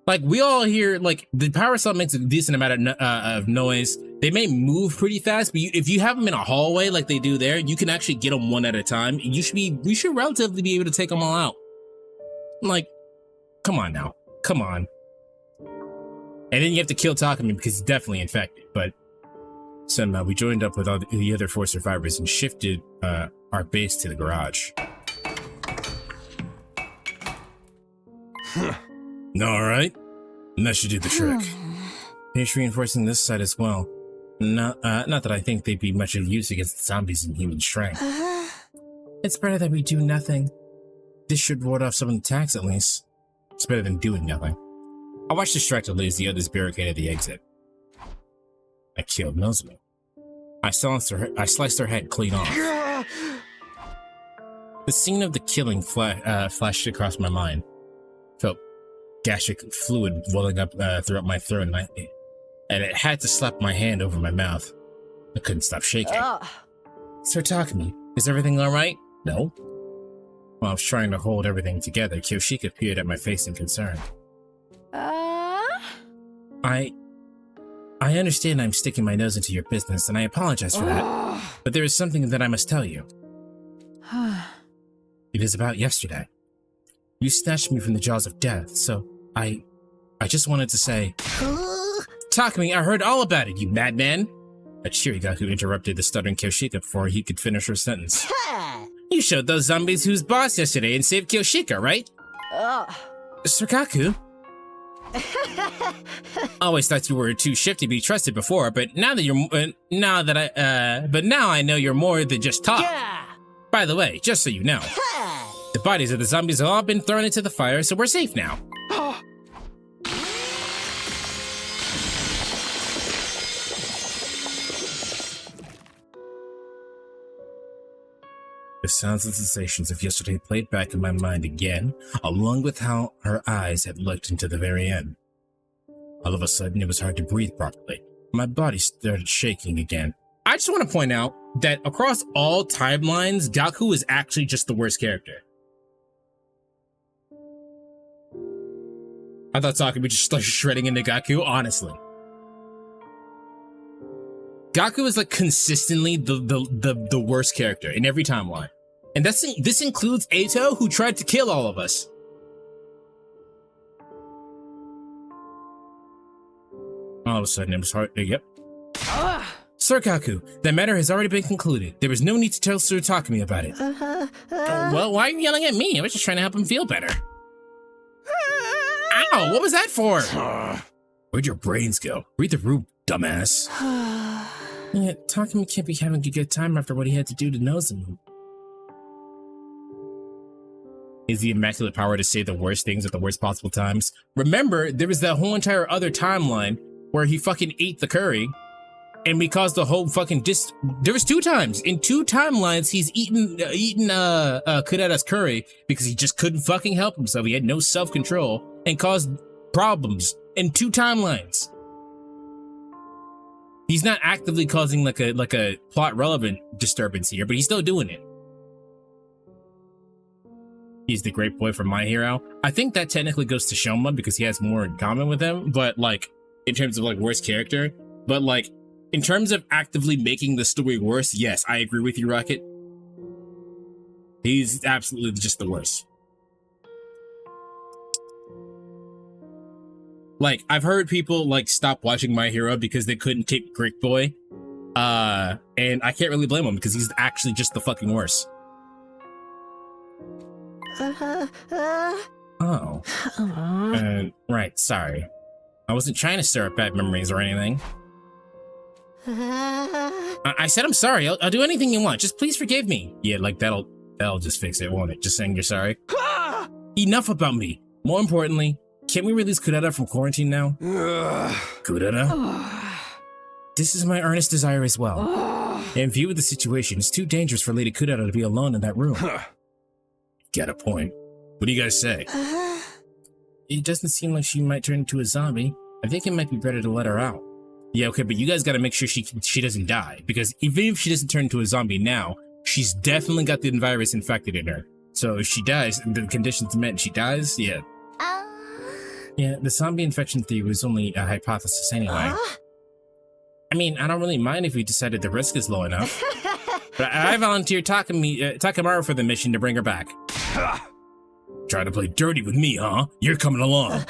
Like, we all hear, like, the power cell makes a decent amount of noise. They may move pretty fast, but if you have them in a hallway like they do there, you can actually get them one at a time. We should relatively be able to take them all out. Like, come on now. Come on. And then you have to kill Takumi because he's definitely infected. But somehow we joined up with all the other 4 survivors and shifted our base to the garage. All right, and that should do the trick. Finish reinforcing this side as well. Not that I think they'd be much of use against the zombies in human strength. It's better that we do nothing. This should ward off some of the attacks at least. It's better than doing nothing. I watched distractedly as the others barricaded the exit. I killed Nozomi. I sliced her head clean off. The scene of the killing flashed across my mind. Felt gastric fluid welling up throughout my throat, and it had to slap my hand over my mouth. I couldn't stop shaking. Sir Takumi, is everything all right? No. While I was trying to hold everything together, Kyoshika peered at my face in concern. I understand I'm sticking my nose into your business, and I apologize for that. But there is something that I must tell you. It is about yesterday. You snatched me from the jaws of death, so I just wanted to say... Takumi, I heard all about it, you madman! A Chirigaku interrupted the stuttering Kyoshika before he could finish her sentence. You showed those zombies who's boss yesterday and saved Kyoshika, right? Surkaku? Always thought you were too shifty to be trusted before, but now I know you're more than just talk. By the way, just so you know, the bodies of the zombies have all been thrown into the fire, so we're safe now. The sounds and sensations of yesterday played back in my mind again, along with how her eyes had looked into the very end. All of a sudden, it was hard to breathe properly. My body started shaking again. I just want to point out that across all timelines, Gaku is actually just the worst character. I thought Takumi just started shredding into Gaku, honestly. Gaku is like consistently the worst character in every timeline. And this includes Eito, who tried to kill all of us. All of a sudden, it was hard. Yep. Sir Gaku, that matter has already been concluded. There was no need to tell Sir Takumi about it. Well, why are you yelling at me? I was just trying to help him feel better. Ow, what was that for? Where'd your brains go? Read the room, dumbass. Yeah, Takumi can't be having a good time after what he had to do to Nozomi. Is the immaculate power to say the worst things at the worst possible times? Remember, there was that whole entire other timeline where he fucking ate the curry, and we caused the whole fucking there was 2 times. In 2 timelines, he's eaten Kureta's curry because he just couldn't fucking help himself. He had no self-control and caused problems in 2 timelines. He's not actively causing like a plot relevant disturbance here, but he's still doing it. He's the great boy from My Hero. I think that technically goes to Shoma because he has more in common with him, but like in terms of like worst character, but like in terms of actively making the story worse, yes, I agree with you, Rocket. He's absolutely just the worst. Like, I've heard people like stop watching My Hero because they couldn't take Great Boy. And I can't really blame him because he's actually just the fucking worst. Oh. Right, sorry. I wasn't trying to stir up bad memories or anything. I said I'm sorry. I'll do anything you want. Just please forgive me. Yeah, like that'll just fix it, won't it? Just saying you're sorry. Enough about me. More importantly, can't we release Kurata from quarantine now? Kurata? This is my earnest desire as well. In view of the situation, it's too dangerous for Lady Kurata to be alone in that room. Got a point. What do you guys say? It doesn't seem like she might turn into a zombie. I think it might be better to let her out. Yeah, okay, but you guys gotta make sure she doesn't die, because even if she doesn't turn into a zombie now, she's definitely got the virus infected in her. So if she dies, and the conditions met and she dies, yeah. Yeah, the zombie infection theory was only a hypothesis anyway. I mean, I don't really mind if we decided the risk is low enough. But I volunteered Takamaru for the mission to bring her back. Try to play dirty with me, huh? You're coming along.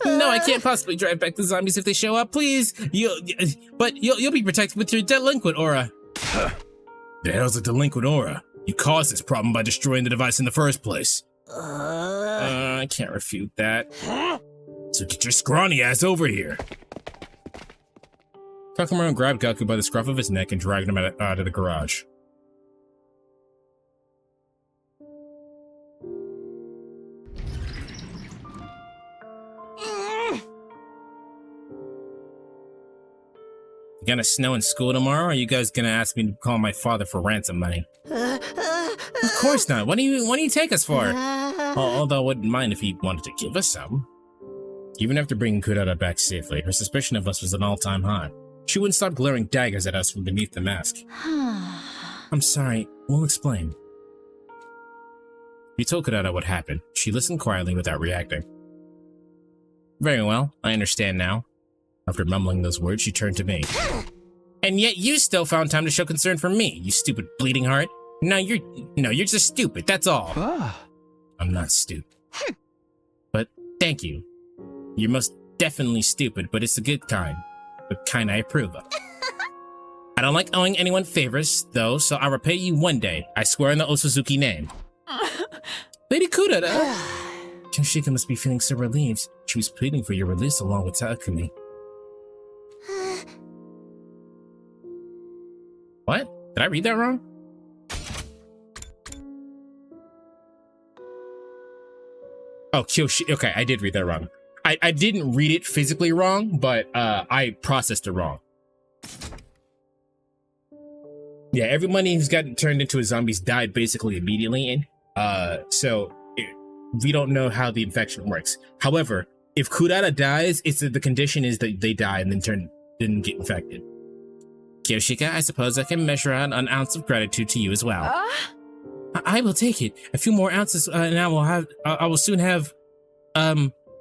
No, I can't possibly drive back the zombies if they show up, please. You'll be protected with your delinquent aura. The hell's a delinquent aura? You caused this problem by destroying the device in the first place. I can't refute that. So get your scrawny ass over here. Takamaru grabbed Gaku by the scruff of his neck and dragged him out of the garage. Gonna snow in school tomorrow, or are you guys gonna ask me to call my father for ransom money? Of course not. What do you take us for? Although I wouldn't mind if he wanted to give us some. Even after bringing Kurata back safely, her suspicion of us was an all-time high. She wouldn't stop glaring daggers at us from beneath the mask. I'm sorry, we'll explain. We told Kurata what happened. She listened quietly without reacting. Very well, I understand now. After mumbling those words, she turned to me. And yet you still found time to show concern for me, you stupid bleeding heart. No, you're just stupid, that's all. I'm not stupid. But thank you. You're most definitely stupid, but it's a good kind. The kind I approve of. I don't like owing anyone favors, though, so I'll repay you one day. I swear on the Osuzuki name. Lady Kurata! Kyoshika must be feeling so relieved. She was pleading for your release along with Takumi. What? Did I read that wrong? Oh, Kyoshika. Okay, I did read that wrong. I didn't read it physically wrong, but I processed it wrong. Yeah, everybody who's gotten turned into a zombies died basically immediately, we don't know how the infection works. However, if Kurata dies, the condition is that they die and then didn't get infected. Kyoshika, I suppose I can measure out an ounce of gratitude to you as well. I will take it. A few more ounces, and I will soon have,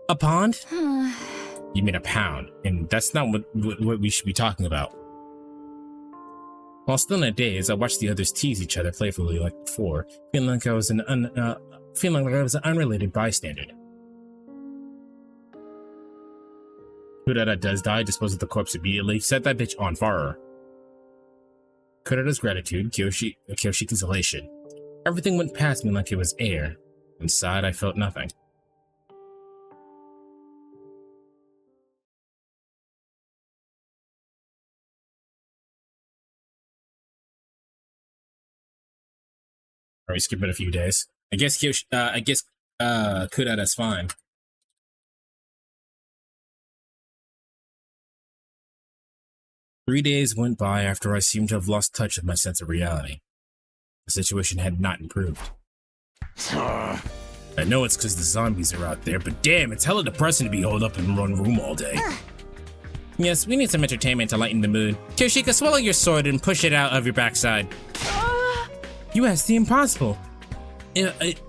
a pond? You mean a pound, and that's not what we should be talking about. While still in a daze, I watched the others tease each other playfully like before, feeling like I was an unrelated bystander. Kurata does die, dispose of the corpse immediately, set that bitch on fire. Kurata's gratitude, Kyoshika's elation. Everything went past me like it was air. Inside, I felt nothing. Are we skipping a few days? I guess Kurata's fine. Three days went by after I seemed to have lost touch with my sense of reality. The situation had not improved. I know it's because the zombies are out there, but damn, it's hella depressing to be holed up in one room all day. Yes, we need some entertainment to lighten the mood. Kyoshika, swallow your sword and push it out of your backside. You asked the impossible.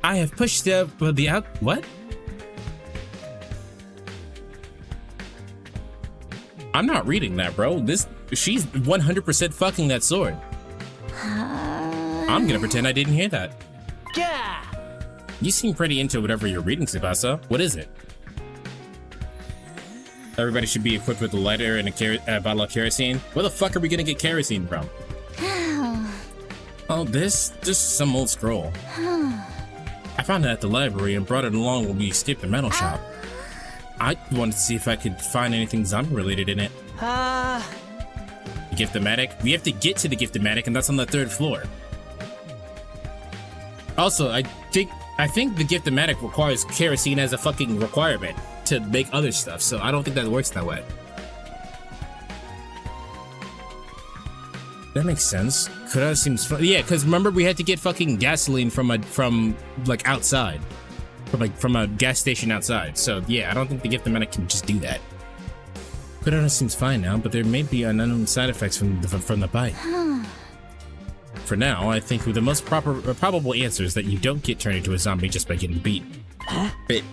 I have pushed the out. What? I'm not reading that, bro. She's 100% fucking that sword. I'm gonna pretend I didn't hear that. Yeah. You seem pretty into whatever you're reading, Tsubasa. What is it? Everybody should be equipped with a lighter and a bottle of kerosene. Where the fuck are we gonna get kerosene from? Oh, this is some old scroll. I found it at the library and brought it along when we escaped the metal shop. I wanted to see if I could find anything zombie related in it. The Giftomatic? We have to get to the Giftomatic, and that's on the 3rd floor. Also, I think the Giftomatic requires kerosene as a fucking requirement to make other stuff, so I don't think that works that way. That makes sense. Kurata seems fun. Yeah, because remember we had to get fucking gasoline from like outside, from a gas station outside. So yeah, I don't think the Giftomatic can just do that. Kurata seems fine now, but there may be unknown side effects from the bite. For now, I think the most probable answer is that you don't get turned into a zombie just by getting beaten. Bit.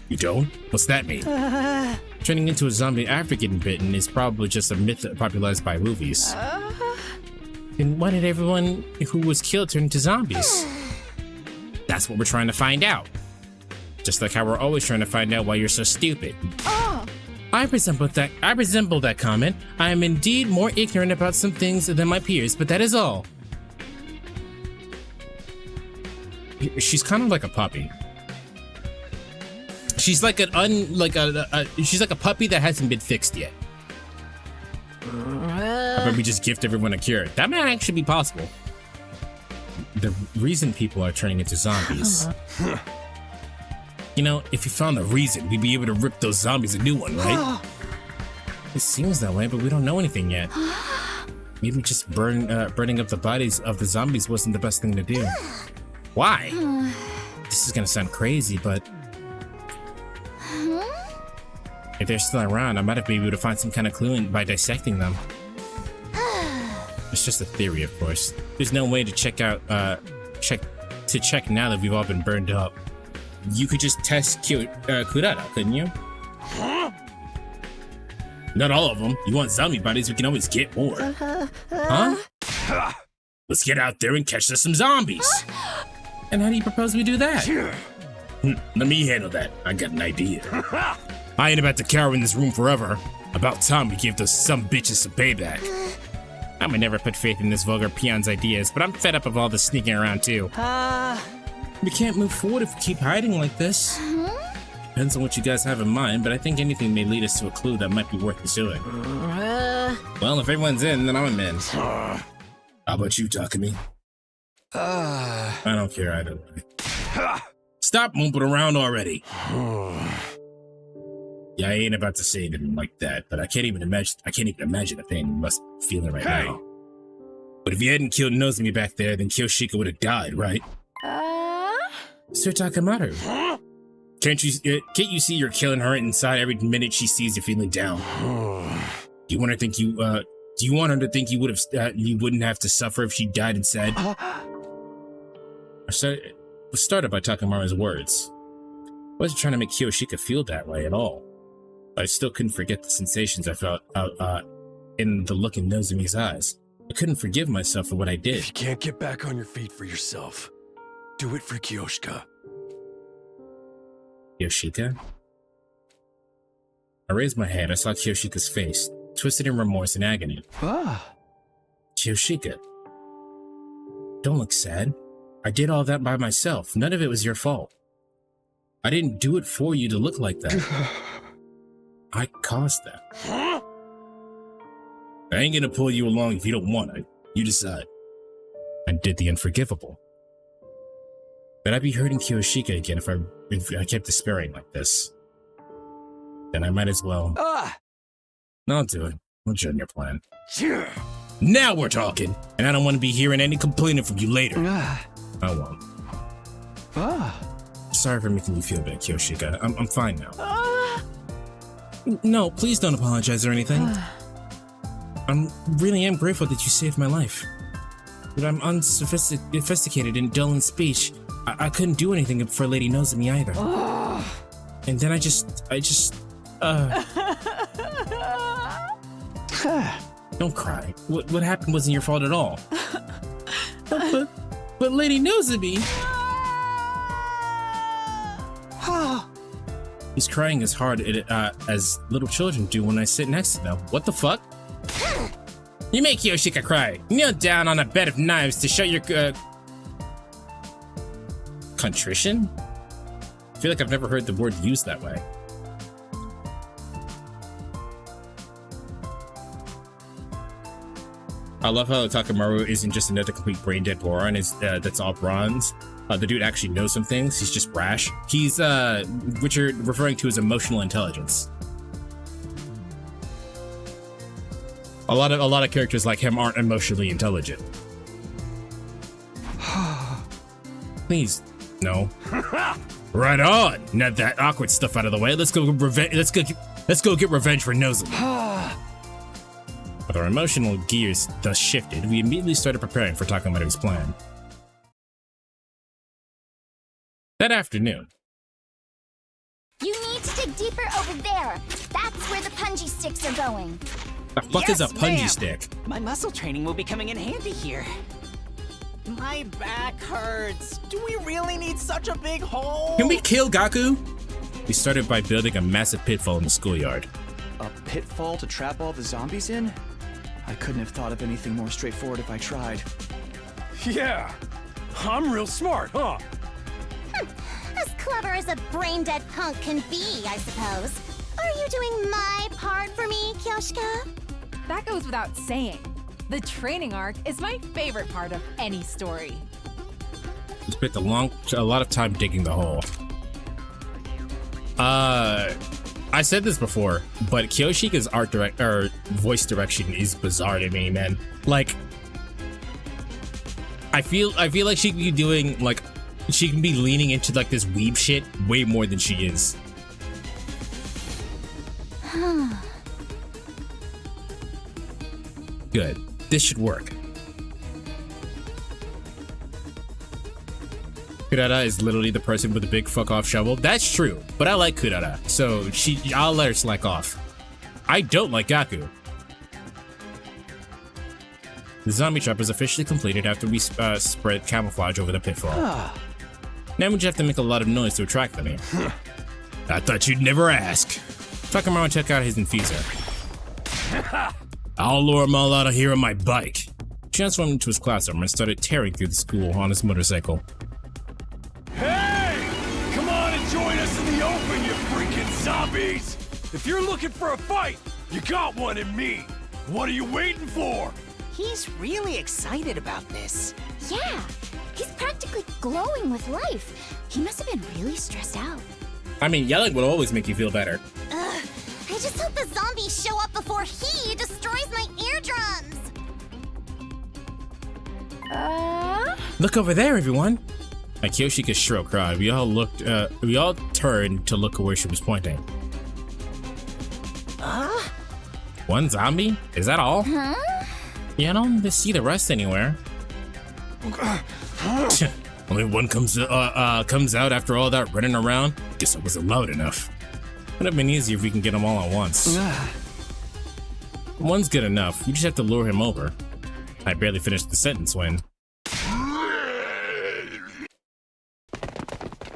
You don't? What's that mean? Turning into a zombie after getting bitten is probably just a myth popularized by movies. Then why did everyone who was killed turn into zombies? That's what we're trying to find out. Just like how we're always trying to find out why you're so stupid. I resemble that comment. I am indeed more ignorant about some things than my peers, but that is all. She's kind of like a puppy. She's like she's like a puppy that hasn't been fixed yet. I bet we just gift everyone a cure. That might actually be possible. The reason people are turning into zombies. You know, if you found the reason, we'd be able to rip those zombies a new one, right? It seems that way, but we don't know anything yet. Maybe just burning up the bodies of the zombies wasn't the best thing to do. Why? This is gonna sound crazy, but if they're still around, I might have been able to find some kind of clue by dissecting them. It's just a theory, of course. There's no way to check now that we've all been burned up. You could just test Kurata, couldn't you? Not all of them. You want zombie bodies, we can always get more. Huh? Let's get out there and catch some zombies. And how do you propose we do that? Let me handle that. I got an idea. I ain't about to cower in this room forever. About time we give those some bitches some payback. I would never put faith in this vulgar peon's ideas, but I'm fed up of all this sneaking around too. We can't move forward if we keep hiding like this. Depends on what you guys have in mind, but I think anything may lead us to a clue that might be worth pursuing. Well, if everyone's in, then I'm in. How about you, Takumi? I don't care either way. Stop mumping around already. Yeah, I ain't about to say anything like that, but I can't even imagine the pain you must be feeling right now. But if you hadn't killed Nozomi back there, then Kyoshika would have died, right? Sir Takamaru. Can't you see you're killing her inside every minute she sees you feeling down? Do you want her to think you wouldn't have to suffer if she died instead? I was started by Takamaru's words. I wasn't trying to make Kyoshika feel that way at all. But I still couldn't forget the sensations I felt in the look in Nozomi's eyes. I couldn't forgive myself for what I did. If you can't get back on your feet for yourself, do it for Kyoshika. Kyoshika? I raised my head. I saw Kyoshika's face, twisted in remorse and agony. Kyoshika, don't look sad. I did all that by myself. None of it was your fault. I didn't do it for you to look like that. I caused that. I ain't gonna pull you along if you don't want to. You decide. I did the unforgivable. But I'd be hurting Kyoshika again if I kept despairing like this. Then I might as well. I'll do it. I'll join your plan. Now we're talking, and I don't want to be hearing any complaining from you later. I won't. Sorry for making you feel bad, Kyoshika. I'm fine now. No, please don't apologize or anything. I really am grateful that you saved my life. But I'm unsophisticated and dull in speech. I couldn't do anything for Lady Nozomi either. And then I just Don't cry. What happened wasn't your fault at all. But Lady Nozomi. He's crying as hard as little children do when I sit next to them. What the fuck? You make Kyoshika cry. Kneel down on a bed of knives to show your contrition? I feel like I've never heard the word used that way. I love how Takamaru isn't just another complete brain-dead moron that's all bronze. The dude actually knows some things. He's just brash. He's what you're referring to as emotional intelligence. A lot of characters like him aren't emotionally intelligent. Please, no. Right on. Now that awkward stuff out of the way. Let's go get revenge for Nozomi. With our emotional gears thus shifted, we immediately started preparing for Takamaru's plan. That afternoon. You need to dig deeper over there. That's where the punji sticks are going. The fuck is a punji stick? My muscle training will be coming in handy here. My back hurts. Do we really need such a big hole? Can we kill Gaku? We started by building a massive pitfall in the schoolyard. A pitfall to trap all the zombies in? I couldn't have thought of anything more straightforward if I tried. Yeah, I'm real smart, huh? As clever as a brain-dead punk can be, I suppose. Are you doing my part for me, Kyoshika? That goes without saying. The training arc is my favorite part of any story. We spent a lot of time digging the hole. I said this before, but Kyoshika's voice direction is bizarre to me, man. Like, I feel like she can be doing like, she can be leaning into like this weeb shit way more than she is. Good. This should work. Kurara is literally the person with the big fuck off shovel. That's true, but I like Kurara, so I'll let her slack off. I don't like Gaku. The zombie trap is officially completed after we spread camouflage over the pitfall. Now we just have to make a lot of noise to attract them here. I thought you'd never ask. Takamaru took out his infuser. I'll lure them all out of here on my bike. He transformed into his classroom and started tearing through the school on his motorcycle. Hey! Come on and join us in the open, you freaking zombies! If you're looking for a fight, you got one in me. What are you waiting for? He's really excited about this. Yeah, he's practically glowing with life. He must have been really stressed out. I mean, yelling would always make you feel better. I just hope the zombies show up before he destroys my eardrums. Look over there, everyone! At Kyoshika's shrill cry, we all turned to look at where she was pointing. One zombie? Is that all? Huh? Yeah, I don't see the rest anywhere. Only one comes out after all that running around. Guess I wasn't loud enough. Would have been easier if we can get them all at once. One's good enough. We just have to lure him over. I barely finished the sentence when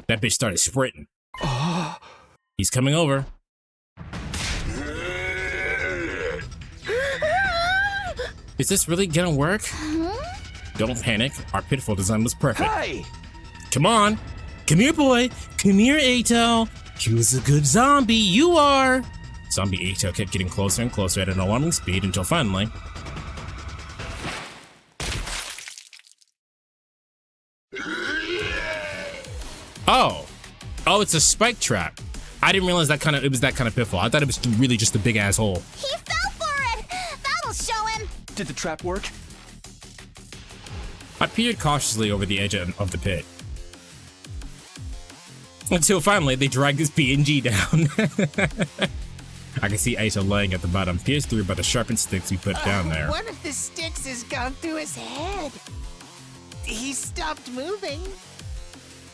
that bitch started sprinting. He's coming over. Is this really gonna work? Don't panic. Our pitfall design was perfect. Hey! Come on. Come here, boy. Come here, Ato. Who's a good zombie? You are. Zombie Ato kept getting closer and closer at an alarming speed until finally... Oh, it's a spike trap. I didn't realize it was that kind of pitfall. I thought it was really just a big asshole. He fell for it! That'll show him! Did the trap work? I peered cautiously over the edge of the pit. Until finally, they dragged this PNG down. I can see Ato laying at the bottom, pierced through by the sharpened sticks we put down there. One of the sticks has gone through his head. He stopped moving.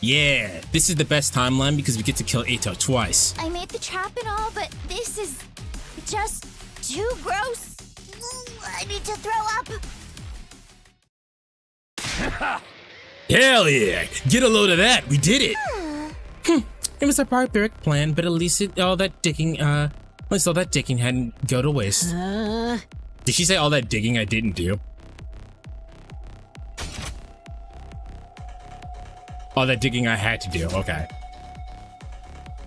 Yeah, this is the best timeline because we get to kill Ato twice. I made the trap and all, but this is just too gross. I need to throw up. Hell yeah! Get a load of that! We did it! It was a barbaric plan, but at least all that digging hadn't go to waste. Did she say all that digging I didn't do? All that digging I had to do, okay.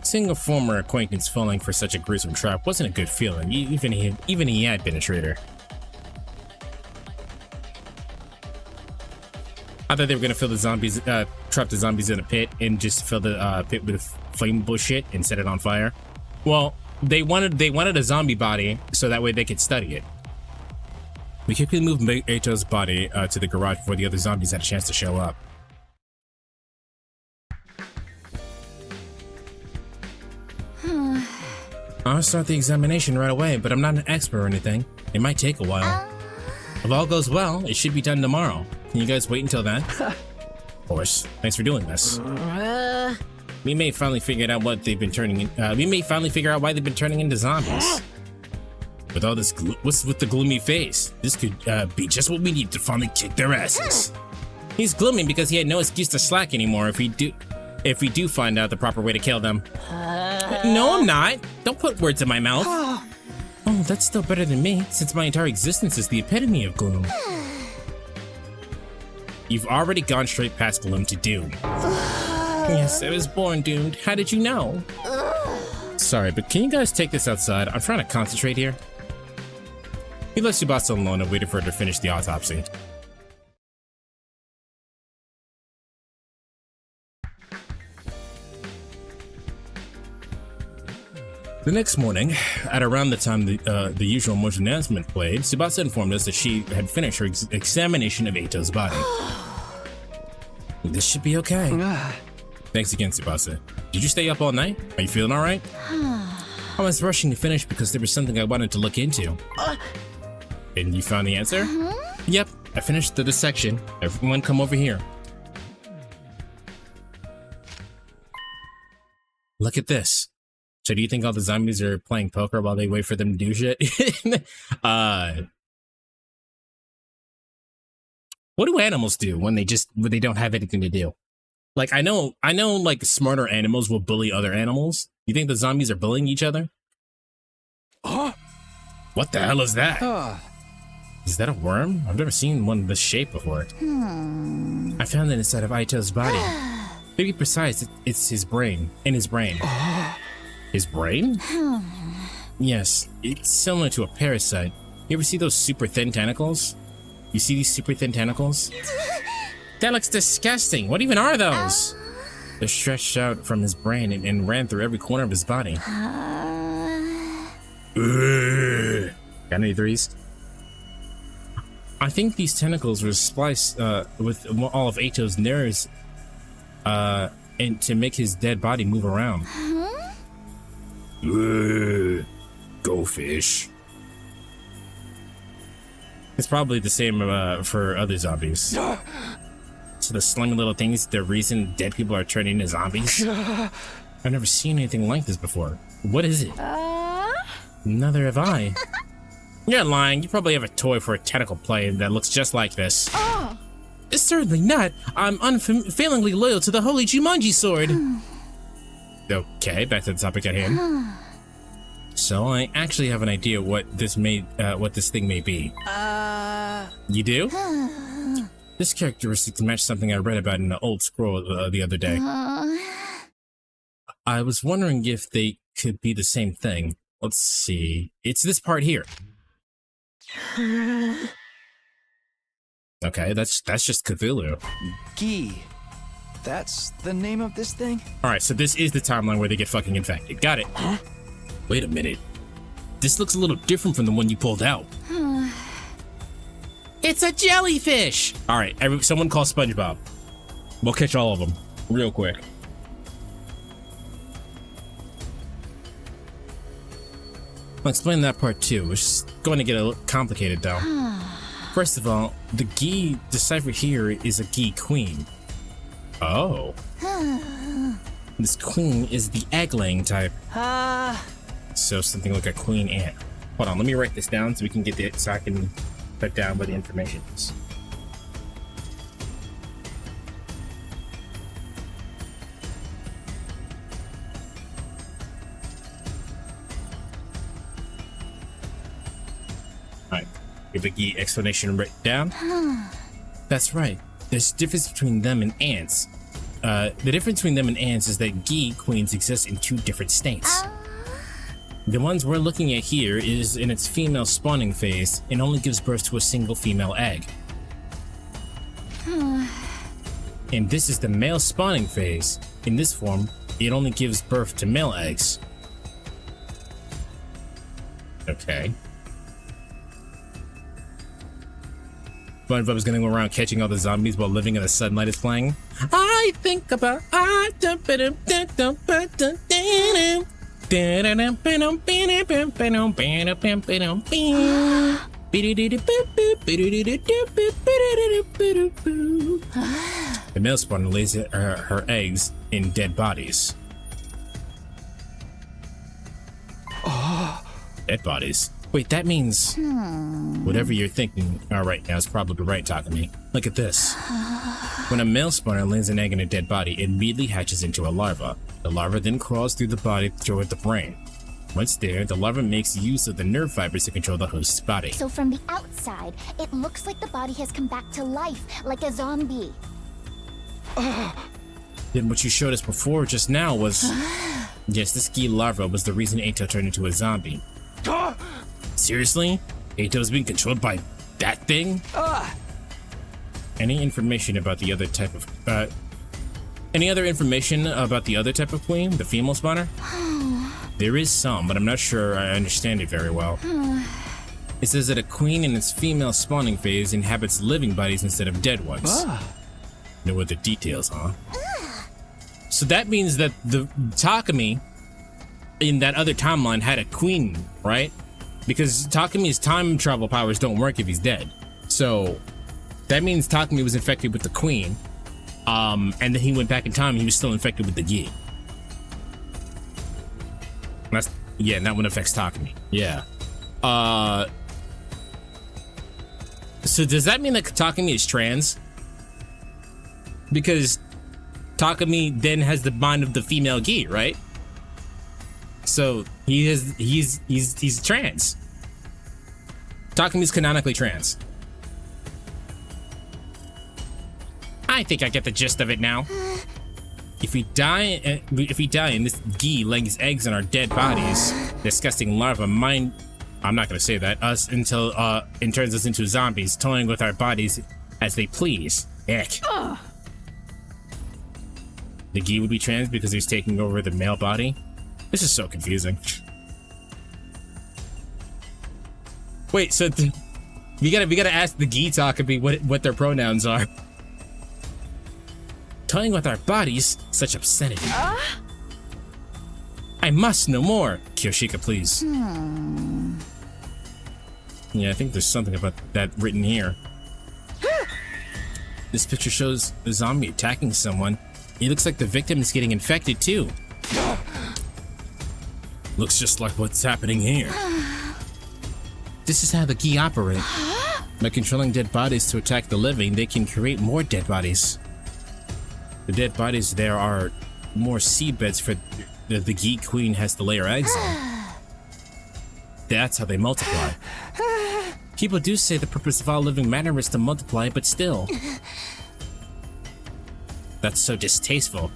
Seeing a former acquaintance falling for such a gruesome trap wasn't a good feeling, even he had been a traitor. I thought they were gonna fill the zombies, trap the zombies in a pit and just fill the pit with flammable shit and set it on fire. Well, they wanted a zombie body so that way they could study it. We quickly moved Eito's body to the garage before the other zombies had a chance to show up. I'll start the examination right away, but I'm not an expert or anything. It might take a while. If all goes well, it should be done tomorrow. Can you guys wait until then? Of course. Thanks for doing this. We may finally figure out what they've been turning in. We may finally figure out why they've been turning into zombies. With all this, what's with the gloomy face? This could be just what we need to finally kick their asses. He's gloomy because he had no excuse to slack anymore. If we do find out the proper way to kill them. No, I'm not. Don't put words in my mouth. Oh, that's still better than me, since my entire existence is the epitome of gloom. You've already gone straight past gloom to doom. Yes, I was born doomed. How did you know? Sorry, but can you guys take this outside? I'm trying to concentrate here. He left Tsubasa alone and waited for her to finish the autopsy. The next morning, at around the time the usual motion announcement played, Tsubasa informed us that she had finished her examination of Eito's body. This should be okay. Thanks again, Tsubasa. Did you stay up all night? Are you feeling alright? I was rushing to finish because there was something I wanted to look into. And you found the answer? Yep, I finished the dissection. Everyone come over here. Look at this. So do you think all the zombies are playing poker while they wait for them to do shit? What do animals do when they don't have anything to do? Like, I know like smarter animals will bully other animals. You think the zombies are bullying each other? What the hell is that? Is that a worm? I've never seen one this shape before. I found it inside of Eito's body. To be precise, it's his brain. In his brain. His brain? Yes, it's similar to a parasite. You ever see those super thin tentacles? You see these super thin tentacles? That looks disgusting. What even are those? They're stretched out from his brain and ran through every corner of his body. Got any threes? I think these tentacles were spliced with all of Eito's nerves and to make his dead body move around. Go fish. It's probably the same for other zombies. So the slimy little things, the reason dead people are turning into zombies? I've never seen anything like this before. What is it? Neither have I. You're lying. You probably have a toy for a tentacle play that looks just like this. Certainly not. I'm unfailingly loyal to the Holy Jumanji sword. Okay, back to the topic at hand. So I actually have an idea what this thing may be. You do? This characteristic matches something I read about in an old scroll the other day. I was wondering if they could be the same thing. Let's see. It's this part here. Okay, that's just Cthulhu. Gee, that's the name of this thing? Alright, so this is the timeline where they get fucking infected. Got it. Wait a minute. This looks a little different from the one you pulled out. It's a jellyfish! Alright, someone call SpongeBob. We'll catch all of them real quick. I'll explain that part too. It's going to get a little complicated though. First of all, the Gi deciphered here is a Gi queen. Oh. This queen is the egg-laying type. So something like a queen ant. Hold on, let me write this down so we can get it so I can put down what the information is. Alright, give a Gi explanation written down. That's right. There's a difference between them and ants. The difference between them and ants is that Gi queens exist in two different states. The ones we're looking at here is in its female spawning phase and only gives birth to a single female egg. And this is the male spawning phase. In this form, it only gives birth to male eggs. Okay. SpongeBob is gonna go around catching all the zombies while Living in the Sunlight is playing. I think about The male spawner lays her eggs in dead bodies. Dead bodies? Wait, that means... Whatever you're thinking right now is probably right, Takumi. Look at this. When a male spawner lays an egg in a dead body, it immediately hatches into a larva. The larva then crawls through the body toward the brain. Once there, the larva makes use of the nerve fibers to control the host's body. So from the outside, it looks like the body has come back to life, like a zombie. Then what you showed us before just now was... Yes, this Gi larva was the reason Eito turned into a zombie. Seriously? Eito's being controlled by that thing? Any information about the other type of... Any other information about the other type of queen? The female spawner? There is some, but I'm not sure I understand it very well. It says that a queen in its female spawning phase inhabits living bodies instead of dead ones. No other details, huh? So that means that the Takumi in that other timeline had a queen, right? Because Takumi's time travel powers don't work if he's dead. So that means Takumi was infected with the queen. And then he went back in time and he was still infected with the Gi. That's, yeah, and that one affects Takumi. Yeah. So does that mean that Takumi is trans? Because Takumi then has the mind of the female Gi, right? So he's trans. Takumi's canonically trans. I think I get the gist of it now. If we die and this Gi lays eggs in our dead bodies, disgusting larva mind, I'm not gonna say that, us until it turns us into zombies, toying with our bodies as they please. Ick. The Gi would be trans because he's taking over the male body? This is so confusing. Wait, so we gotta ask the Gi Takumi what their pronouns are. Toying with our bodies? Such obscenity. I must know more. Kyoshika, please. Yeah, I think there's something about that written here. This picture shows a zombie attacking someone. It looks like the victim is getting infected too. Looks just like what's happening here. This is how the Gi operate. By controlling dead bodies to attack the living, they can create more dead bodies. The dead bodies there are more seedbeds for the Gi queen has to lay her eggs in. That's how they multiply. People do say the purpose of all living matter is to multiply, but still. That's so distasteful.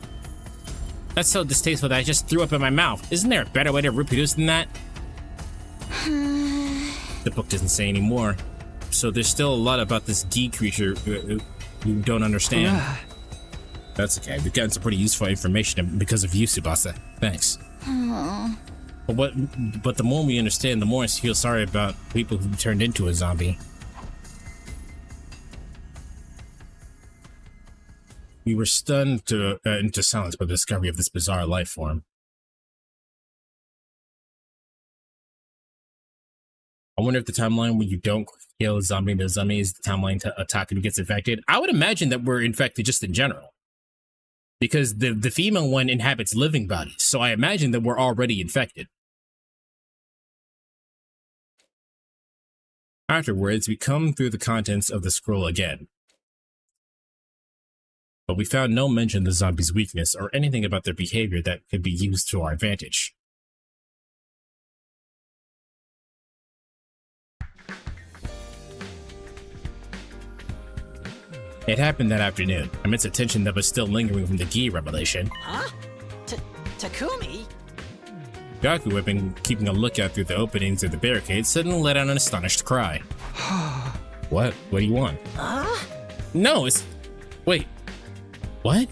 That's so distasteful that I just threw up in my mouth. Isn't there a better way to reproduce than that? The book doesn't say anymore. So there's still a lot about this Gi creature you don't understand. That's okay. We've gotten some pretty useful information because of you, Tsubasa. Thanks. But the more we understand, the more I feel sorry about people who turned into a zombie. We were stunned into silence by the discovery of this bizarre life form. I wonder if the timeline when you don't kill a zombie, the zombie is the timeline to attack who gets infected. I would imagine that we're infected just in general. Because the female one inhabits living bodies, so I imagine that we're already infected. Afterwards, we come through the contents of the scroll again. But we found no mention of the zombie's weakness or anything about their behavior that could be used to our advantage. It happened that afternoon, amidst a tension that was still lingering from the Gi revelation. Huh? Takumi? Gaku, who had been keeping a lookout through the openings of the barricade, suddenly let out an astonished cry. What? What do you want? No, it's... Wait. What?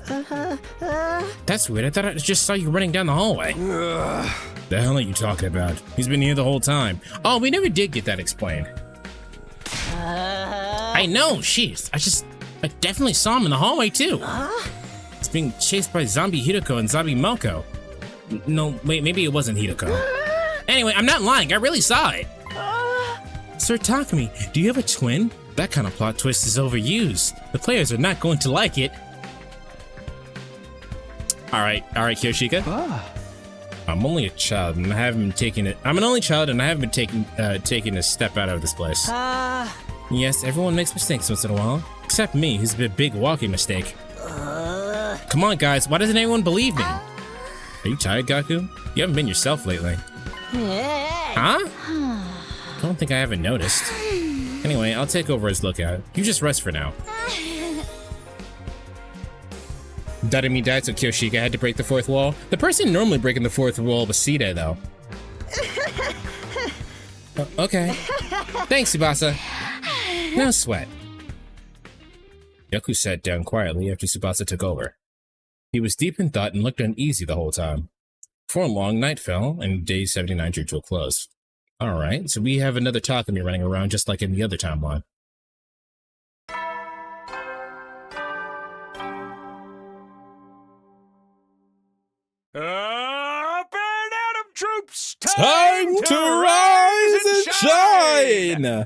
That's weird. I thought I just saw you running down the hallway. The hell are you talking about? He's been here the whole time. Oh, we never did get that explained. I know, jeez. I definitely saw him in the hallway too. He's being chased by zombie Hideko and zombie Melko. No, wait, maybe it wasn't Hideko. Anyway, I'm not lying. I really saw it. Sir Takumi, do you have a twin? That kind of plot twist is overused. The players are not going to like it. All right, Kyoshika. I'm only a child, and I haven't been taking it. I'm an only child, and I haven't been taking a step out of this place. Yes, everyone makes mistakes once in a while, except me, who's a big walking mistake. Come on, guys. Why doesn't anyone believe me? Are you tired, Gaku? You haven't been yourself lately. Huh? I don't think I haven't noticed. Anyway, I'll take over as lookout. You just rest for now. Darumi died, so Kyoshika had to break the fourth wall. The person normally breaking the fourth wall was Sita, though. Okay. Thanks, Tsubasa. No sweat. Yoku sat down quietly after Tsubasa took over. He was deep in thought and looked uneasy the whole time. Before long, night fell, and day 79 drew to a close. Alright, so we have another Takumi running around just like in the other timeline. Up and Atom troops! Time to rise and shine!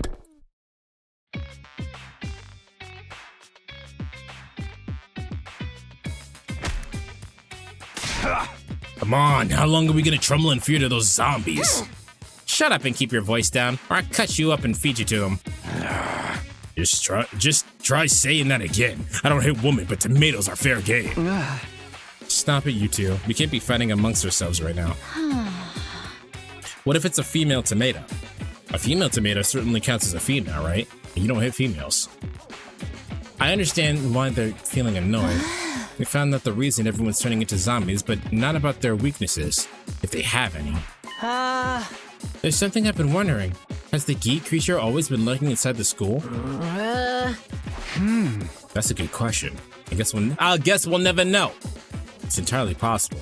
Come on, how long are we gonna tremble in fear to those zombies? Shut up and keep your voice down, or I'll cut you up and feed you to them. Just try saying that again. I don't hate women, but tomatoes are fair game. Stop it, you two. We can't be fighting amongst ourselves right now. What if it's a female tomato? A female tomato certainly counts as a female, right? You don't hit females. I understand why they're feeling annoyed. We found that the reason everyone's turning into zombies, but not about their weaknesses, if they have any. There's something I've been wondering. Has the Gi creature always been lurking inside the school? That's a good question. I guess we'll never know. It's entirely possible.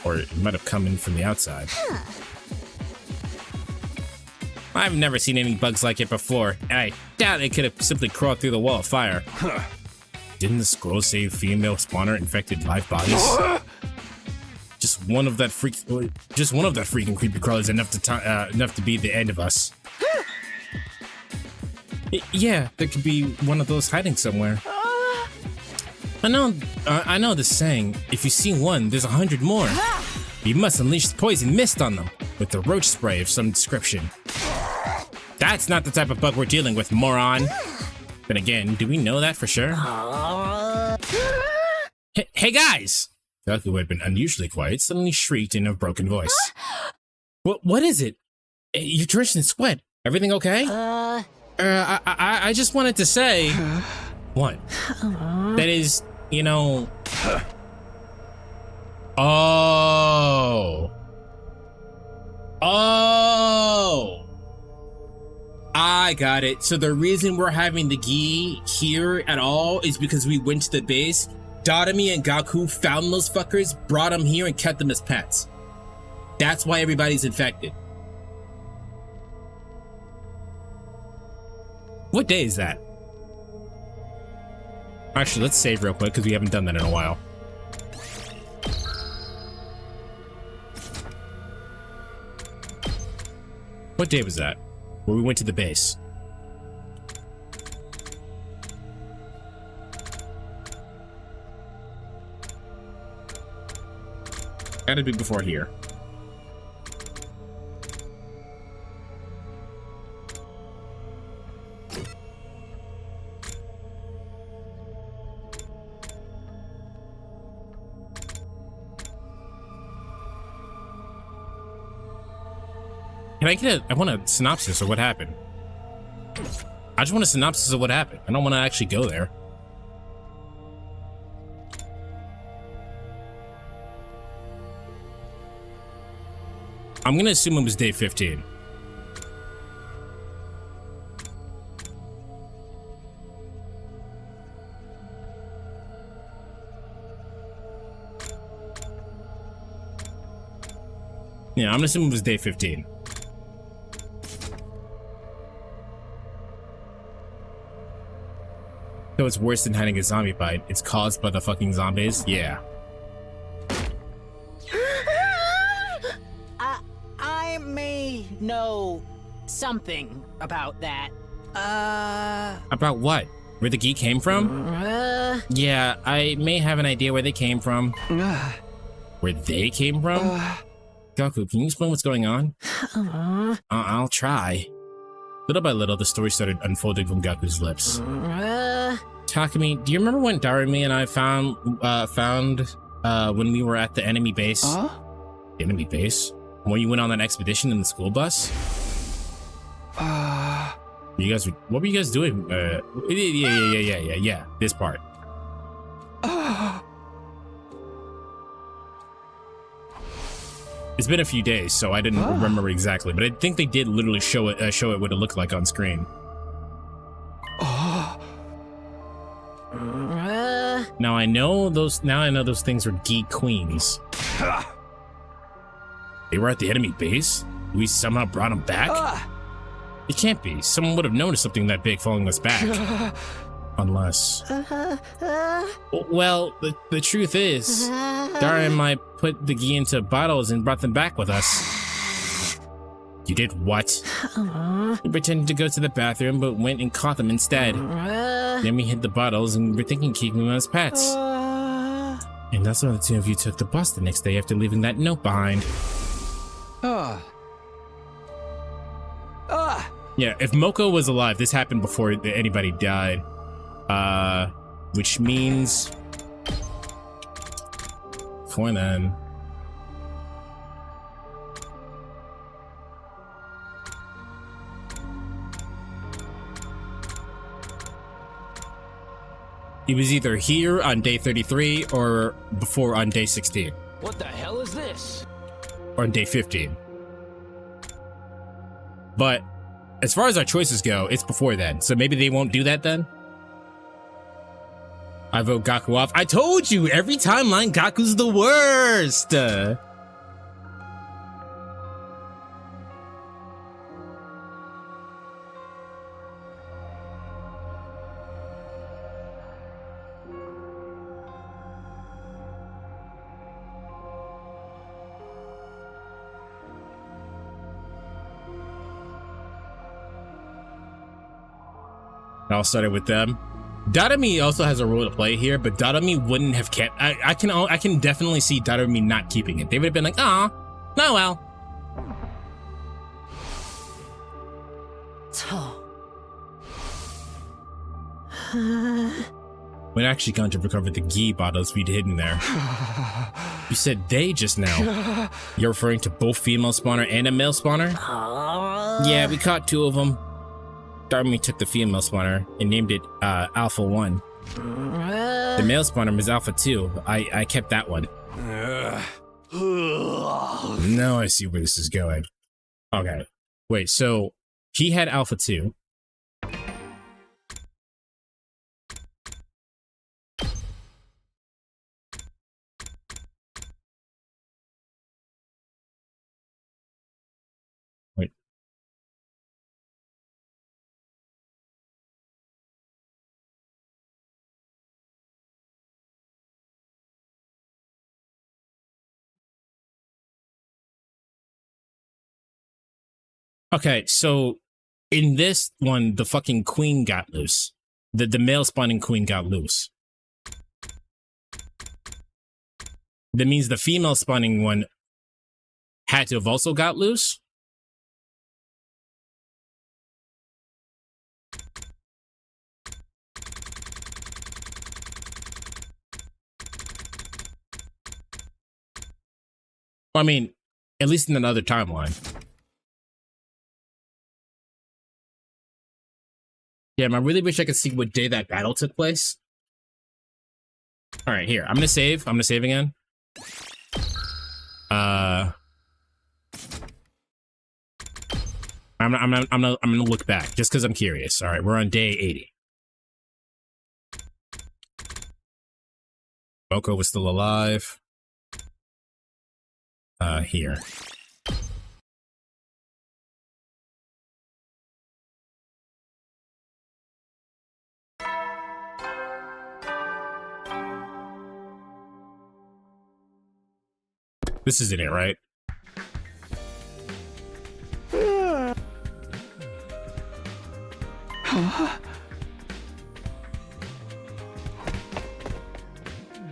Or it might have come in from the outside. I've never seen any bugs like it before, and I doubt it could have simply crawled through the wall of fire. Didn't the scroll say female spawner infected live bodies? Just one of that freaking creepy crawlers enough to be the end of us. Yeah, there could be one of those hiding somewhere. I know the saying, if you see one, there's 100 more. You must unleash poison mist on them, with the roach spray of some description. That's not the type of bug we're dealing with, moron. Then again, do we know that for sure? Hey guys! Gaku, who had been unusually quiet, suddenly shrieked in a broken voice. What is it? You're drenched in sweat. Everything okay? I just wanted to say... What? That is, you know... Oh! I got it. So the reason we're having the Gi here at all is because we went to the base. Darumi and Gaku found those fuckers, brought them here, and kept them as pets. That's why everybody's infected. What day is that? Actually, let's save real quick because we haven't done that in a while. What day was that? Where we went to the base. Gotta be before here. I want a synopsis of what happened. I just want a synopsis of what happened. I don't want to actually go there. I'm gonna assume it was day 15. Yeah, I'm gonna assume it was day 15. So it's worse than having a zombie bite. It's caused by the fucking zombies? Yeah. I may know something about that. About what? Where the geek came from? Yeah, I may have an idea where they came from. Where they came from? Gaku, can you explain what's going on? I'll try. Little by little, the story started unfolding from Gaku's lips. Takumi, do you remember when Darumi and I found when we were at the enemy base? The enemy base? When you went on that expedition in the school bus? What were you guys doing? Yeah, this part. It's been a few days, so I didn't remember exactly, but I think they did literally show it what it looked like on screen. Now I know those things were geek queens. They were at the enemy base? We somehow brought them back? It can't be. Someone would have noticed something that big following us back. Unless... Well, the truth is, Dara and I put the gi into bottles and brought them back with us. You did what? We pretended to go to the bathroom, but went and caught them instead. Then we hid the bottles and we're thinking keeping them as pets. And that's why the two of you took the bus the next day after leaving that note behind. Yeah, if Moko was alive, this happened before anybody died. Which means... Before then... He was either here on day 33 or before on day 16. What the hell is this? Or on day 15. But as far as our choices go, it's before then. So maybe they won't do that then? I vote Gaku off. I told you, every timeline, Gaku's the worst! It all started with them. Darumi also has a role to play here, but Darumi wouldn't have kept... I can definitely see Darumi not keeping it. They would have been like, "Aw, no well." We'd actually gone to recover the ghee bottles we'd hidden there. You said they just now. You're referring to both female spawner and a male spawner? Yeah, we caught two of them. Darumi took the female spawner and named it Alpha 1. The male spawner was Alpha 2. I kept that one. Now I see where this is going. Okay. Wait, so he had Alpha 2. Wait. Okay, so in this one, the fucking queen got loose. The male spawning queen got loose. That means the female spawning one had to have also got loose? I mean, at least in another timeline. Damn, I really wish I could see what day that battle took place. All right, here. I'm gonna save. I'm gonna save again. I'm gonna look back just because I'm curious. All right, we're on day 80. Moko was still alive. Here. This isn't it, right?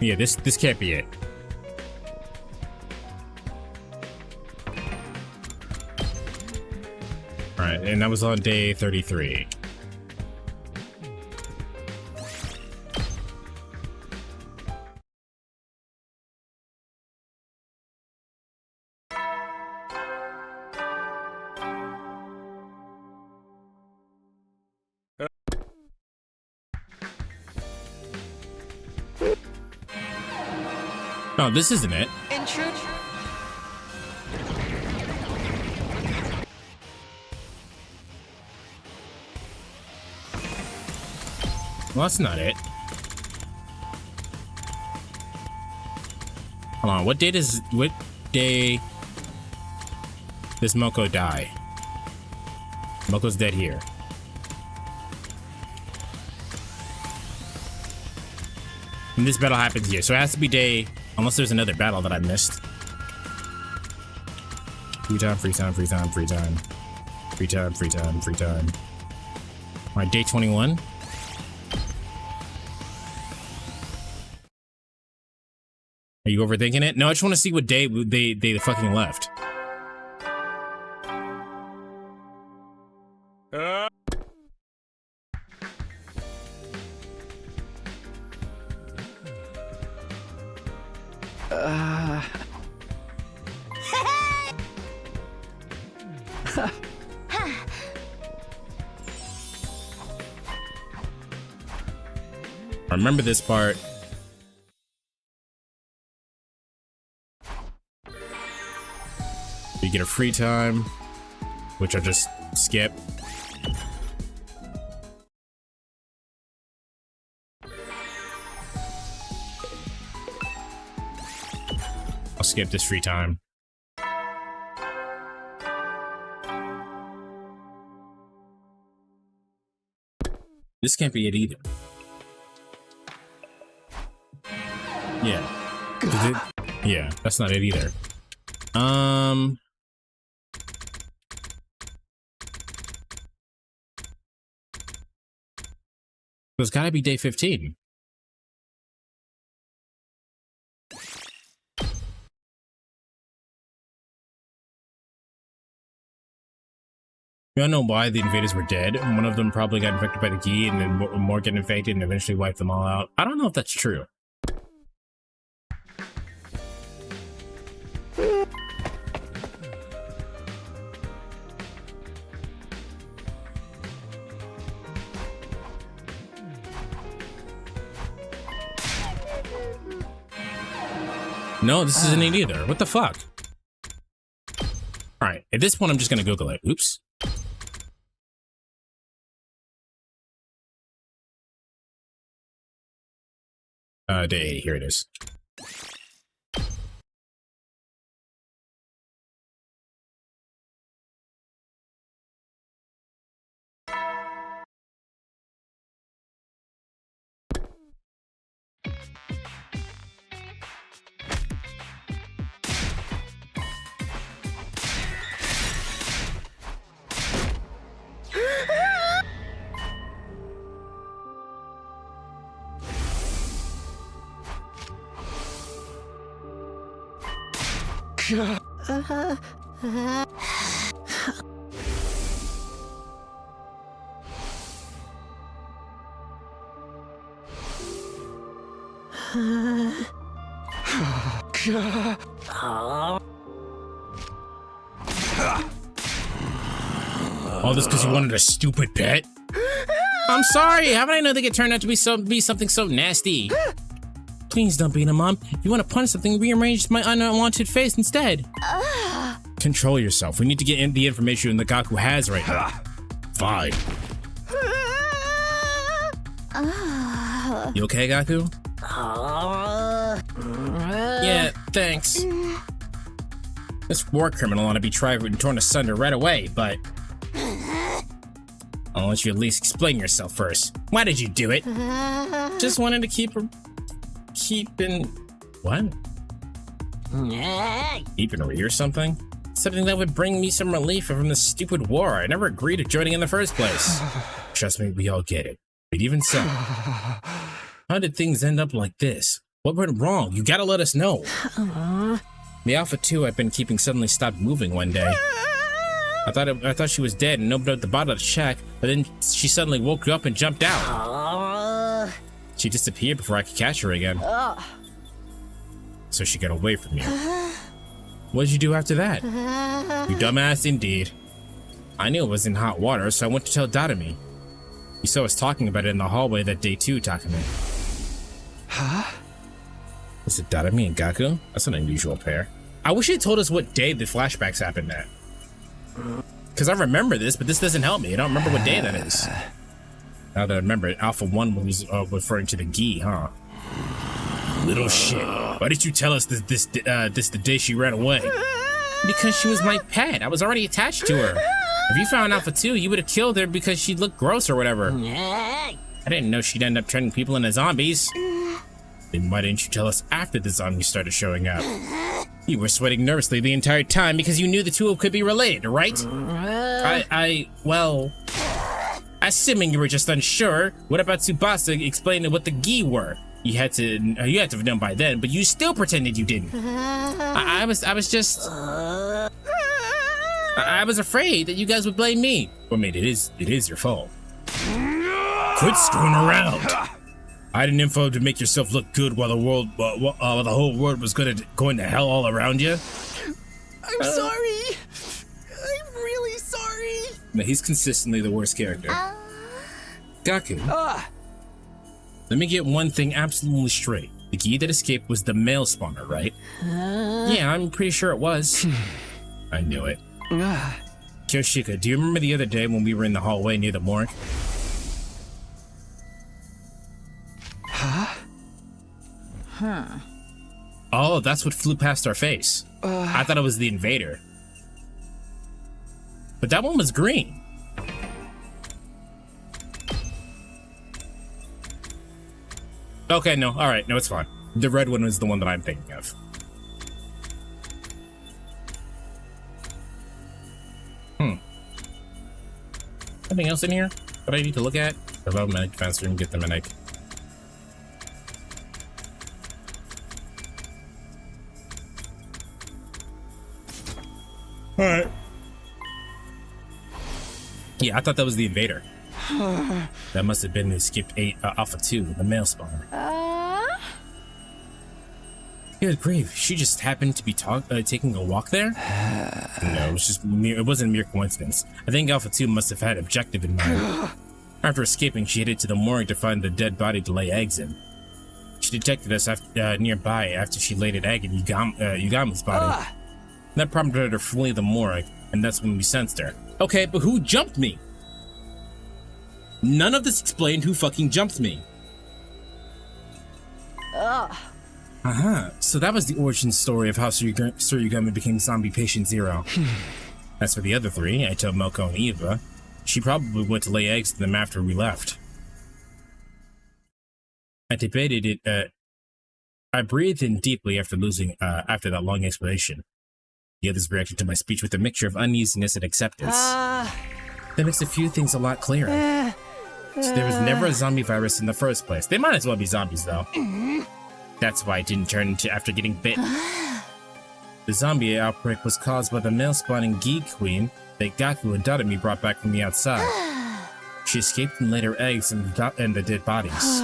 Yeah, this can't be it. All right, and that was on day 33. No, this isn't it. Intrude. Well, that's not it. Hold on, what day does Moko die? Moko's dead here. And this battle happens here, so it has to be day, unless there's another battle that I missed. Free time, free time, free time, free time. Free time, free time, free time. Alright, day 21. Are you overthinking it? No, I just want to see what day they fucking left. I remember this part. You get a free time, which I'll just skip. I'll skip this free time. This can't be it either. Yeah. Yeah, that's not it either. It's gotta be day 15. You don't know why the invaders were dead. One of them probably got infected by the key, and then more get infected and eventually wiped them all out. I don't know if that's true. No, this isn't it either. What the fuck? Alright, at this point I'm just gonna Google it. Oops. Day 80, here it is. All this because you wanted a stupid pet? I'm sorry, how did I know they could turn out to be something so nasty? Please don't beat him up. If you want to punch something, rearrange my unwanted face instead. Control yourself. We need to get in the information that Gaku has right now. Fine. You okay, Gaku? Yeah, thanks. This war criminal ought to be tried and torn asunder right away, but I'll let you at least explain yourself first. Why did you do it? Just wanted to keep what? Keeping her or something? Something that would bring me some relief from this stupid war I never agreed to joining in the first place. Trust me, we all get it. But even so, how did things end up like this? What went wrong? You gotta let us know. The Alpha 2 I've been keeping suddenly stopped moving one day. I thought she was dead and opened up the bottle to check, but then she suddenly woke up and jumped out. She disappeared before I could catch her again. So she got away from you. What did you do after that? You dumbass indeed. I knew it was in hot water, so I went to tell Nozomi. You saw us talking about it in the hallway that day too, Takumi. Huh? Was it Nozomi and Gaku? That's an unusual pair. I wish he told us what day the flashbacks happened at. Because I remember this, but this doesn't help me. I don't remember what day that is. Now that I remember it, Alpha 1 was referring to the Gi, huh? Little shit. Why did you tell us this the day she ran away? Because she was my pet. I was already attached to her. If you found Alpha 2, you would have killed her because she looked gross or whatever. I didn't know she'd end up turning people into zombies. Then why didn't you tell us after the zombies started showing up? You were sweating nervously the entire time because you knew the two could be related, right? Well, assuming you were just unsure, what about Tsubasa explaining what the Gi were? You had to have known by then, but you still pretended you didn't. I was afraid that you guys would blame me. I mean, it is your fault. Quit screwing around. I had an info to make yourself look good while the whole world was going to hell all around you. I'm sorry. I'm really sorry. No, he's consistently the worst character. Gaku. Let me get one thing absolutely straight. The Gi that escaped was the male spawner, right? Yeah, I'm pretty sure it was. I knew it. Kyoshika, do you remember the other day when we were in the hallway near the morgue? Oh, that's what flew past our face. I thought it was the invader. But that one was green. Okay, no, alright, no, it's fine. The red one is the one that I'm thinking of. Anything else in here that I need to look at? Hello, medic, faster and get the medic. Alright. Yeah, I thought that was the invader. That must have been the escaped Alpha 2, the male spawner. Good grief, she just happened to be taking a walk there? No, it wasn't a mere coincidence. I think Alpha 2 must have had objective in mind. After escaping, she headed to the morgue to find the dead body to lay eggs in. She detected us nearby after she laid an egg in Yugami's body. That prompted her to flee the morgue, and that's when we sensed her. Okay, but who jumped me? None of this explained who fucking jumped me. So that was the origin story of how Tsurugami became zombie patient 0. As for the other three, I told Moko and Eva, she probably went to lay eggs to them after we left. I debated it, I breathed in deeply after after that long explanation. The others reacted to my speech with a mixture of uneasiness and acceptance. That makes a few things a lot clearer. So there was never a zombie virus in the first place. They might as well be zombies, though. That's why I didn't turn into after getting bit. The zombie outbreak was caused by the male-spawning Gi queen that Gaku and Nozomi brought back from the outside. She escaped and laid her eggs in the dead bodies.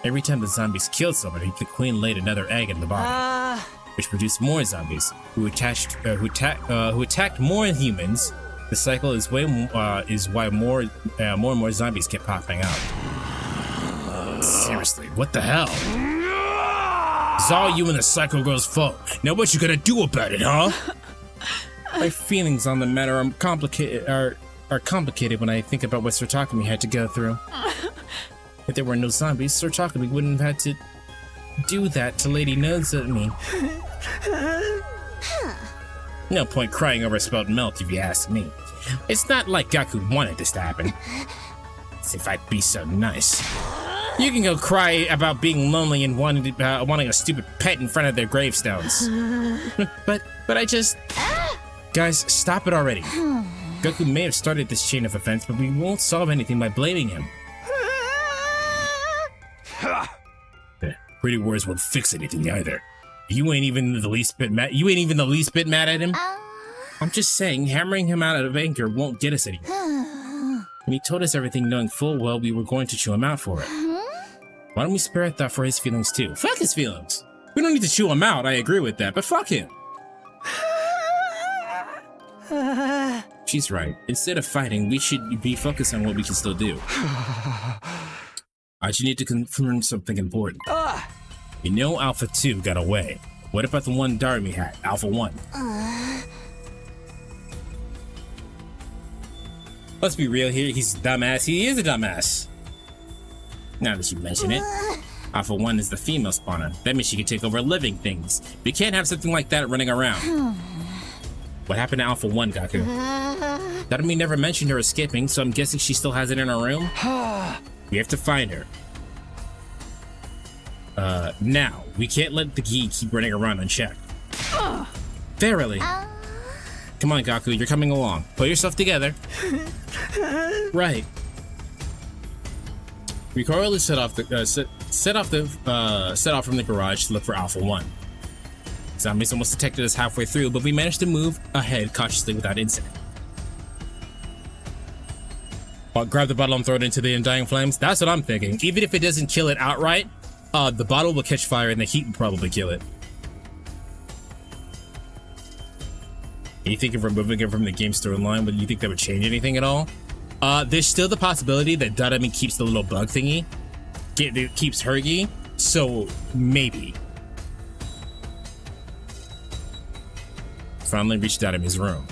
Every time the zombies killed somebody, the queen laid another egg in the body, which produced more zombies, who attacked more humans. The cycle is why more and more zombies kept popping out. Seriously, what the hell? It's all you and the Psycho Girl's fault. Now what you gonna do about it, huh? My feelings on the matter are complicated when I think about what Sir Takumi had to go through. If there were no zombies, Sir Takumi wouldn't have had to do that to Lady Nozomi. No point crying over spilled milk, if you ask me. It's not like Gaku wanted this to happen. As if I'd be so nice. You can go cry about being lonely and wanting a stupid pet in front of their gravestones. but I just... Guys, stop it already. Goku may have started this chain of offense, but we won't solve anything by blaming him. Pretty words won't fix anything either. You ain't even the least bit mad. You ain't even the least bit mad at him. I'm just saying, hammering him out of anger won't get us anywhere. When he told us everything, knowing full well we were going to chew him out for it. Why don't we spare a thought for his feelings too? Fuck his feelings. We don't need to chew him out. I agree with that, but fuck him. She's right. Instead of fighting, we should be focused on what we can still do. I just need to confirm something important. You know Alpha 2 got away. What about the one Darmy had, Alpha 1? Let's be real here, he's a dumbass. He is a dumbass. Now that you mention it, Alpha 1 is the female spawner. That means she can take over living things. We can't have something like that running around. What happened to Alpha 1, Gaku? Darmy never mentioned her escaping, so I'm guessing she still has it in her room? We have to find her. Now, we can't let the Gi keep running around unchecked. Verily. Come on, Gaku, you're coming along. Put yourself together. Right. We quietly set off from the garage to look for Alpha 1. Zombies almost detected us halfway through, but we managed to move ahead cautiously without incident. Grab the bottle and throw it into the undying flames? That's what I'm thinking. Even if it doesn't kill it outright, the bottle will catch fire and the heat will probably kill it. You think of removing it from the game storyline, but you think that would change anything at all? There's still the possibility that Daramy keeps the little bug thingy. It keeps her Gi, so maybe. Finally reached Daramy's room.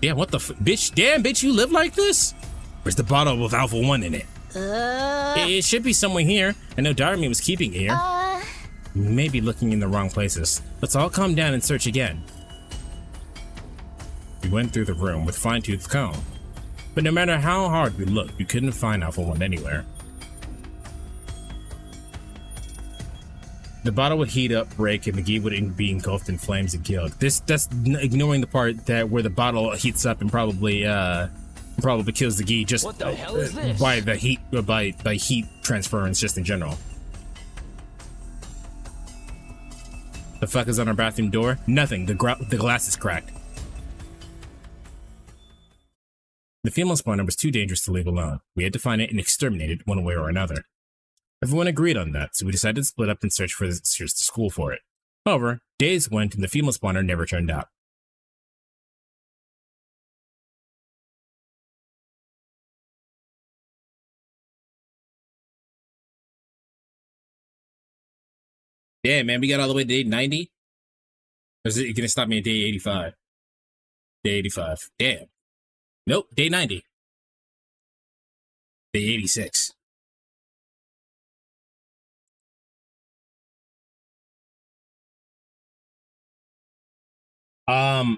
Yeah, what the bitch? Damn, bitch, you live like this? Where's the bottle with Alpha 1 in it? It should be somewhere here. I know Daramy was keeping it here. We may be looking in the wrong places. Let's all calm down and search again. We went through the room with fine-tooth comb. But no matter how hard we looked, we couldn't find Alpha 1 anywhere. The bottle would heat up, break, and the Gi would be engulfed in flames and killed. That's ignoring the part that where the bottle heats up and probably kills the Gi just what the hell is this? By the heat by heat transference just in general. The fuck is on our bathroom door? Nothing. The glass is cracked. The female spawner was too dangerous to leave alone. We had to find it and exterminate it one way or another. Everyone agreed on that, so we decided to split up and search the school for it. However, days went and the female spawner never turned up. Yeah, man, we got all the way to day 90? Or is it gonna stop me at day 85? Day 85. Damn. Nope, day 90. Day 86.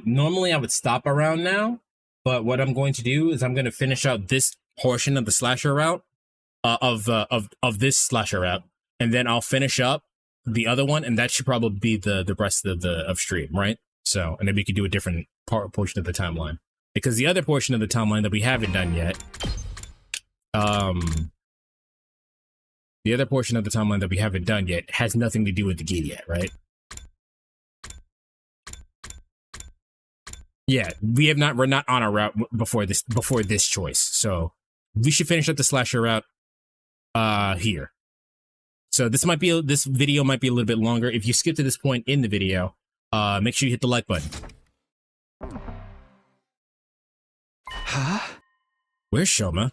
Normally I would stop around now, but what I'm going to do is I'm going to finish out this portion of the slasher route, of this slasher route, and then I'll finish up the other one, and that should probably be the rest of the stream, right? So, and then we could do a different portion of the timeline, because the other portion of the timeline that we haven't done yet, has nothing to do with the Gi yet, right? Yeah, we're not on our route before this choice. So we should finish up the slasher route here. So this video might be a little bit longer. If you skip to this point in the video, make sure you hit the like button. Huh? Where's Shoma?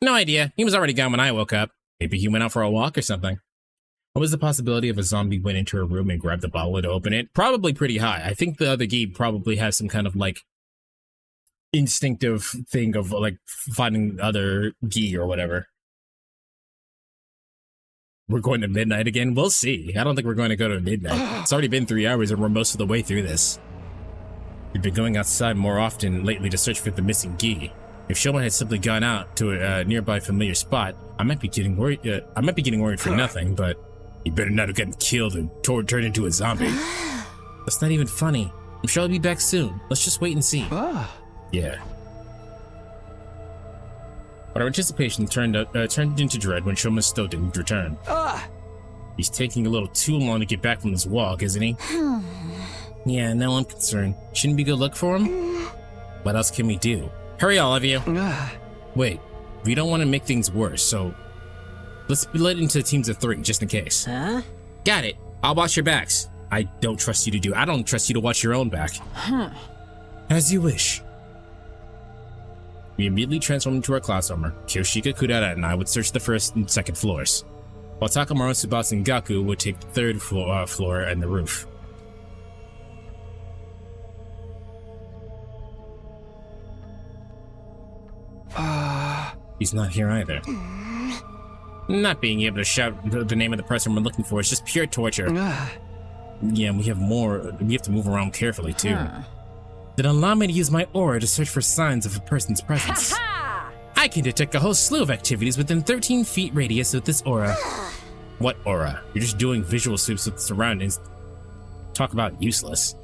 No idea. He was already gone when I woke up. Maybe he went out for a walk or something. What was the possibility of a zombie went into her room and grabbed the bottle to open it? Probably pretty high. I think the other Gi probably has some kind of like instinctive thing of like finding other Gi or whatever. We're going to midnight again? We'll see. I don't think we're going to go to midnight. It's already been 3 hours and we're most of the way through this. We've been going outside more often lately to search for the missing Gi. If Shoma had simply gone out to a nearby familiar spot, I might be getting worried. For nothing, but he better not have gotten killed and turned into a zombie. That's not even funny. I'm sure I'll be back soon. Let's just wait and see. Yeah. But our anticipation turned into dread when Shoma still didn't return. He's taking a little too long to get back from this walk, isn't he? Yeah, now I'm concerned. Shouldn't we go look for him? What else can we do? Hurry, all of you. Wait, we don't want to make things worse, so let's split into teams of 3, just in case. Huh? Got it. I'll watch your backs. I don't trust you to watch your own back. As you wish. We immediately transformed into our class armor. Kyoshika, Kudara, and I would search the 1st and 2nd floors, while Takamaru, Tsubasa, and Gaku would take the 3rd floor and the roof. He's not here either. Not being able to shout the name of the person we're looking for is just pure torture. Yeah, we have to move around carefully too. Then allow me to use my aura to search for signs of a person's presence. I can detect a whole slew of activities within 13 feet radius with this aura. What aura? You're just doing visual sweeps with surroundings. Talk about useless.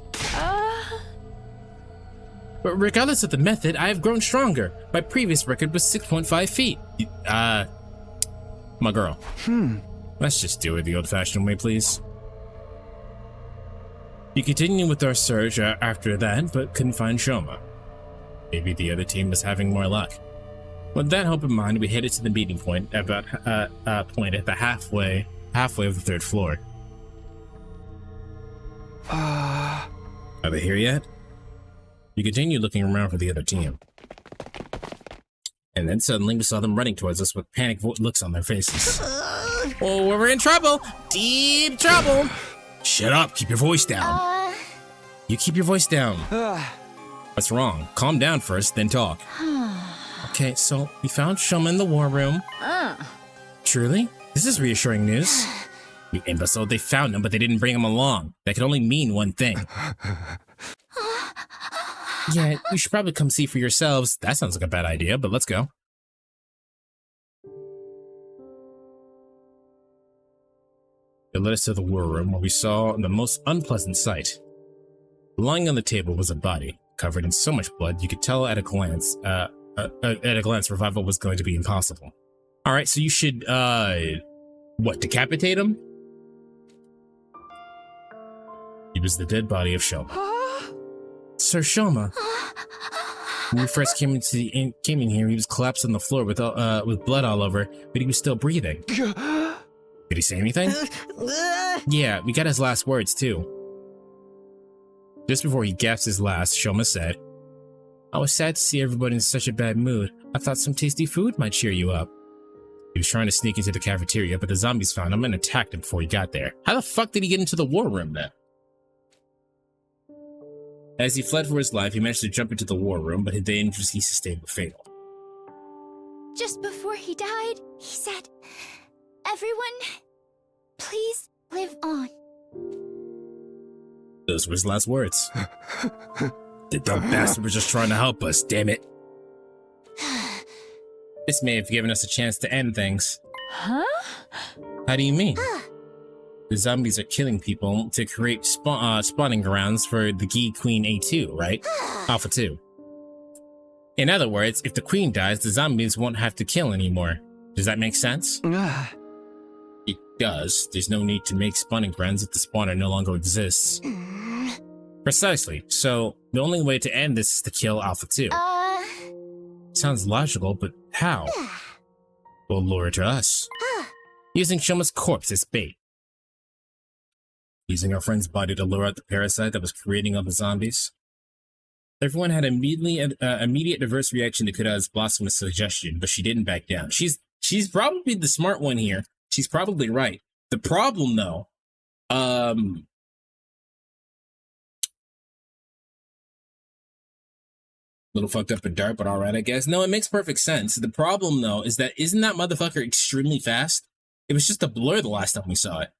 But regardless of the method, I have grown stronger. My previous record was 6.5 feet. My girl. Let's just do it the old-fashioned way, please. We continued with our search after that, but couldn't find Shoma. Maybe the other team was having more luck. With that hope in mind, we headed to the meeting point at the halfway of the 3rd floor. Are they here yet? We continued looking around for the other team. And then suddenly we saw them running towards us with panicked looks on their faces. Oh, we're in trouble! Deep trouble! Shut up, keep your voice down. You keep your voice down. What's wrong? Calm down first, then talk. Okay, so we found Shoma in the war room. Truly? This is reassuring news. You imbecile, they found him, but they didn't bring him along. That could only mean one thing. Yeah, you should probably come see for yourselves. That sounds like a bad idea, but let's go. It led us to the war room, where we saw the most unpleasant sight. Lying on the table was a body, covered in so much blood you could tell at a glance revival was going to be impossible. Alright, so you should, decapitate him? He was the dead body of Shoma. Sir Shoma. When we first came in here, he was collapsed on the floor with blood all over, but he was still breathing. Did he say anything? Yeah, we got his last words too. Just before he gasped his last, Shoma said, I was sad to see everybody in such a bad mood. I thought some tasty food might cheer you up. He was trying to sneak into the cafeteria, but the zombies found him and attacked him before he got there. How the fuck did he get into the war room then? As he fled for his life, he managed to jump into the war room, but the injuries he sustained were fatal. Just before he died, he said, everyone, please live on. Those were his last words. The dumb bastard was just trying to help us, damn it. This may have given us a chance to end things. Huh? How do you mean? The zombies are killing people to create spawning grounds for the Gi Queen A2, right? Alpha 2. In other words, if the queen dies, the zombies won't have to kill anymore. Does that make sense? It does. There's no need to make spawning grounds if the spawner no longer exists. Precisely. So, the only way to end this is to kill Alpha 2. Sounds logical, but how? We'll lure her to us. Using Shoma's corpse as bait. Using our friend's body to lure out the parasite that was creating all the zombies. Everyone had immediate adverse reaction to Kuda's blasphemous suggestion, but she didn't back down. She's probably the smart one here. She's probably right. The problem, though, little fucked up and dark, but all right, I guess. No, it makes perfect sense. The problem, though, is that isn't that motherfucker extremely fast? It was just a blur the last time we saw it.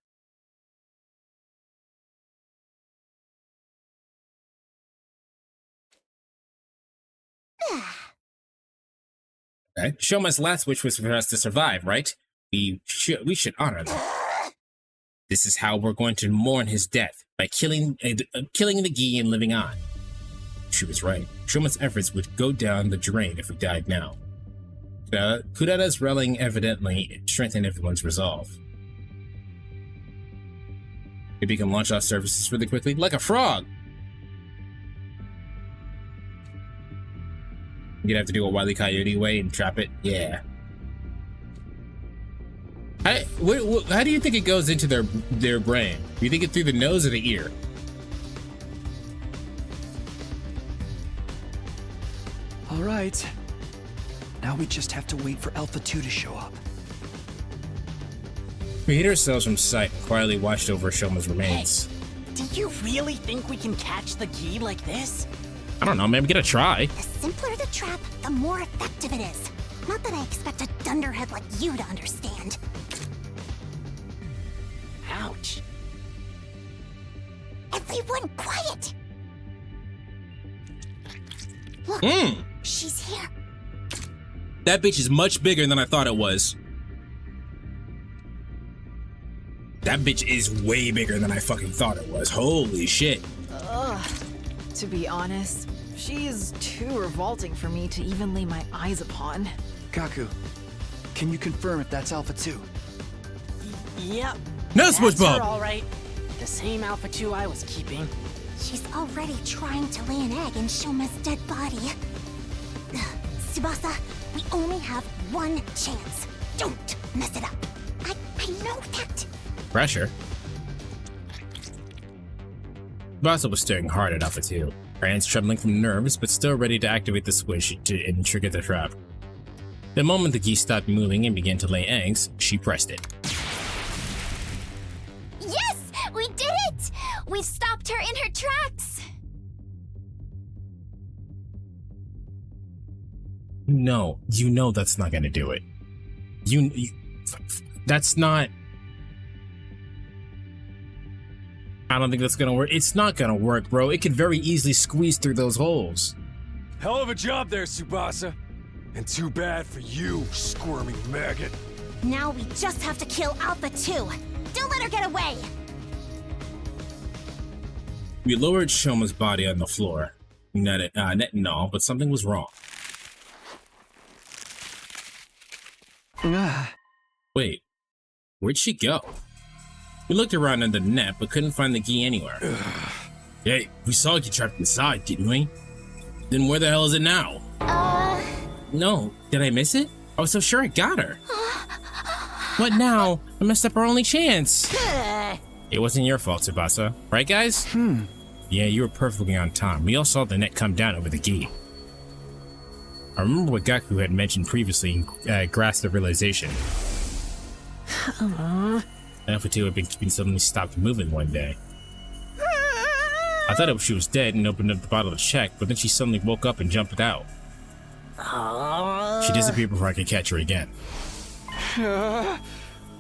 Okay. Shoma's last wish was for us to survive, right? We should honor them. This is how we're going to mourn his death, by killing the Gi and living on. She was right. Shoma's efforts would go down the drain if we died now. Kurata's rallying evidently strengthened everyone's resolve. Maybe we can launch off services really quickly, like a frog! You'd have to do a Wile E. Coyote way and trap it? Yeah. How do you think it goes into their brain? Do you think it through the nose or the ear? All right. Now we just have to wait for Alpha 2 to show up. We hid ourselves from sight and quietly watched over Shoma's remains. Hey, do you really think we can catch the Gi like this? I don't know, man. We gotta try. The simpler the trap, the more effective it is. Not that I expect a dunderhead like you to understand. Ouch. Everyone quiet! Look, she's here. That bitch is much bigger than I thought it was. That bitch is way bigger than I fucking thought it was. Holy shit. Ugh. To be honest, she is too revolting for me to even lay my eyes upon. Kaku, can you confirm if that's Alpha 2? Yep. No, That's SpongeBob! her, all right. The same Alpha 2 I was keeping. She's already trying to lay an egg in Shoma's dead body. Tsubasa, we only have one chance. Don't mess it up. I know that. Pressure. Tsubasa was staring hard at Alpha 2, her hands trembling from nerves, but still ready to activate the switch and trigger the trap. The moment the Gi stopped moving and began to lay eggs, she pressed it. Yes! We did it! We've stopped her in her tracks! No, you know that's not gonna do it. That's not... I don't think that's gonna work. It's not gonna work, bro. It could very easily squeeze through those holes. Hell of a job there, Tsubasa. And too bad for you, squirming maggot. Now we just have to kill Alpha 2. Don't let her get away! We lowered Shoma's body on the floor. Net and all, but something was wrong. Wait, where'd she go? We looked around in the net, but couldn't find the Gi anywhere. Hey, we saw you trapped inside, didn't we? Then where the hell is it now? No, did I miss it? I was so sure I got her. What now? I messed up our only chance. It wasn't your fault, Tsubasa. Right, guys? Yeah, you were perfectly on time. We all saw the net come down over the Gi. I remember what Gaku had mentioned previously and grasped the realization. Alpha 2 had been suddenly stopped moving one day. I thought she was dead and opened up the bottle to check, but then she suddenly woke up and jumped out. She disappeared before I could catch her again.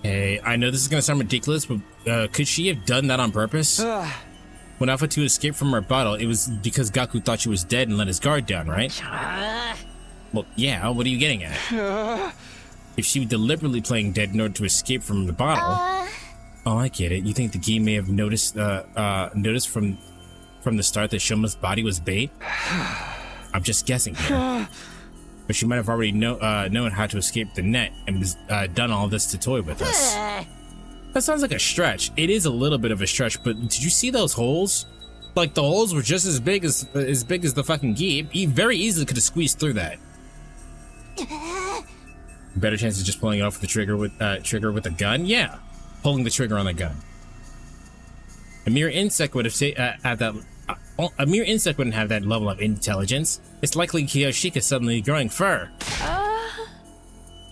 Hey, I know this is gonna sound ridiculous, but could she have done that on purpose? When Alpha 2 escaped from her bottle, it was because Gaku thought she was dead and let his guard down, right? Well, yeah, what are you getting at? If she was deliberately playing dead in order to escape from the bottle... Oh, I get it. You think the Gi may have noticed from the start that Shoma's body was bait? I'm just guessing here. But she might have already known how to escape the net and was done all this to toy with us. That sounds like a stretch. It is a little bit of a stretch, but did you see those holes? Like, the holes were just as big as the fucking Gi. He very easily could have squeezed through that. Better chance of just pulling it off the trigger with a gun? Yeah, pulling the trigger on the gun. A mere insect would have a mere insect wouldn't have that level of intelligence. It's likely Kyoshika suddenly growing fur.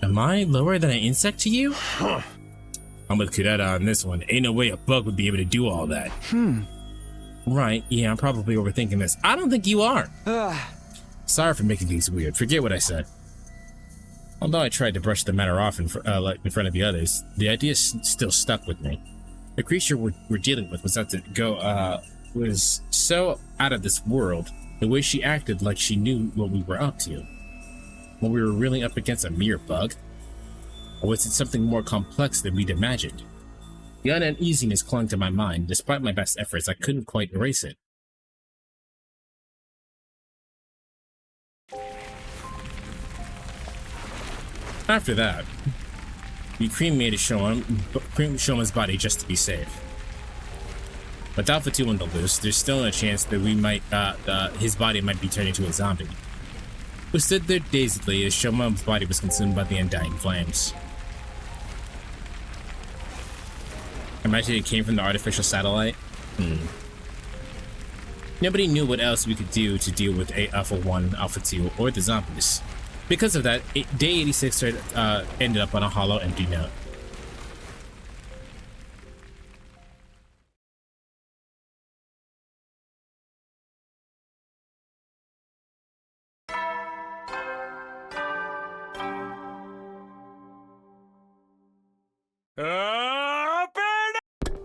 Am I lower than an insect to you? I I'm with Kureta on this one. Ain't no way a bug would be able to do all that. Right, yeah, I'm probably overthinking this. I don't think you are. Sorry for making things weird. Forget what I said. Although I tried to brush the matter off in front of the others, the idea still stuck with me. The creature we're dealing with was was so out of this world. The way she acted like she knew what we were up to. When we were really up against a mere bug? Or was it something more complex than we'd imagined? The uneasiness clung to my mind. Despite my best efforts, I couldn't quite erase it. After that, we cremated Shoma's body just to be safe. With Alpha 2 on the loose, there's still a chance that his body might be turned into a zombie. We stood there dazedly as Shoma's body was consumed by the undying flames. Imagine it came from the artificial satellite. Nobody knew what else we could do to deal with Alpha 1, Alpha 2, or the zombies. Because of that, Day 86 ended up on a hollow, empty note.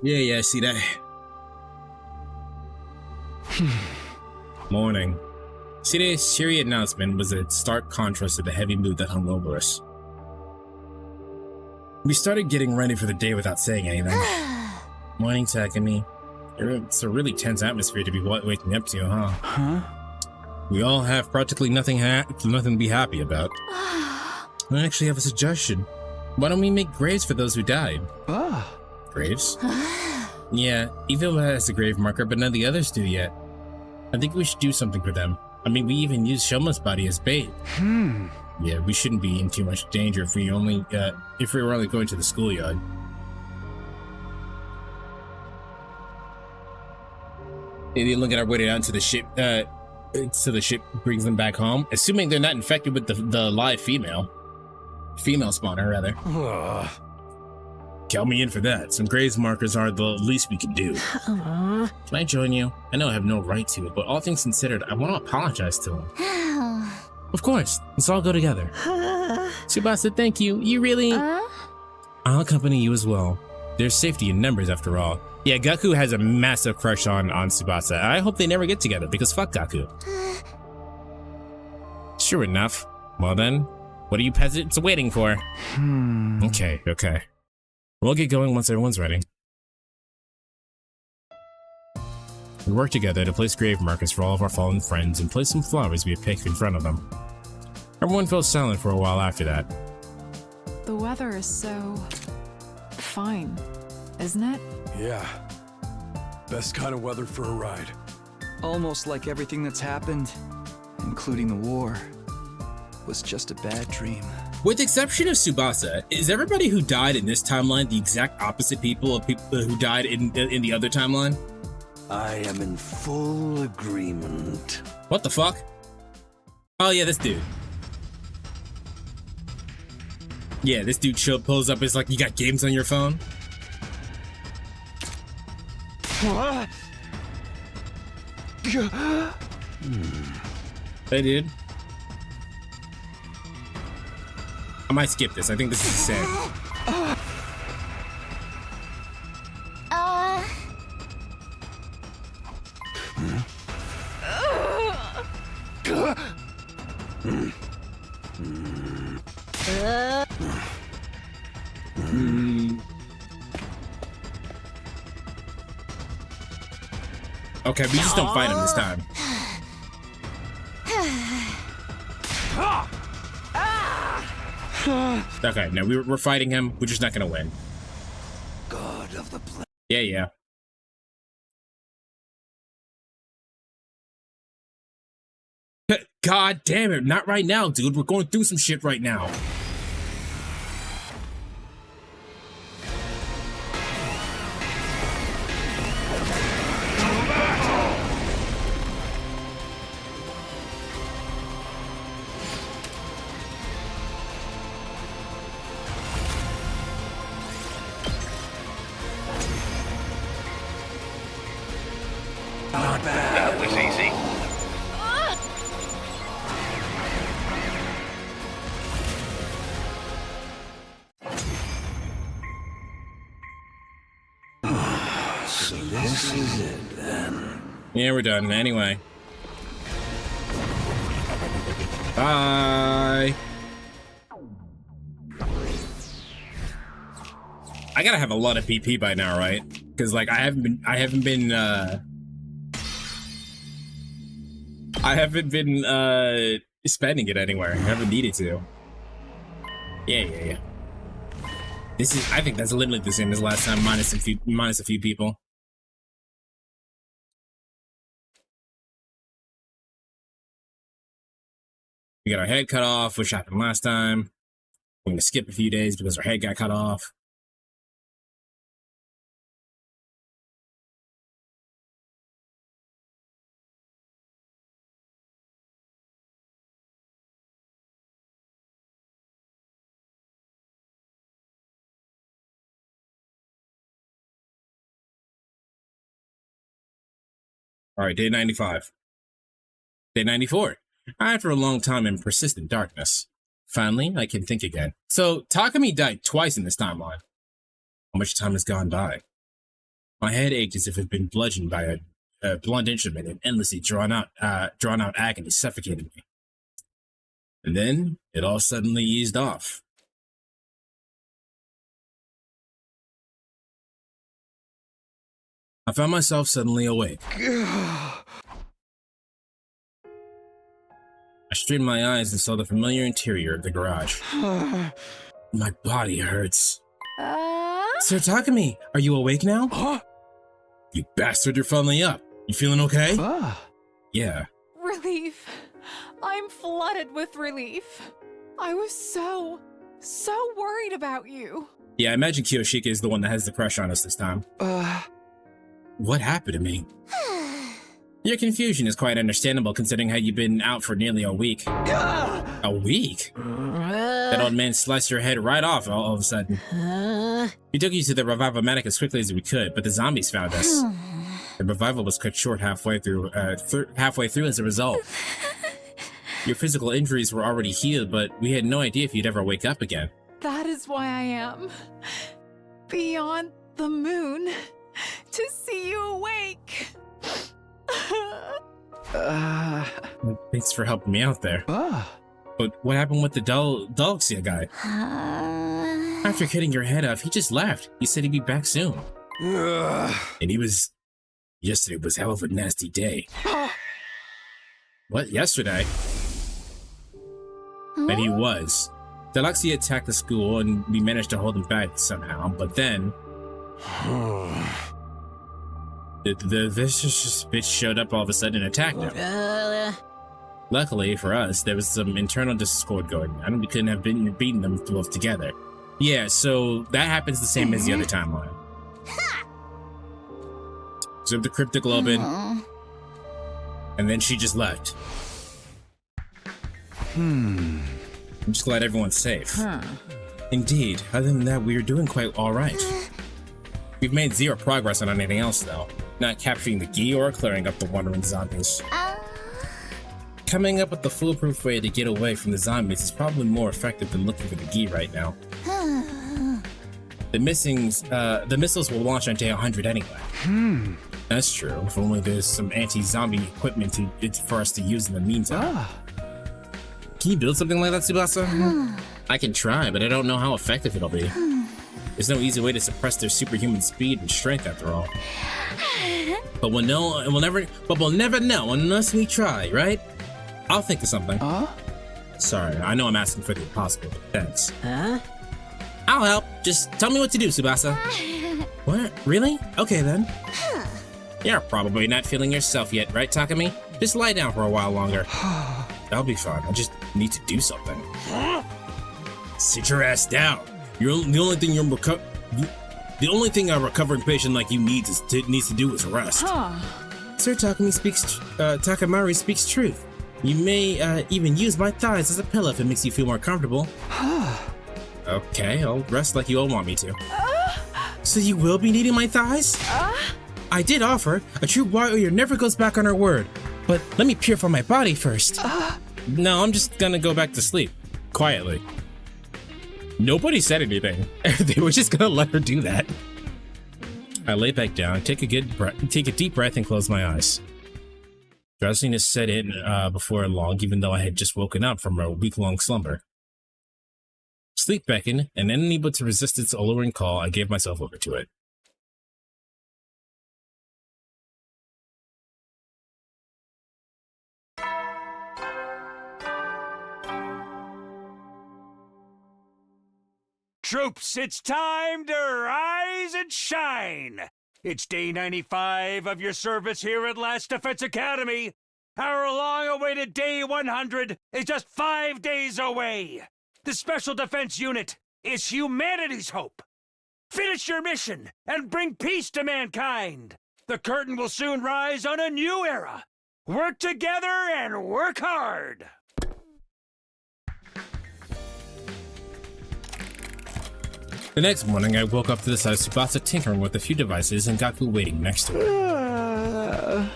Yeah, I see that. Morning. Today's cheery announcement was a stark contrast to the heavy mood that hung over us. We started getting ready for the day without saying anything. Morning, Takumi. It's a really tense atmosphere to be waking up to, huh? We all have practically nothing to be happy about. I actually have a suggestion. Why don't we make graves for those who died? Graves? Yeah, Evil has a grave marker, but none of the others do yet. I think we should do something for them. I mean, we even used Shoma's body as bait. Yeah, we shouldn't be in too much danger if we were only going to the schoolyard. Maybe look at our way down to the ship. So the ship brings them back home, assuming they're not infected with the live female spawner, rather. Count me in for that. Some graves markers are the least we can do. Can I join you? I know I have no right to it, but all things considered, I want to apologize to him. Of course. Let's all go together. Tsubasa, thank you. You really... I'll accompany you as well. There's safety in numbers, after all. Yeah, Gaku has a massive crush on Tsubasa. I hope they never get together, because fuck Gaku. Sure enough. Well then, what are you peasants waiting for? Okay. We'll get going once everyone's ready. We worked together to place grave markers for all of our fallen friends and place some flowers we had picked in front of them. Everyone fell silent for a while after that. The weather is so... fine, isn't it? Yeah. Best kind of weather for a ride. Almost like everything that's happened, including the war, was just a bad dream. With the exception of Tsubasa, is everybody who died in this timeline the exact opposite people of people who died in the other timeline? I am in full agreement. What the fuck? Oh yeah, this dude. Yeah, this dude pulls up. It's like, you got games on your phone? Hey, dude. I might skip this. I think this is sad. Okay, we just don't fight him this time. Okay, no, we're fighting him. We're just not gonna win. God of the planet. Yeah. God damn it, not right now, dude. We're going through some shit right now. Yeah, we're done. Anyway. Bye. I gotta have a lot of BP by now, right? Because like I haven't been spending it anywhere. I haven't needed to. Yeah. This is, I think that's literally the same as last time, minus a few people. We got our head cut off, which happened last time. We're gonna skip a few days because our head got cut off. All right, day 95. Day 94. After a long time in persistent darkness, finally, I can think again. So, Takumi died twice in this timeline. How much time has gone by? My head ached as if it had been bludgeoned by a blunt instrument, and endlessly drawn out agony suffocated me. And then, it all suddenly eased off. I found myself suddenly awake. I strained my eyes and saw the familiar interior of the garage. My body hurts. Sir Takumi, are you awake now? Huh? You bastard, you're finally up. You feeling okay? Yeah. Relief. I'm flooded with relief. I was so worried about you. Yeah, I imagine Kyoshika is the one that has the crush on us this time. What happened to me? Your confusion is quite understandable considering how you've been out for nearly a week. A week? That old man sliced your head right off all of a sudden. We took you to the revival medic as quickly as we could, but the zombies found us. The revival was cut short halfway through as a result. Your physical injuries were already healed, but we had no idea if you'd ever wake up again. That is why I am beyond the moon to see you awake. Thanks for helping me out there. But what happened with the Dalxia guy? After cutting your head off, he just left. He said he'd be back soon. And yesterday was hell of a nasty day. What, yesterday? And he was. Dalxia attacked the school and we managed to hold him back somehow, but then... The vicious bitch showed up all of a sudden and attacked him. Luckily for us, there was some internal discord going on, and we couldn't have beaten them both together. Yeah, so that happens the same as the other timeline. Observed the cryptoglobin, and then she just left. I'm just glad everyone's safe. Indeed, other than that, we are doing quite alright. We've made zero progress on anything else, though. Not capturing the gi or clearing up the wandering zombies. Coming up with the foolproof way to get away from the zombies is probably more effective than looking for the gi right now. The missiles will launch on day 100 anyway. That's true, if only there's some anti-zombie equipment for us to use in the meantime. Can you build something like that, Tsubasa? I can try, but I don't know how effective it'll be. There's no easy way to suppress their superhuman speed and strength after all. But we'll never know unless we try, right? I'll think of something. Sorry, I know I'm asking for the impossible, but thanks. I'll help. Just tell me what to do, Tsubasa. What? Really? Okay then. You're probably not feeling yourself yet, right, Takumi? Just lie down for a while longer. That'll be fine. I just need to do something. Sit your ass down. The only thing a recovering patient like you needs to do is rest. Sir Takamari speaks truth. You may even use my thighs as a pillow if it makes you feel more comfortable. Okay, I'll rest like you all want me to. So you will be needing my thighs? I did offer. A true warrior never goes back on her word. But let me purify my body first. No, I'm just gonna go back to sleep. Quietly. Nobody said anything. They were just gonna let her do that. I lay back down, take a deep breath, and close my eyes. Drowsiness set in before long, even though I had just woken up from a week-long slumber. Sleep beckoned, and unable to resist its alluring call, I gave myself over to it. Troops, it's time to rise and shine! It's day 95 of your service here at Last Defense Academy! Our long-awaited day 100 is just 5 days away! The Special Defense Unit is humanity's hope! Finish your mission and bring peace to mankind! The curtain will soon rise on a new era! Work together and work hard! The next morning, I woke up to the sight of Tsubasa tinkering with a few devices and Gaku waiting next to her.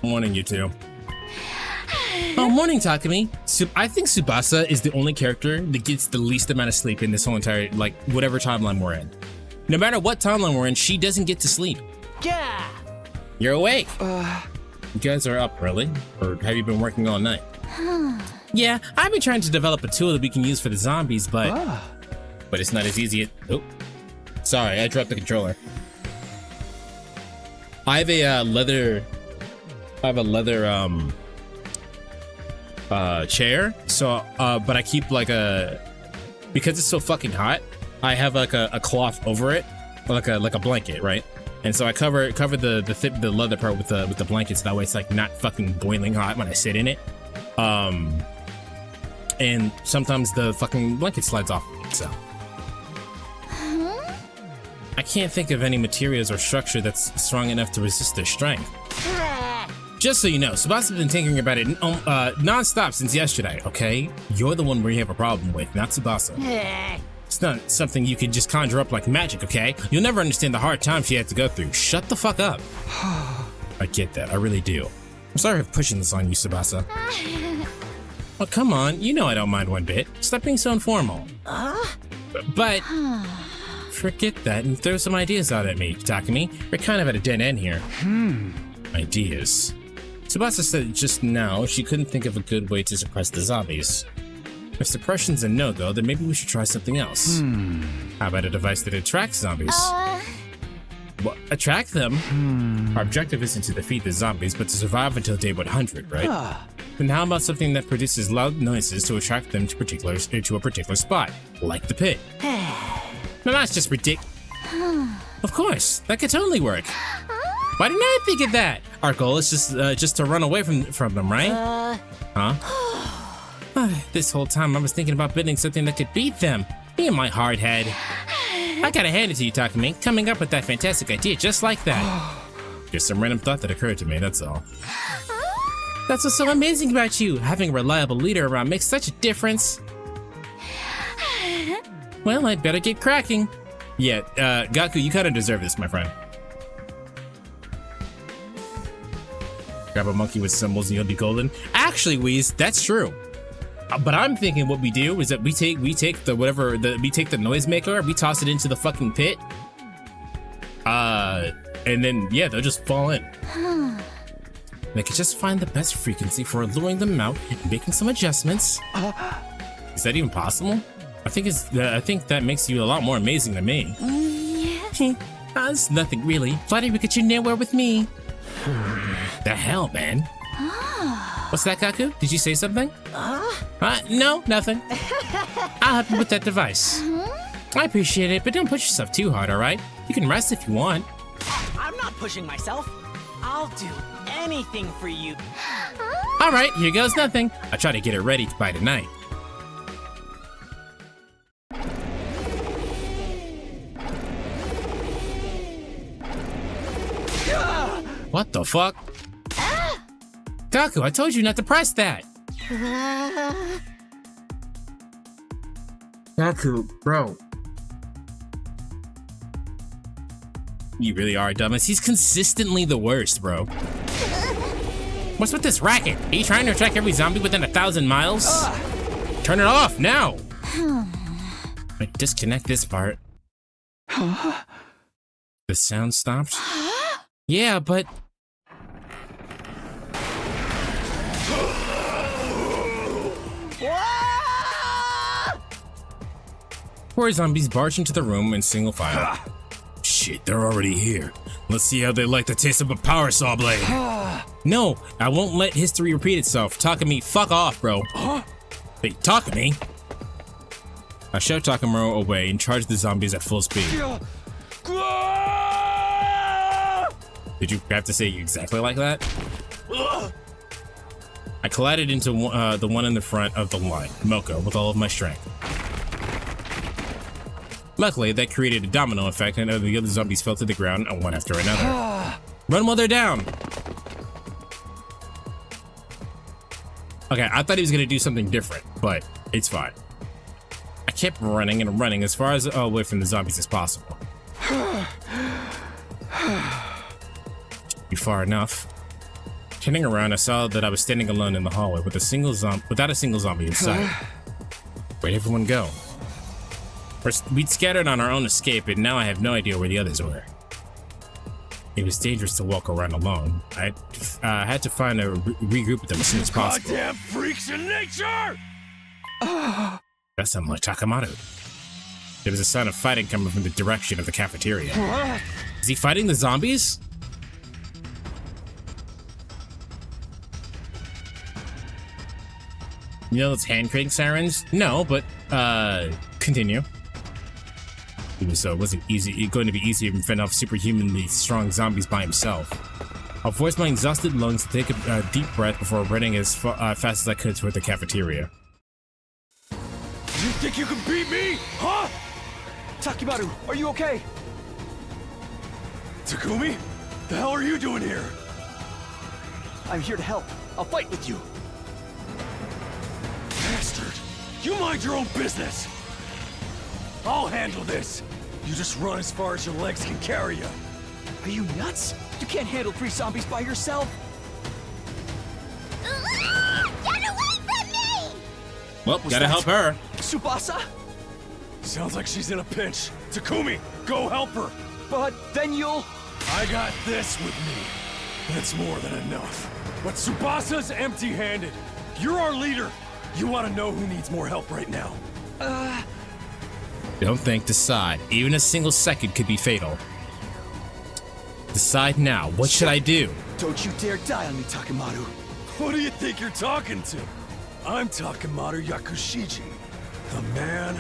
Morning, you two. Oh, morning, Takumi. I think Tsubasa is the only character that gets the least amount of sleep in this whole entire, like, whatever timeline we're in. No matter what timeline we're in, she doesn't get to sleep. Yeah. You're awake. You guys are up early, or have you been working all night? Yeah, I've been trying to develop a tool that we can use for the zombies, but it's not as easy as... Oh, sorry, I dropped the controller. I have a leather chair, so but I keep like because it's so fucking hot, I have like a cloth over it, like a blanket, right? And so I cover the leather part with the blankets, that way it's like not fucking boiling hot when I sit in it. And sometimes the fucking blanket slides off, so I can't think of any materials or structure that's strong enough to resist their strength. Just so you know, Tsubasa's been thinking about it non-stop since yesterday, okay? You're the one we have a problem with, not Tsubasa. It's not something you can just conjure up like magic, okay? You'll never understand the hard times she had to go through. Shut the fuck up. I get that, I really do. I'm sorry for pushing this on you, Tsubasa. Oh, come on, you know I don't mind one bit. Stop being so informal. But... forget that and throw some ideas out at me, Takumi. We're kind of at a dead end here. Ideas. Tsubasa said just now she couldn't think of a good way to suppress the zombies. If suppression's a no-go, then maybe we should try something else. How about a device that attracts zombies? What, attract them? Our objective isn't to defeat the zombies, but to survive until day 100, right? Then how about something that produces loud noises to attract them to a particular spot, like the pit? No, that's just ridiculous. Of course, that could totally work. Why didn't I think of that? Our goal is just to run away from them, right? This whole time I was thinking about building something that could beat them. Me and my hard head. I gotta hand it to you, Takumi, coming up with that fantastic idea just like that. Just some random thought that occurred to me, that's all. That's what's so amazing about you. Having a reliable leader around makes such a difference. Well, I'd better get cracking. Yeah, Gaku, you kinda deserve this, my friend. Grab a monkey with symbols and you'll be golden. Actually, Wheeze, that's true. But I'm thinking what we do is that we take the noisemaker, we toss it into the fucking pit. And then yeah, they'll just fall in. They could just find the best frequency for luring them out and making some adjustments. Is that even possible? I think that makes you a lot more amazing than me. It's nothing really. Flattery we get you nowhere with me. The hell, man? What's that, Gaku? Did you say something? No, nothing. I'll help you with that device. I appreciate it, but don't push yourself too hard, alright? You can rest if you want. I'm not pushing myself. I'll do anything for you. Alright, here goes nothing. I'll try to get it ready by tonight. What the fuck? Gaku, I told you not to press that! Gaku, bro. You really are a dumbass. He's consistently the worst, bro. What's with this racket? Are you trying to attract every zombie within 1,000 miles? Turn it off, now! Wait, disconnect this part. The sound stopped? Yeah, but... Four zombies barged into the room in single file. Shit, they're already here. Let's see how they like the taste of a power saw blade. No, I won't let history repeat itself. Takumi, fuck off, bro. Hey, Takumi. I shoved Takamaru away and charged the zombies at full speed. Did you have to say exactly like that? I collided into the one in the front of the line, Moko, with all of my strength. Luckily, that created a domino effect, and the other zombies fell to the ground, one after another. Run while they're down! Okay, I thought he was gonna do something different, but it's fine. I kept running and running as far as away from the zombies as possible. Be far enough. Turning around, I saw that I was standing alone in the hallway without a single zombie in sight. Where'd everyone go? We'd scattered on our own escape, and now I have no idea where the others were. It was dangerous to walk around alone. I had to find a regroup with them as soon as possible. Goddamn freaks in nature! That sounded like Takamaru. There was a sound of fighting coming from the direction of the cafeteria. Is he fighting the zombies? You know those hand crank sirens? No, but continue. Even so, it wasn't going to be easy to fend off superhumanly strong zombies by himself. I forced my exhausted lungs to take a deep breath before running as fast as I could toward the cafeteria. You think you can beat me? Huh? Takimaru, are you okay? Takumi? The hell are you doing here? I'm here to help. I'll fight with you. Bastard! You mind your own business! I'll handle this! You just run as far as your legs can carry you. Are you nuts? You can't handle 3 zombies by yourself! Get away from me! Well, gotta help her. Tsubasa? Sounds like she's in a pinch. Takumi, go help her! But then you'll... I got this with me. That's more than enough. But Tsubasa's empty-handed. You're our leader. You ought to know who needs more help right now. Don't think, decide. Even a single second could be fatal. Decide now. What should I do? Don't you dare die on me, Takamaru. Who do you think you're talking to? I'm Takamaru Yakushiji. The man,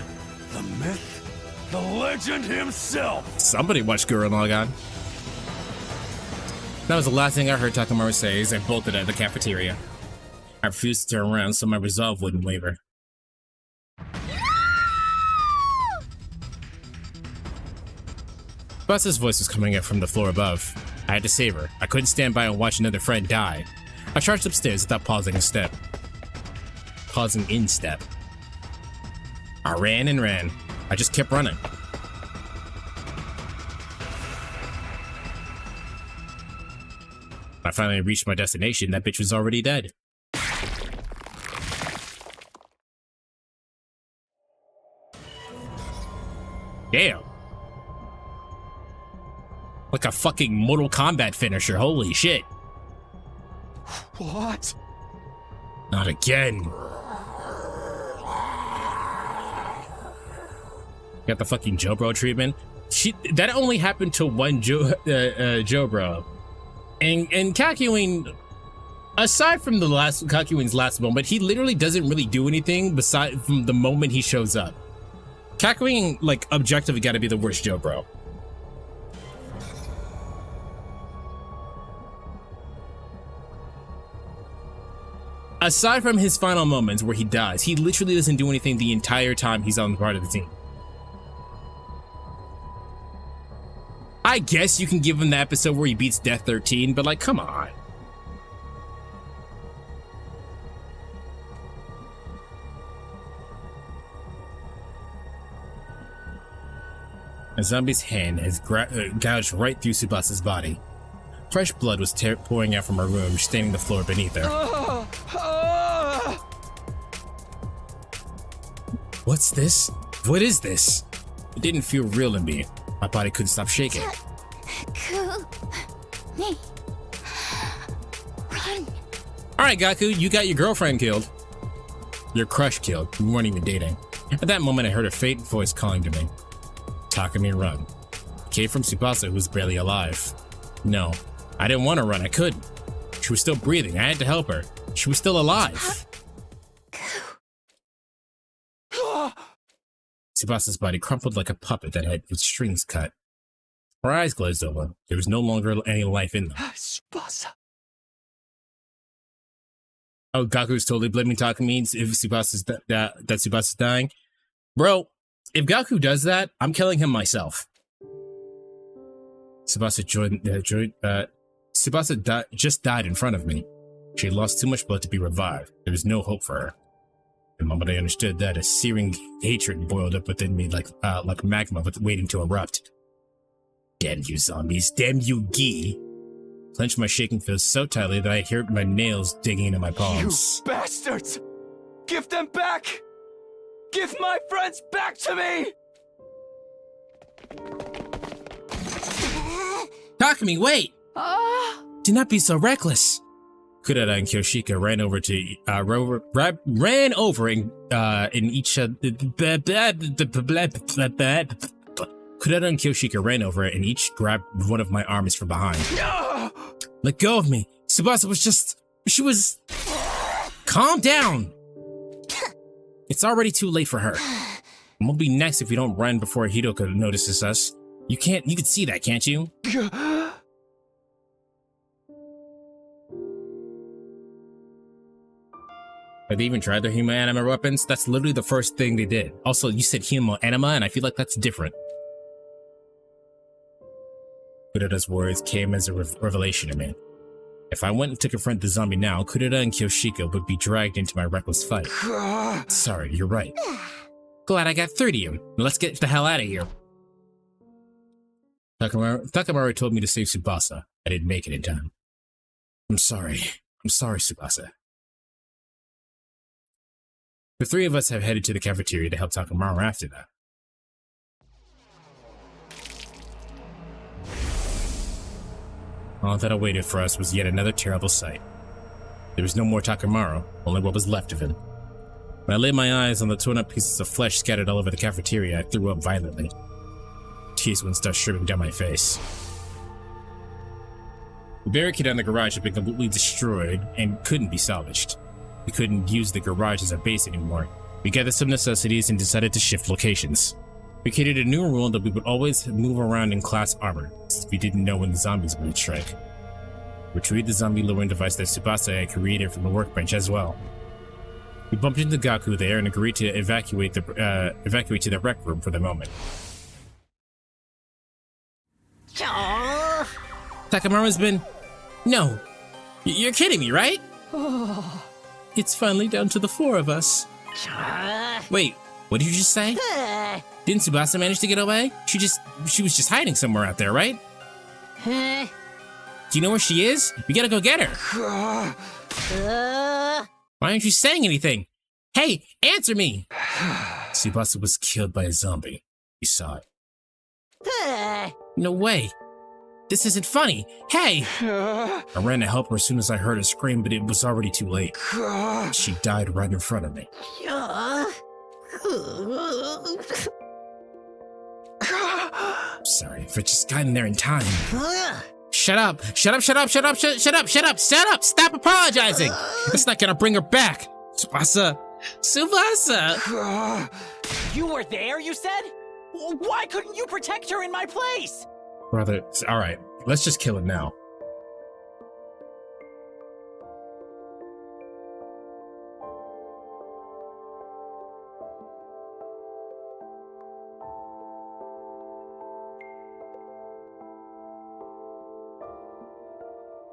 the myth, the legend himself. Somebody watch Gurl Logon. That was the last thing I heard Takamaru say as I bolted out of the cafeteria. I refused to turn around so my resolve wouldn't waver. Buster's voice was coming up from the floor above. I had to save her. I couldn't stand by and watch another friend die. I charged upstairs without pausing in step. I ran and ran. I just kept running. I finally reached my destination. That bitch was already dead. Damn. Like a fucking Mortal Kombat finisher. Holy shit. What? Not again. Got the fucking Jobro treatment. That only happened to one Jobro. And Kakyoin, aside from Kakyoin's last moment, he literally doesn't really do anything beside from the moment he shows up. Kakyoin, like, objectively gotta be the worst Jobro. Aside from his final moments where he dies, he literally doesn't do anything the entire time he's on the part of the team. I guess you can give him the episode where he beats Death 13, but like, come on. A zombie's hand has gouged right through Tsubasa's body. Fresh blood was pouring out from her wound, staining the floor beneath her. What's this? What is this? It didn't feel real to me. My body couldn't stop shaking. Run. Alright, Gaku, you got your girlfriend killed. Your crush killed. You weren't even dating. At that moment, I heard a faint voice calling to me. Takumi, run. It came from Tsubasa, who was barely alive. No, I didn't want to run. I couldn't. She was still breathing. I had to help her. She was still alive. Tsubasa's body crumpled like a puppet that had its strings cut. Her eyes glazed over. There was no longer any life in them. Tsubasa. Oh, Gaku's totally blaming Takumi if Tsubasa's that Tsubasa's dying. Bro, if Gaku does that, I'm killing him myself. Tsubasa just died in front of me. She had lost too much blood to be revived. There was no hope for her. The moment I understood that, a searing hatred boiled up within me like magma waiting to erupt. Damn you zombies, damn you Gi. Clenched my shaking fist so tightly that I heard my nails digging into my palms. You bastards! Give them back! Give my friends back to me! Takumi, wait! Do not be so reckless. Kurata and Kyoshika ran over and each grabbed one of my arms from behind. Let go of me. Tsubasa was Calm down. It's already too late for her. And we'll be next if we don't run before Hidoka notices us. You can see that, can't you? Have they even tried their human anima weapons? That's literally the first thing they did. Also, you said human anima, and I feel like that's different. Kurata's words came as a revelation to me. If I went to confront the zombie now, Kurata and Kyoshika would be dragged into my reckless fight. Sorry, you're right. Glad I got through to you. Let's get the hell out of here. Takamaru told me to save Tsubasa. I didn't make it in time. I'm sorry, Tsubasa. The three of us have headed to the cafeteria to help Takamaru after that. All that awaited for us was yet another terrible sight. There was no more Takamaru, only what was left of him. When I laid my eyes on the torn up pieces of flesh scattered all over the cafeteria, I threw up violently. Tears wouldn't start streaming down my face. The barricade on the garage had been completely destroyed and couldn't be salvaged. We couldn't use the garage as a base anymore. We gathered some necessities and decided to shift locations. We created a new rule that we would always move around in class armor, since we didn't know when the zombies would strike. We retrieved the zombie lowering device that Tsubasa had created from the workbench as well. We bumped into Gaku there and agreed to evacuate to the rec room for the moment. Takamaru's been... No. You're kidding me, right? It's finally down to the four of us. Wait, what did you just say? Didn't Tsubasa manage to get away? She was just hiding somewhere out there, right? Do you know where she is? We gotta go get her. Why aren't you saying anything? Hey, answer me! Tsubasa was killed by a zombie. We saw it. No way. This isn't funny. Hey! I ran to help her as soon as I heard her scream, but it was already too late. She died right in front of me. Sorry, if I just gotten there in time. Shut up! Shut up! Shut up! Shut up! Shut up! Shut up! Shut up! Stop apologizing! It's not gonna bring her back! Tsubasa! Tsubasa! You were there, you said? Why couldn't you protect her in my place? Brother, alright, let's just kill him now.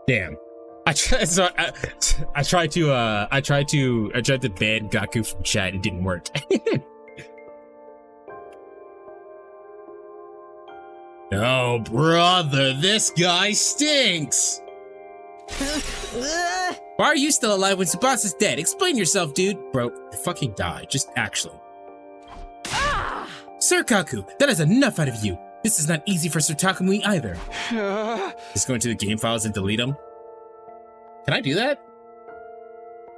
Damn. I tried to ban Gaku from chat. It didn't work. Oh, brother, this guy stinks. Why are you still alive when Tsubasa's dead? Explain yourself, dude. Bro, fucking die. Just actually. Sir Gaku, that is enough out of you. This is not easy for Sir Takumi either. Just go into the game files and delete them. Can I do that?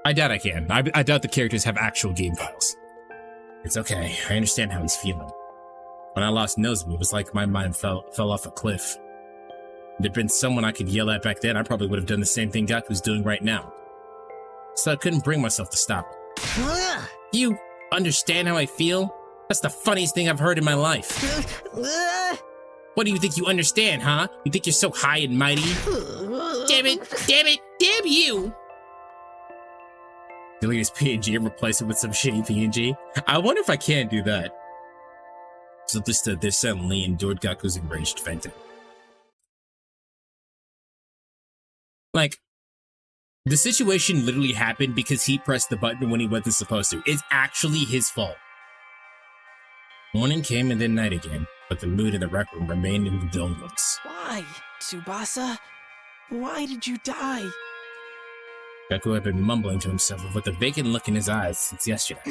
I doubt I can. I doubt the characters have actual game files. It's okay. I understand how he's feeling. When I lost Nozomi, it was like my mind fell off a cliff. If there'd been someone I could yell at back then, I probably would have done the same thing Gaku's doing right now. So I couldn't bring myself to stop it. You understand how I feel? That's the funniest thing I've heard in my life. What do you think you understand, huh? You think you're so high and mighty? Damn it, damn you! Delete his PNG and replace it with some shitty PNG. I wonder if I can do that. So just there suddenly endured Gaku's enraged fainting. Like, the situation literally happened because he pressed the button when he wasn't supposed to. It's actually his fault. Morning came and then night again, but the mood in the rec room remained in the doldrums. Why, Tsubasa? Why did you die? Gaku had been mumbling to himself with a vacant look in his eyes since yesterday.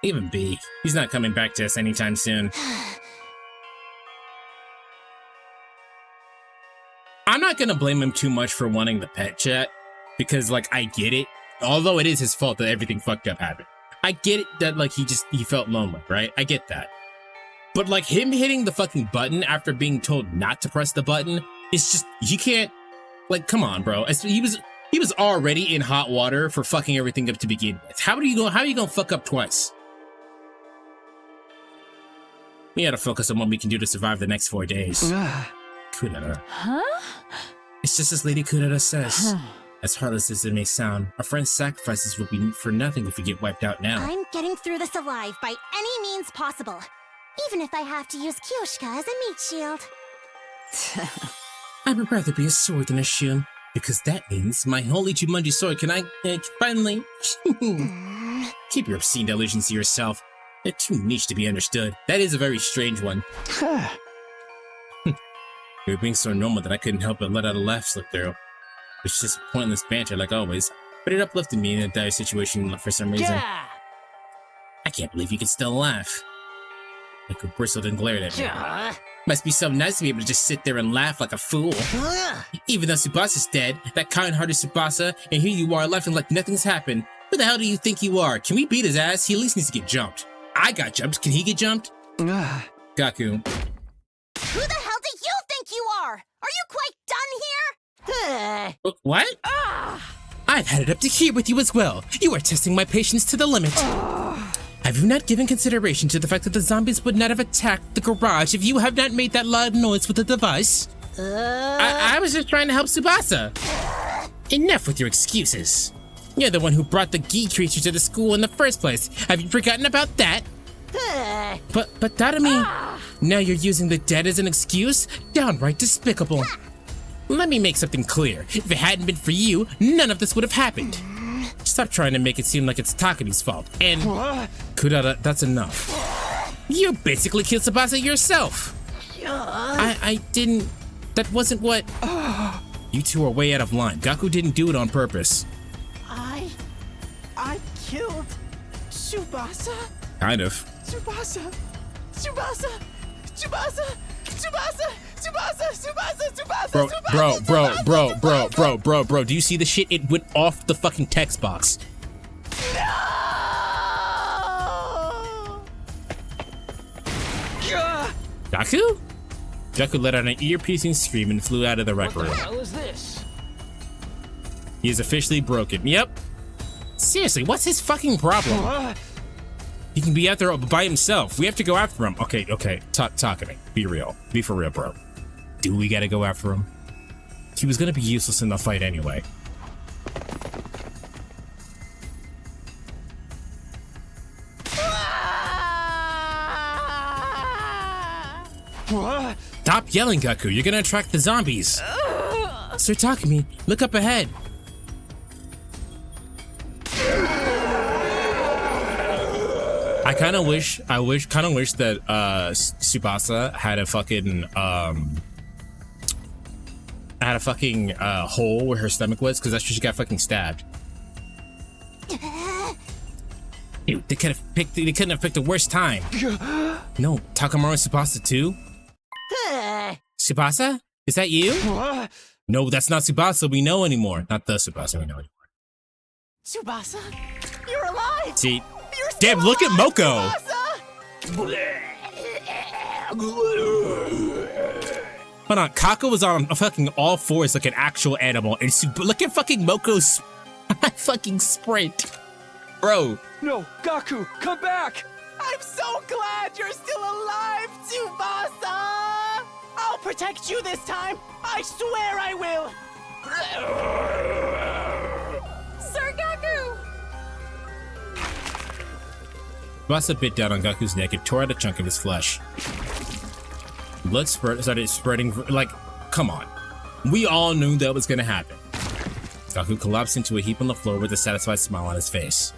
Even B, he's not coming back to us anytime soon. I'm not gonna blame him too much for wanting the pet chat, because, like, I get it. Although it is his fault that everything fucked up happened. I get it that, like, he felt lonely, right? I get that. But, like, him hitting the fucking button after being told not to press the button, it's just, you can't, like, come on, bro. He was already in hot water for fucking everything up to begin with. How are you gonna fuck up twice? We gotta focus on what we can do to survive the next 4 days. Kurara. Huh? It's just as Lady Kurara says. As heartless as it may sound, our friend's sacrifices will be for nothing if we get wiped out now. I'm getting through this alive by any means possible. Even if I have to use Kyoshika as a meat shield. I would rather be a sword than a shield, because that means my holy Jumanji sword can finally... Keep your obscene delusions to yourself. They're too niche to be understood. That is a very strange one. You were being so normal that I couldn't help but let out a laugh slip through. It's just pointless banter like always, but it uplifted me in a dire situation for some reason. Yeah. I can't believe you can still laugh. Gaku bristled and glared at me. Must be so nice to be able to just sit there and laugh like a fool. Even though Tsubasa's dead, that kind-hearted Tsubasa, and here you are laughing like nothing's happened. Who the hell do you think you are? Can we beat his ass? He at least needs to get jumped. I got jumped. Can he get jumped? Gaku. Who the hell do you think you are? Are you quite done here? What? I've had it up to here with you as well. You are testing my patience to the limit. Have you not given consideration to the fact that the zombies would not have attacked the garage if you have not made that loud noise with the device? I was just trying to help Tsubasa. Enough with your excuses. You're the one who brought the Gi creature to the school in the first place. Have you forgotten about that? But Tadami, now you're using the dead as an excuse? Downright despicable. Let me make something clear. If it hadn't been for you, none of this would have happened. Stop trying to make it seem like it's Takami's fault. And Kurara, that's enough. You basically killed Tsubasa yourself. I didn't. That wasn't what. You two are way out of line. Gaku didn't do it on purpose. I killed Tsubasa? Kind of. Tsubasa! Bro, do you see the shit? It went off the fucking text box. No! Gaku? Gaku let out an ear-piercing scream and flew out of the rec room. What the hell is this? He is officially broken. Yep. Seriously, what's his fucking problem? He can be out there by himself. We have to go after him. Okay. Talk to me. Be real. Be for real, bro. Do we gotta go after him? He was gonna be useless in the fight anyway. Stop yelling, Gaku. You're gonna attract the zombies. Sir Takumi, look up ahead. I kind of wish that Tsubasa had a fucking hole where her stomach was, because that's where she got fucking stabbed. Dude, they couldn't have picked the worst time. No, Takamaru and Tsubasa too? Tsubasa? Is that you? No, that's not Tsubasa we know anymore. Not the Tsubasa we know anymore. Tsubasa? You're alive! See, You're still Damn, look at Moko. Hold on, Kako was on fucking all fours like an actual animal, and look at fucking Moko's fucking sprint. Bro. No, Gaku, come back! I'm so glad you're still alive, Tsubasa! I'll protect you this time! I swear I will! Sir Gaku! Tsubasa bit down on Gaku's neck and tore out a chunk of his flesh. Blood started spreading, like, come on. We all knew that was gonna happen. Gaku collapsed into a heap on the floor with a satisfied smile on his face.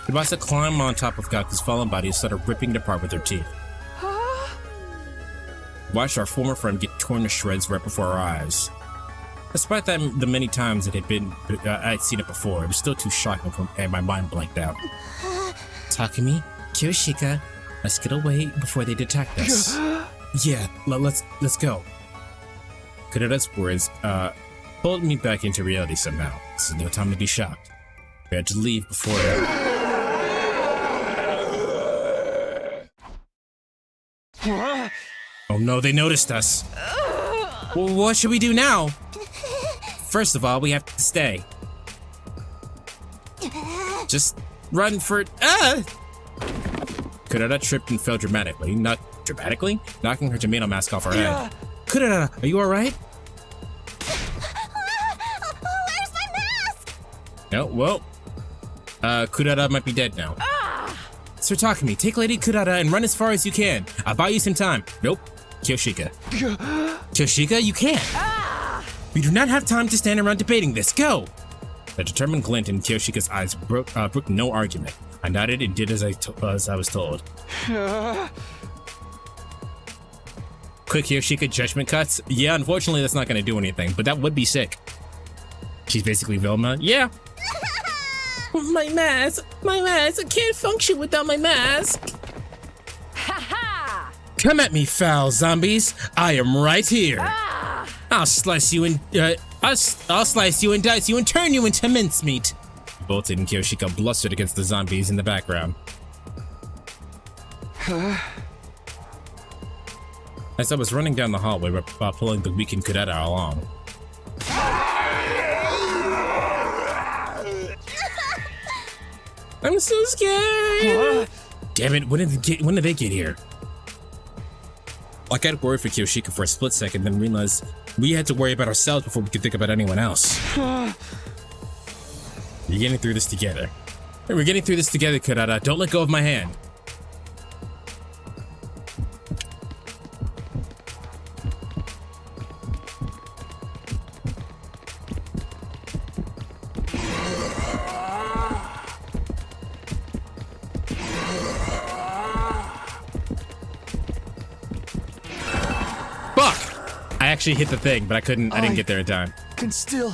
Tsubasa climbed on top of Gaku's fallen body and started ripping it apart with her teeth. Watched our former friend get torn to shreds right before our eyes. Despite that, the many times it had been, I'd seen it before, it was still too shocking and my mind blanked out. Takumi, Kyoshika, let's get away before they detect us. Yeah, let's go. Kurata's words pulled me back into reality somehow. This is no time to be shocked. We had to leave before Oh no, they noticed us. Well, what should we do now? First of all, we have to stay. Just run for Kurata tripped and fell dramatically, knocking her tomato mask off her head. Kurata, are you alright? Where's my mask? No, well, Kurata might be dead now. Sir Takumi, take Lady Kurata and run as far as you can. I'll buy you some time. Nope. Kyoshika. Kyoshika, you can't. We do not have time to stand around debating this. Go! A determined glint in Kyoshika's eyes broke no argument. I nodded and did as I was told. Quick Kyoshika judgment cuts? Yeah, unfortunately that's not going to do anything, but that would be sick. She's basically Vilma. Yeah. My mask! I can't function without my mask! Come at me, foul zombies! I am right here! I'll slice you and I'll slice you and dice you and turn you into mincemeat! Bolted and Kyoshika blustered against the zombies in the background. As I was running down the hallway while pulling the weakened Kurata along. I'm so scared! Damn it, when did they get here? I got worried for Kyoshika for a split second, then realized we had to worry about ourselves before we could think about anyone else. We're getting through this together. We're getting through this together, Kurata. Don't let go of my hand. I actually hit the thing, but I didn't get there in time. Can still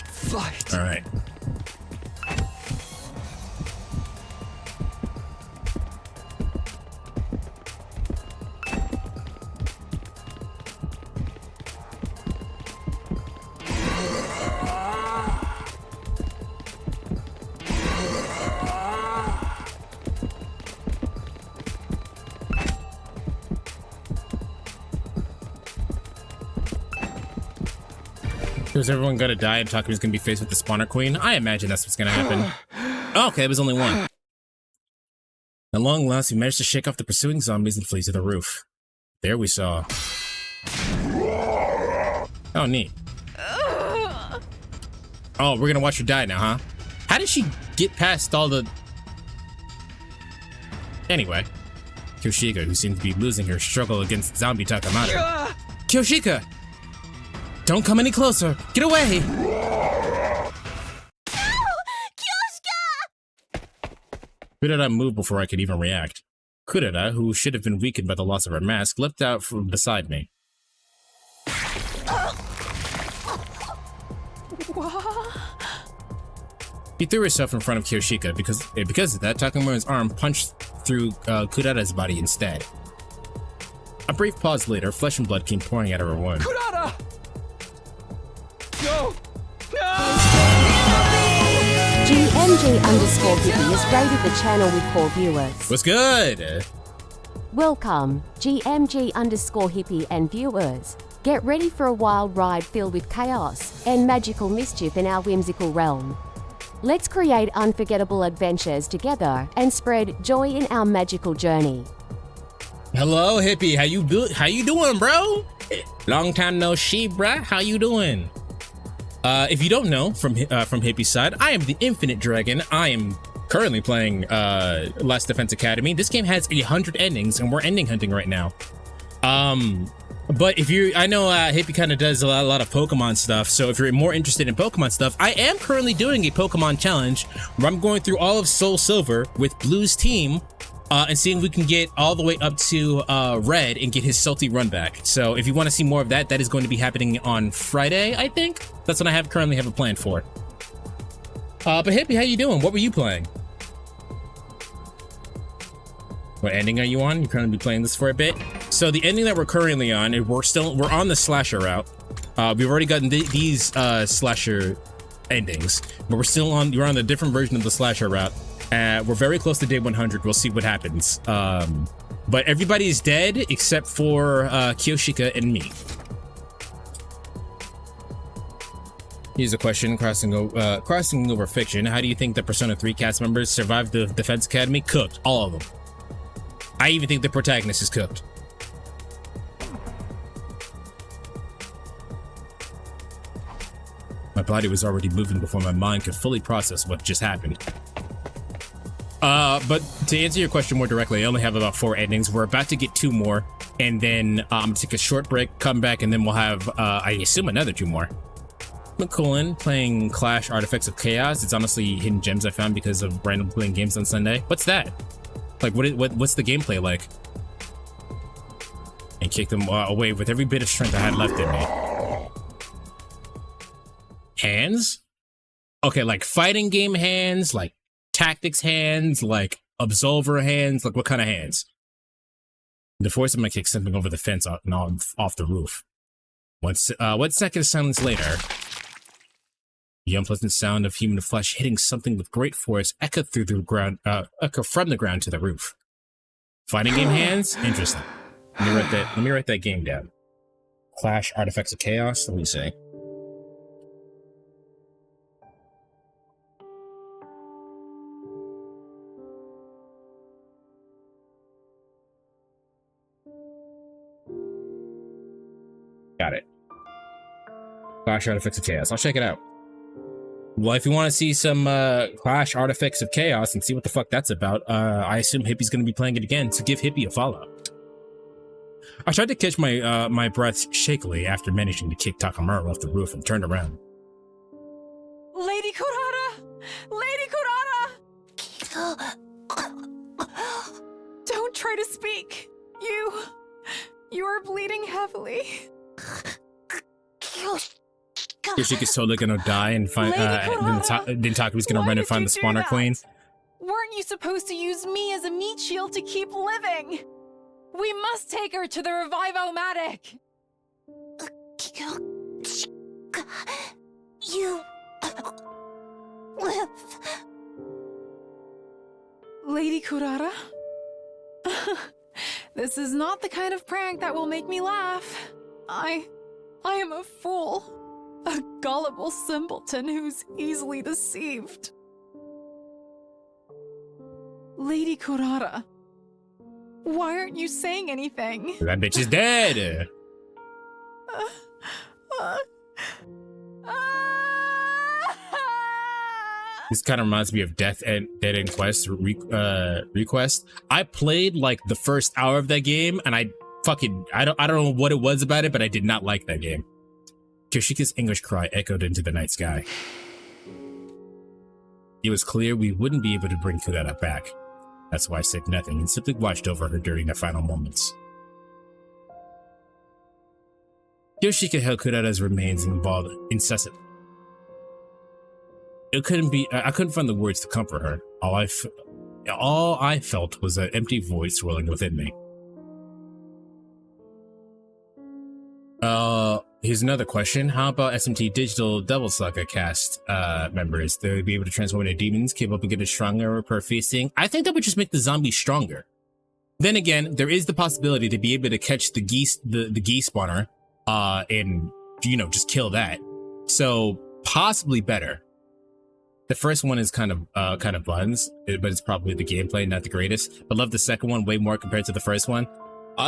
fight. All right. Is everyone gonna die and Takumi's gonna be faced with the spawner queen? I imagine that's what's gonna happen. Oh, okay, it was only one. At long last, we managed to shake off the pursuing zombies and flee to the roof. There we saw. Oh, neat. Oh, we're gonna watch her die now, huh? How did she get past all the... Anyway. Kyoshika, who seemed to be losing her struggle against zombie Takamata. Kyoshika! Don't come any closer! Get away! No! Kyoshika! Kurata moved before I could even react. Kurata, who should have been weakened by the loss of her mask, leapt out from beside me. She threw herself in front of Kyoshika because of that, Takamura's arm punched through Kurata's body instead. A brief pause later, flesh and blood came pouring out of her wound. Kurata! No! No! GMG_Hippie has raided the channel with 4 viewers. What's good? Welcome, GMG_Hippie and viewers. Get ready for a wild ride filled with chaos and magical mischief in our whimsical realm. Let's create unforgettable adventures together and spread joy in our magical journey. Hello, Hippie. How you doing, bro? Long time no see, bruh. How you doing? If you don't know from Hippie's side, I am the Infinite Dragon. I am currently playing Last Defense Academy. This game has 100 endings, and we're ending hunting right now. But if I know Hippie kind of does a lot of Pokemon stuff, so if you're more interested in Pokemon stuff, I am currently doing a Pokemon challenge where I'm going through all of Soul Silver with Blue's team and seeing if we can get all the way up to Red and get his Salty run back. So if you want to see more of that, that is going to be happening on Friday, I think. That's what I currently have a plan for. But Hippie, how you doing? What were you playing? What ending are you on? You're currently playing this for a bit. So the ending that we're currently on, we're on the slasher route. We've already gotten these slasher endings, but you're on a different version of the slasher route. We're very close to day 100. We'll see what happens. But everybody's dead except for Kyoshika and me. Here's a question, crossing over fiction. How do you think the Persona 3 cast members survived the Defense Academy? Cooked, all of them. I even think the protagonist is cooked. My body was already moving before my mind could fully process what just happened. But to answer your question more directly, I only have about 4 endings. We're about to get 2 more, and then I'm take a short break, come back, and then we'll have, I assume, another 2 more. McCullen playing Clash Artifacts of Chaos. It's honestly hidden gems I found because of random playing games on Sunday. What's that? Like, what's the gameplay like? And kick them away with every bit of strength I had left in me. Hands? Okay, like fighting game hands, like tactics hands, like absolver hands, like what kind of hands? The force of my kick sent me over the fence off the roof. 1 second of silence later, the unpleasant sound of human flesh hitting something with great force echoed through the ground, echoed from the ground to the roof. Fighting game hands? Interesting. Let me write that game down. Clash Artifacts of Chaos. Let me see. Got it. Clash Artifacts of Chaos. I'll check it out. Well, if you want to see some Clash Artifacts of Chaos and see what the fuck that's about, I assume Hippie's going to be playing it again, so give Hippie a follow. I tried to catch my my breath shakily after managing to kick Takamaru off the roof and turned around. Lady Kurata! Lady Kurata! Don't try to speak. You are bleeding heavily. Yoshika's totally gonna die and find then Taku's gonna run and find the spawner queen. Weren't you supposed to use me as a meat shield to keep living? We must take her to the Revive-O-Matic. You live. Lady Kurata? This is not the kind of prank that will make me laugh. I am a fool. A gullible simpleton who's easily deceived. Lady Kurata, why aren't you saying anything? That bitch is dead. This kind of reminds me of Dead End Quest Request. I played like the first hour of that game, and I don't know what it was about it, but I did not like that game. Kyoshika's English cry echoed into the night sky. It was clear we wouldn't be able to bring Kurata back. That's why I said nothing and simply watched over her during the final moments. Kyoshika held Kurata's remains involved incessantly. I couldn't find the words to comfort her. All I felt was an empty void swirling within me. here's another question. How about SMT Digital Devil Saga cast members? They would be able to transform into demons, capable of getting stronger per feasting. I think that would just make the zombies stronger. Then again, there is the possibility to be able to catch the geese, the geese spawner, and, you know, just kill that. So possibly better. The first one is kind of buns, but it's probably the gameplay, not the greatest. But love the second one way more compared to the first one.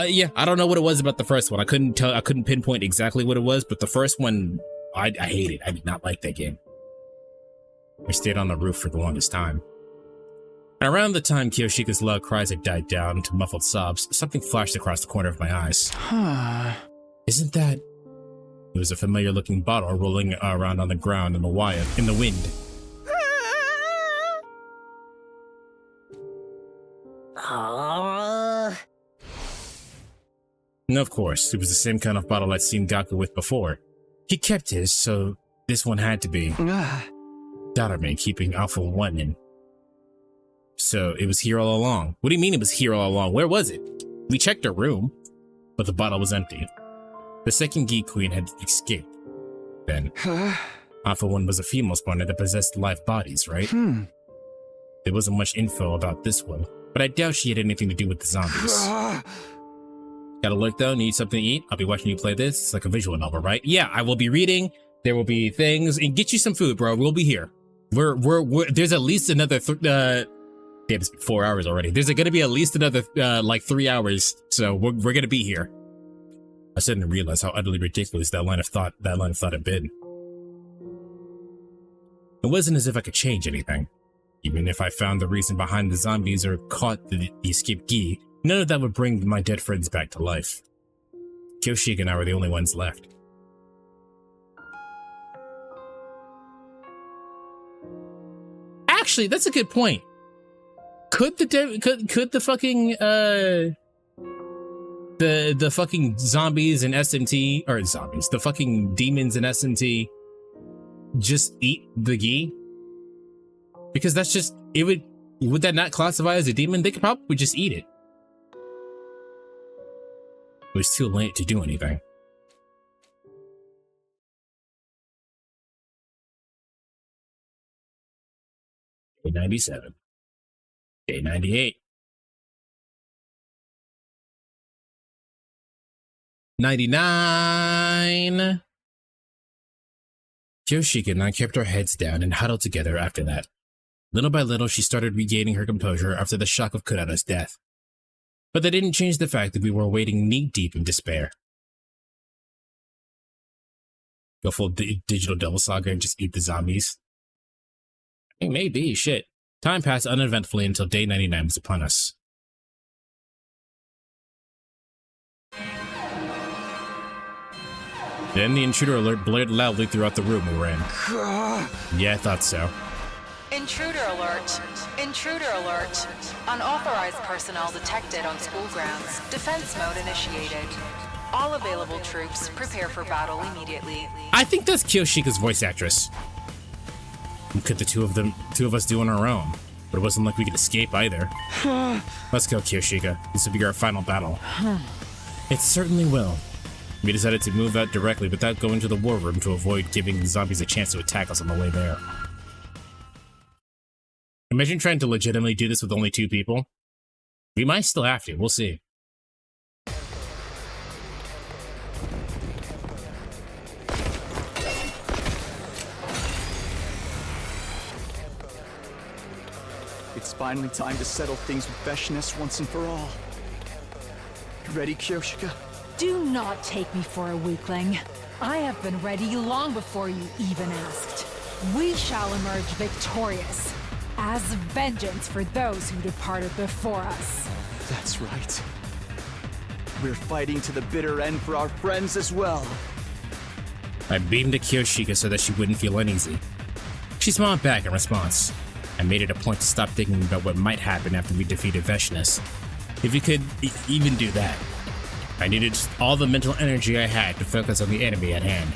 Yeah, I don't know what it was about the first one. I couldn't pinpoint exactly what it was, but the first one, I hated. I did not like that game. I stayed on the roof for the longest time. And around the time Kyoshika's loud cries had died down to muffled sobs, something flashed across the corner of my eyes. Isn't that? It was a familiar-looking bottle rolling around on the ground in the wind. And of course, it was the same kind of bottle I'd seen Gaku with before. He kept his, so this one had to be. Darame keeping Alpha 1 in. So it was here all along. What do you mean it was here all along? Where was it? We checked her room, but the bottle was empty. The second Geek Queen had escaped. Then, Alpha 1 was a female spawner that possessed live bodies, right? There wasn't much info about this one, but I doubt she had anything to do with the zombies. Gotta look though, need something to eat? I'll be watching you play this. It's like a visual novel, right? Yeah, I will be reading. There will be things, and get you some food, bro. We'll be here. There's at least another, damn, it's been 4 hours already. There's gonna be at least another, like 3 hours. So we're gonna be here. I suddenly realized how utterly ridiculous that line of thought had been. It wasn't as if I could change anything. Even if I found the reason behind the zombies or caught the escaped Gi, none of that would bring my dead friends back to life. Kyoshika and I were the only ones left. Actually, that's a good point. Could the fucking the fucking zombies in SMT, or zombies, the fucking demons in SMT just eat the Gi? Because that's just, would that not classify as a demon? They could probably just eat it. It was too late to do anything. Day 97. Day 98. 99. Kyoshika and I kept our heads down and huddled together after that. Little by little, she started regaining her composure after the shock of Kurata's death. But that didn't change the fact that we were wading knee-deep in despair. Go full digital Devil Saga and just eat the zombies? I mean, maybe, shit. Time passed uneventfully until day 99 was upon us. Then the intruder alert blared loudly throughout the room we were in. Yeah, I thought so. Intruder alert. Intruder alert. Unauthorized personnel detected on school grounds. Defense mode initiated. All available troops prepare for battle immediately. I think that's Kyoshika's voice actress. What could the two of us do on our own? But it wasn't like we could escape either. Let's go, Kyoshika. This will be our final battle. It certainly will. We decided to move out directly without going to the war room to avoid giving the zombies a chance to attack us on the way there. Imagine trying to legitimately do this with only 2 people. We might still have to, we'll see. It's finally time to settle things with Veshness once and for all. You ready, Kyoshika? Do not take me for a weakling. I have been ready long before you even asked. We shall emerge victorious, as vengeance for those who departed before us. That's right. We're fighting to the bitter end for our friends as well. I beamed at Kyoshika so that she wouldn't feel uneasy. She smiled back in response. I made it a point to stop thinking about what might happen after we defeated Veshness. If we could even do that. I needed all the mental energy I had to focus on the enemy at hand.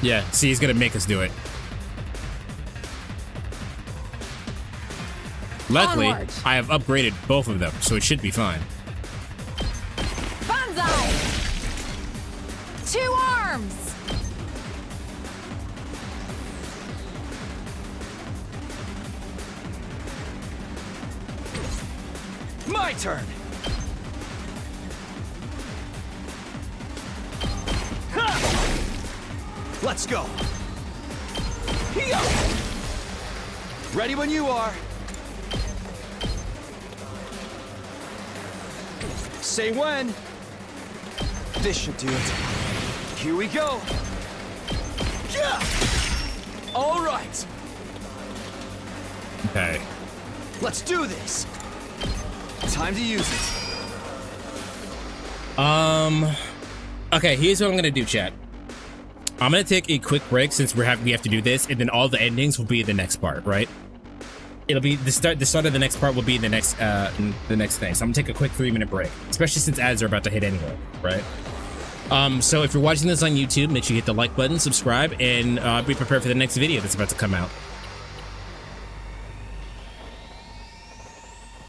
Yeah, see, he's gonna make us do it. Luckily, Onward. I have upgraded both of them, so it should be fine. Banzai! 2 arms! My turn! Ha! Let's go! Here! Ready when you are. Say when. This should do it. Here we go. Yeah! All right. Okay. Let's do this. Time to use it. Okay, here's what I'm gonna do, chat. I'm gonna take a quick break since we have to do this, and then all the endings will be in the next part, right? It'll be the start of the next part will be in the next thing. So I'm gonna take a quick 3-minute break, especially since ads are about to hit anyway, right? So if you're watching this on YouTube, make sure you hit the like button, subscribe, and be prepared for the next video that's about to come out.